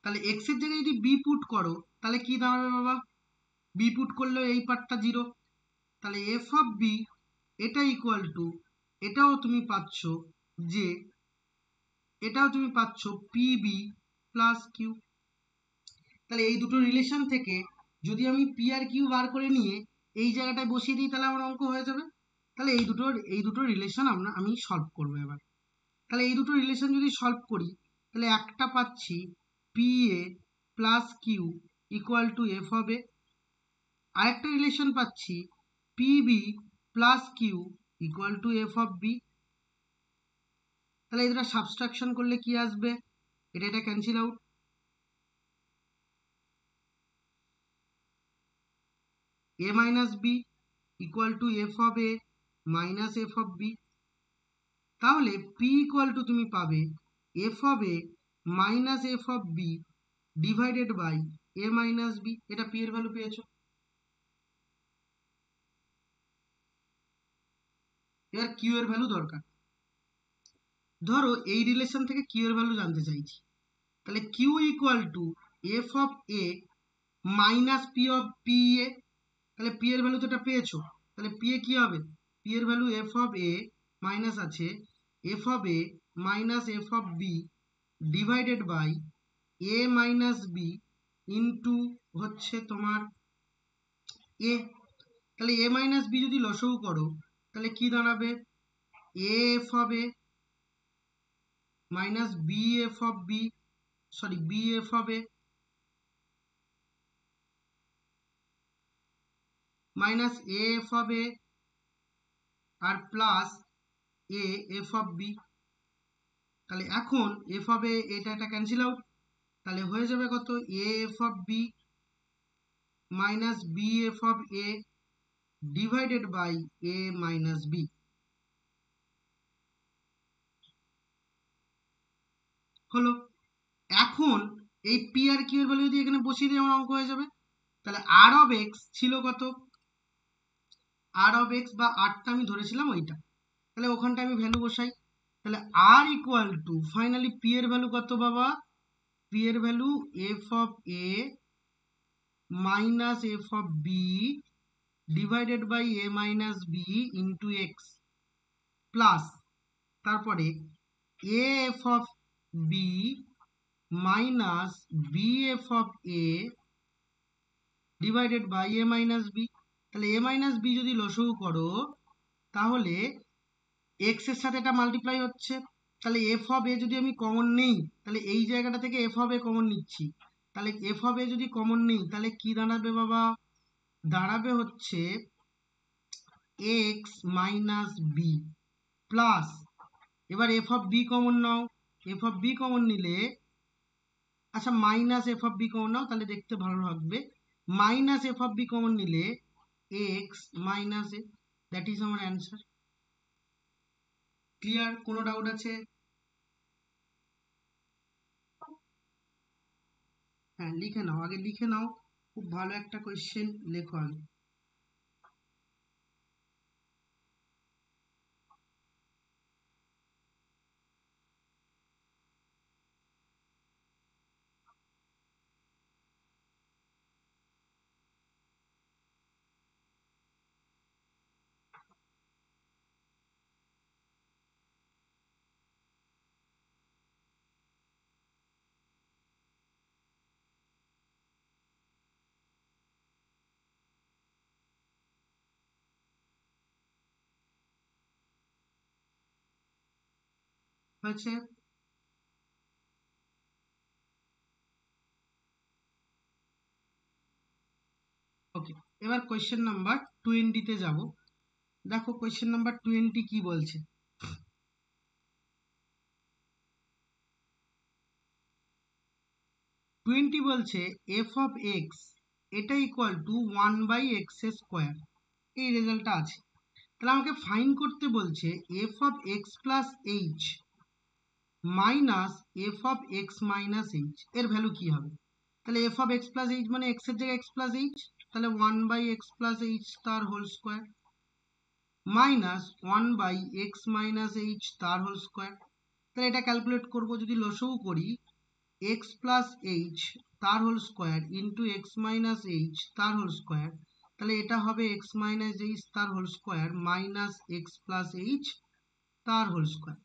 Speaker 1: তাহলে এক্স এর জায়গায় যদি বি পুট করো তাহলে কি দাঁড়াবে বাবা, বি পুট করলে এই পার্টটা জিরো, তাহলে এফ অফ বি এটা ইকুয়াল টু, এটাও তুমি পাচ্ছ যে, এটাও তুমি পাচ্ছ পি বি প্লাস কিউ। তাহলে এই দুটো রিলেশন থেকে যদি আমি পি আর কিউ বার করে নিয়ে এই জায়গাটায় বসিয়ে দিই, তাহলে আমার অঙ্ক হয়ে যাবে। তাহলে এই দুটো রিলেশন আমি সলভ করবো এবার। তাহলে এই দুটো রিলেশন যদি সলভ করি, তাহলে একটা পাচ্ছি p a plus q equal to f হবে, আরেকটা রিলেশন পাচ্ছি p b plus q equal to F of b. তাহলে এই দুটো সাবস্ট্রাকশন করলে কি আসবে, এটা cancel out. a minus b equal to F of a minus f of b. তাহলে p ইকুয়াল টু তুমি পাবে f of a minus f of b divided by a minus b. এটা p এর value পেয়েছো। এবার q এর value দরকার, ধরো এই রিলেশন থেকে q এর ভ্যালু জানতে চাইছি, তাহলে q equal to F of a minus P of P A. তাহলে পি এর ভ্যালু তো এটা পেয়েছো, তাহলে পি এ কি হবে, পি এর value f of a minus আছে f of a minus f of b divided by a minus b into হচ্ছে তোমার এ। তাহলে এ মাইনাস বি যদি লসগু করো তাহলে কি দাঁড়াবে, a f of a minus b f of b, sorry b f of a minus a f of a আর plus a f of b. তাহলে এখন এফ অফ এ এটা ক্যান্সেল আউট, তাহলে হয়ে যাবে কত, a f of b minus b f of a divided by a minus b. হলো। এখন এই পি আর কিউ এর ভ্যালু যদি এখানে বসিয়ে দিয়ে আমার অঙ্ক হয়ে যাবে। তাহলে আর অফ এক্স ছিল কত, আর অফ এক্স বা আরটা আমি ধরেছিলাম ওইটা, তাহলে ওখানটা আমি ভ্যালু বসাই। তাহলে আর ইকুয়াল টু ফাইনালি পি এর ভ্যালু কত বাবা, পি এর value f of a minus f of b divided by a minus b into x plus, তারপরে a f of b minus b f of a divided by a minus b. তাহলে a minus B যদি লসগু করো তাহলে x এর সাথে এটা multiply হচ্ছে, তাহলে এফ অফ এ যদি আমি কমন নেই, তাহলে এই জায়গাটা থেকে এফ অফ এ কমন নিচ্ছি, তাহলে এফ অফ এ যদি কমন নেই তাহলে কি দাঁড়াবে বাবা, দাঁড়াবে হচ্ছে এক্স মাইনাস বি প্লাস, এবার এফ অফ বি কমন নাও, এফ অফ বি কমন নিলে, আচ্ছা minus f of b common নাও তাহলে দেখতে ভালো লাগবে, minus f of b common নিলে x minus a, that is আমার অ্যান্সার। ক্লিয়ার? কোনো ডাউট আছে? হ্যাঁ, লিখে নাও, আগে লিখে নাও। খুব ভালো একটা কোয়েশ্চেন, লেখো আগে। হয়েছে? ওকে, এবার কোয়েশ্চেন নাম্বার 20-তে যাব। দেখো কোয়েশ্চেন নাম্বার 20 কি বলছে। 20 বলছে এফ অফ এক্স এটা ইকুয়াল টু 1/x²। এই রেজাল্টটা আছে। তাহলে আমাকে ফাইন্ড করতে বলছে f of x plus h minus f of x minus h, এর ভ্যালু কি হবে? তাহলে F of x plus h মানে এক্স এর জায়গায় এক্স প্লাস এইচ, তাহলে 1/x প্লাস এইচ তার whole square minus 1/x minus h তার হোল স্কোয়ার। তাহলে এটা ক্যালকুলেট করব, যদি লসও করি এক্স প্লাস এইচ তার whole square into x minus h তার হোল স্কোয়ার, তাহলে এটা হবে এক্স মাইনাস এইচ তার whole square minus x plus h তার হোল স্কোয়ার।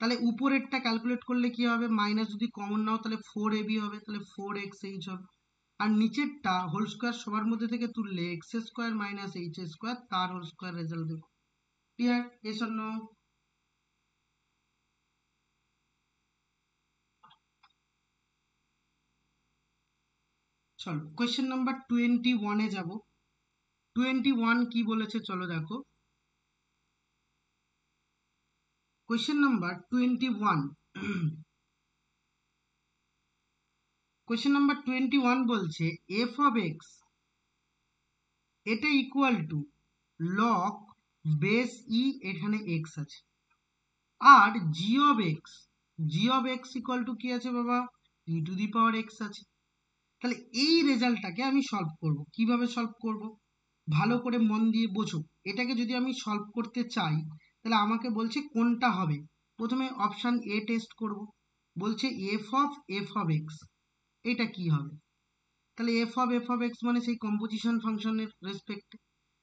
Speaker 1: তাহলে উপরেরটা ক্যালকুলেট করলে কি হবে, মাইনাস যদি কমন নাও তাহলে 4ab হবে, তাহলে 4xh হবে। আর নিচেরটা হোল স্কোয়ার সবার মধ্যে থেকে তুললে x square minus h square তার হোল স্কোয়ার রেজাল্ট দেবে। ক্লিয়ার? Yes or no? চলো কোয়েশ্চেন নাম্বার 21-এ যাব। 21 কি বলেছে চলো দেখো। কোয়েশ্চেন নাম্বার 21, কোয়েশ্চেন নাম্বার 21 বলছে এফ অফ এক্স এটা ইকুয়াল টু লগ বেস ই, এখানে এক্স আছে, আর জি অফ এক্স ইকুয়াল টু কি আছে বাবা, ই টু দি পাওয়ার এক্স আছে। তাহলে এই রেজাল্টটাকে আমি সলভ করব। কিভাবে সলভ করব? ভালো করে মন দিয়ে বোঝো। এটাকে যদি আমি সলভ করতে চাই তাহলে আমাকে বলছে কোনটা হবে। প্রথমে অপশান এ টেস্ট করব। বলছে এফ অফ এক্স এটা কি হবে? তাহলে এফ অফ এক্স মানে সেই কম্পোজিশন ফাংশনের রেসপেক্টে।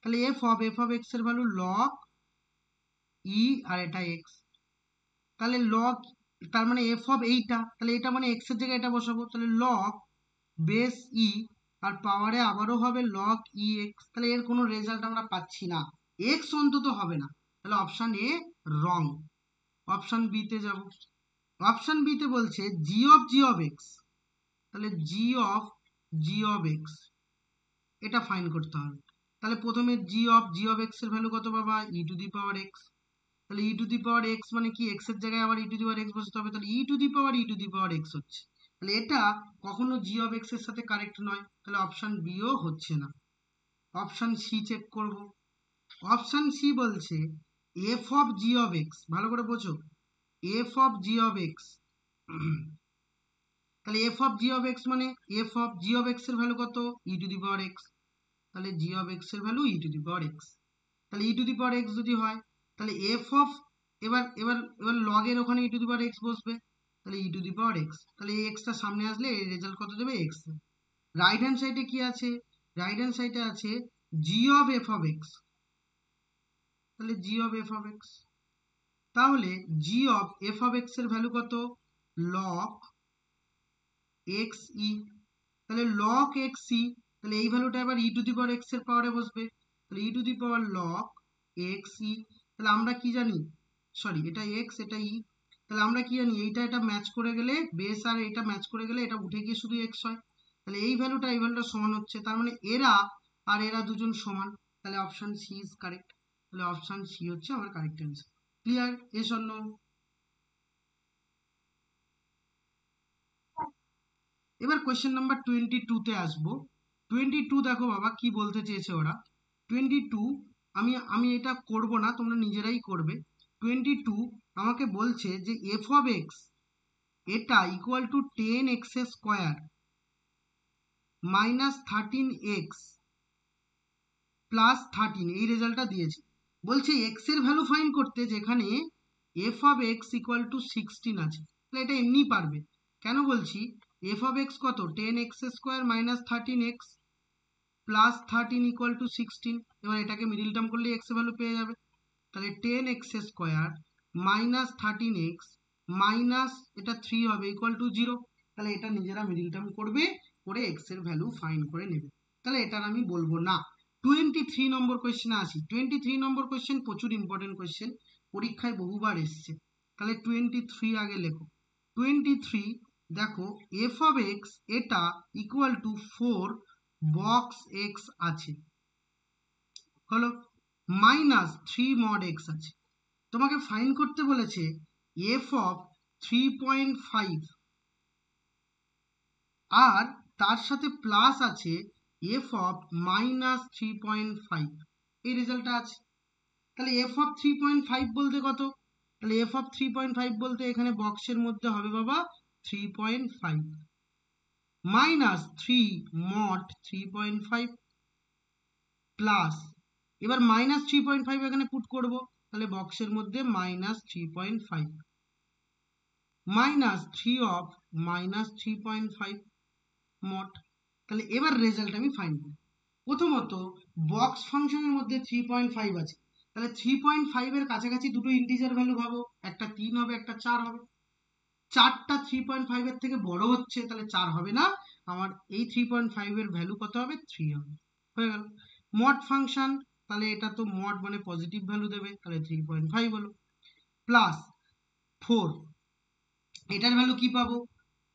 Speaker 1: তাহলে এফ অফ এক্স এর ভ্যালু লগ ই, আর এটা এক্স। তাহলে লগ, তার মানে এফ অফ এইটা, তাহলে এটা মানে এক্স এর জায়গায় এটা বসাবো, তাহলে লগ বেস ই, আর পাওয়ারে আবারও হবে লগ ই এক্স। তাহলে এর কোনো রেজাল্ট আমরা পাচ্ছি না, এক্স অন্তত হবে না। তাহলে option A wrong. Option B তে যাব। অপশান বি তে বলছে জি অফ এক্স, তাহলে জি অফ এক্স এটা ফাইন্ড করতে হবে। তাহলে প্রথমে জি অফ এক্স এর ভ্যালু কত পাবা, ই টু দি পাওয়ার এক্স। তাহলে e to the power x মানে কি, এক্স এর জায়গায় আবার ই টু দি পাওয়ার এক্স বসাতে হবে, তাহলে e to the power x হচ্ছে। তাহলে এটা কখনো জি অফ এক্স এর সাথে কারেক্ট নয়, তাহলে অপশান বিও হচ্ছে না। অপশান সি চেক করব। অপশান সি বলছে f of G of x, ভালো করে বোঝো, f of G of x. তাহলে F of G of x মানে F of G of x এর ভ্যালু কত, e to the power x. তাহলে জি অফ এক্স এর value e to the power x. তাহলে e to the power x যদি হয় তাহলে এফ অফ, এবার এবার এবার লগের ওখানে ই টু দি পাওয়ার এক্স বসবে, তাহলে e to the power x. তাহলে এই এক্সটা সামনে আসলে এই রেজাল্ট কত দেবে, এক্স। রাইট হ্যান্ড সাইডে কি আছে, রাইট হ্যান্ড সাইডে আছে জি অফ এফ অফ এক্স, তাহলে g of F of x. তাহলে g of F of x এর ভ্যালু কত, লগ এক্স ই। তাহলে লগ এক্স ই, তাহলে এই ভ্যালুটা এবার ই টু দি পাওয়ার এক্স এর পাওয়ারে বসবে, তাহলে e to the power log x e. তাহলে আমরা কি জানি, সরি এটা এক্স এটা ই, তাহলে আমরা কি জানি এইটা এটা ম্যাচ করে গেলে, বেস আর এটা ম্যাচ করে গেলে এটা উঠে গিয়ে শুধু এক্স হয়। তাহলে এই ভ্যালুটা সমান হচ্ছে, তার মানে এরা আর এরা দুজন সমান। তাহলে অপশান সি ইজ কারেক্ট। তাহলে অপশান সি হচ্ছে আমার correct answer. Clear? Yes or no? এবার কোয়েশ্চেন নাম্বার 22-তে আসবো। 22 দেখো বাবা কি বলতে চেয়েছে ওরা। 22 আমি এটা করব না, তোমরা নিজেরাই করবে। 22 আমাকে বলছে যে এফ অফ এক্স এটা equal two 10x square minus 13x plus 13, এই রেজাল্টটা দিয়েছে। বলছে এক্স এর ভ্যালু ফাইন্ড করতে, যেখানে F of x equal two 16 আছে, তাহলে এটা এমনি পারবে। কেন বলছি, এফ অফ এক্স কত, 10x square minus 13x plus 13 equal to 16। এবার এটাকে মিডিল টার্ম করলে এক্স এর ভ্যালু পেয়ে যাবে। তাহলে 10x square minus 13x minus এটা 3 হবে ইকুয়াল টু 0। তাহলে এটা নিজেরা মিডিল টার্ম করবে, করে এক্স এর ভ্যালু ফাইন্ড করে নেবে। তাহলে এটার আমি বলবো না। 23 নম্বর কোয়েশ্চেনে আসি। 23 নম্বর কোয়েশ্চেন প্রচুর ইম্পর্টেন্ট কোয়েশ্চেন, পরীক্ষায় বহুবার এসছে। তাহলে 23 আগে লেখো। 23 দেখো, এফ অফ এক্স এটা ইকুয়াল টু 4 বক্স এক্স আছে, হলো, মাইনাস 3 মড এক্স আছে। তোমাকে ফাইন্ড করতে বলেছে এফ অফ 3.5 আর তার সাথে প্লাস আছে এফ অফ মাইনাস 3.5, এই রেজাল্টটা আছে। তাহলে এফ অফ 3.5 বলতে কত, তাহলে এফ অফ 3.5 বলতে এখানে বক্সের মধ্যে হবে বাবা 3.5 মাইনাস 3 মড 3.5 প্লাস, এবার মাইনাস 3.5 এখানে পুট করব, তাহলে বক্সের মধ্যে minus 3.5 minus 3 of minus 3.5 mod. তাহলে এবার রেজাল্ট আমি ফাইন্ড করব। প্রথমত বক্স ফাংশনের মধ্যে 3.5 আছে, তাহলে 3.5 এর কাছাকাছি দুটো ইন্টিজার ভ্যালু ভাবো, একটা 3 হবে একটা 4 হবে। 4টা 3.5 এর থেকে বড় হচ্ছে, তাহলে 4 হবে না, আমার এই 3.5 এর ভ্যালু কত হবে, 3 হবে। হয়ে গেল। মড ফাংশন, তাহলে এটা তো মড মানে পজিটিভ ভ্যালু দেবে, তাহলে 3.5 হলো। প্লাস 4, এটার ভ্যালু কি পাবো,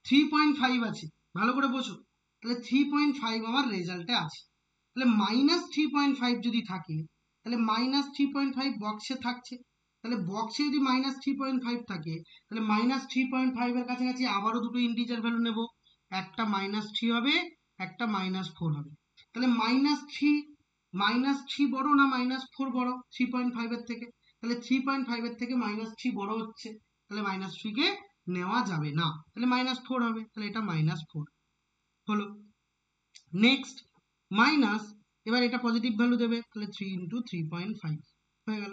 Speaker 1: 3.5 আছে, ভালো করে বোঝো। তাহলে 3.5 আমার রেজাল্টে আছে। তাহলে মাইনাস 3.5 যদি থাকে, তাহলে মাইনাস 3.5 বক্সে থাকছে, তাহলে বক্সে যদি মাইনাস 3.5 থাকে, তাহলে মাইনাস 3.5 এর কাছাকাছি আবারও দুটো ইন্টিজার ভ্যালু নেব, একটা -3 হবে, একটা -4 হবে। তাহলে -3 বড় না -4 বড় 3.5 এর থেকে, তাহলে 3.5 এর থেকে -3 বড় হচ্ছে, তাহলে -3 কে নেওয়া যাবে না, তাহলে -4 হবে, তাহলে এটা -4 হলো। নেক্সট মাইনাস, এবার এটা পজিটিভ ভ্যালু দেবে, তাহলে 3 ইন্টু 3.5 হয়ে গেল।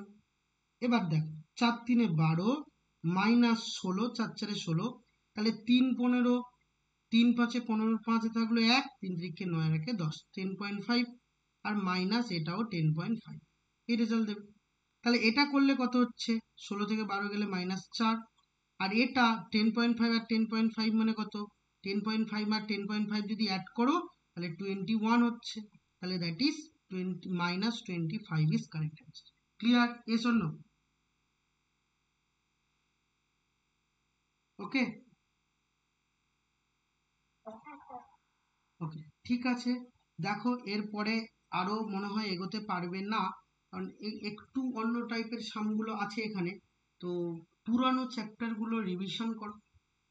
Speaker 1: এবার দেখো 4 3 12 মাইনাস 16, 4 4 16, তাহলে 3 15, 3 5 15, 5 থাকলো 1, 3 3 9 1 10, 10.5 আর মাইনাস এটাও 10.5, এই রেজাল্ট দেবে। তাহলে এটা করলে কত হচ্ছে, 16 থেকে 12 গেলে -4, আর এটা 10.5 আর 10.5 মানে কত, 10.5 আর 10.5 যদি অ্যাড করো তাহলে 21 হচ্ছে, তাহলে that is -25 is correct answer. Clear, yes or no? Okay okay, ঠিক আছে। দেখো এরপরে আরো মনে হয় এগোতে পারবে না, কারণ একটু অন্য টাইপের সামগুলো আছে এখানে, তো পুরানো চ্যাপ্টারগুলো রিভিশন করো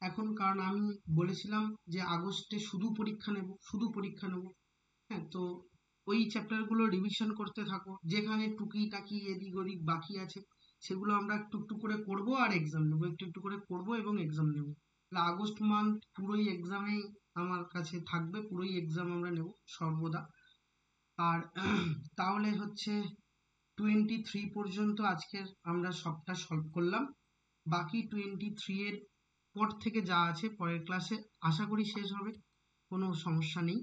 Speaker 1: এখন, কারণ আমি বলেছিলাম যে আগস্টে শুধু পরীক্ষা নেব। হ্যাঁ, তো ওই চ্যাপ্টারগুলো রিভিশন করতে থাকো, যেখানে টুকিটাকি এদিক ওদিক বাকি আছে সেগুলো আমরা একটু একটু করে করব আর এক্সাম নেবো, একটু একটু করে করব এবং এক্সাম নেবো। তাহলে আগস্ট মান্থ পুরোই এক্সামেই আমার কাছে থাকবে, পুরোই এক্সাম আমরা নেব সর্বদা। আর তাহলে হচ্ছে 23 পর্যন্ত আজকের আমরা সবটা সলভ করলাম। বাকি 23 এর পর থেকে যা আছে পরের ক্লাসে আশা করি শেষ হবে, কোনো সমস্যা নেই।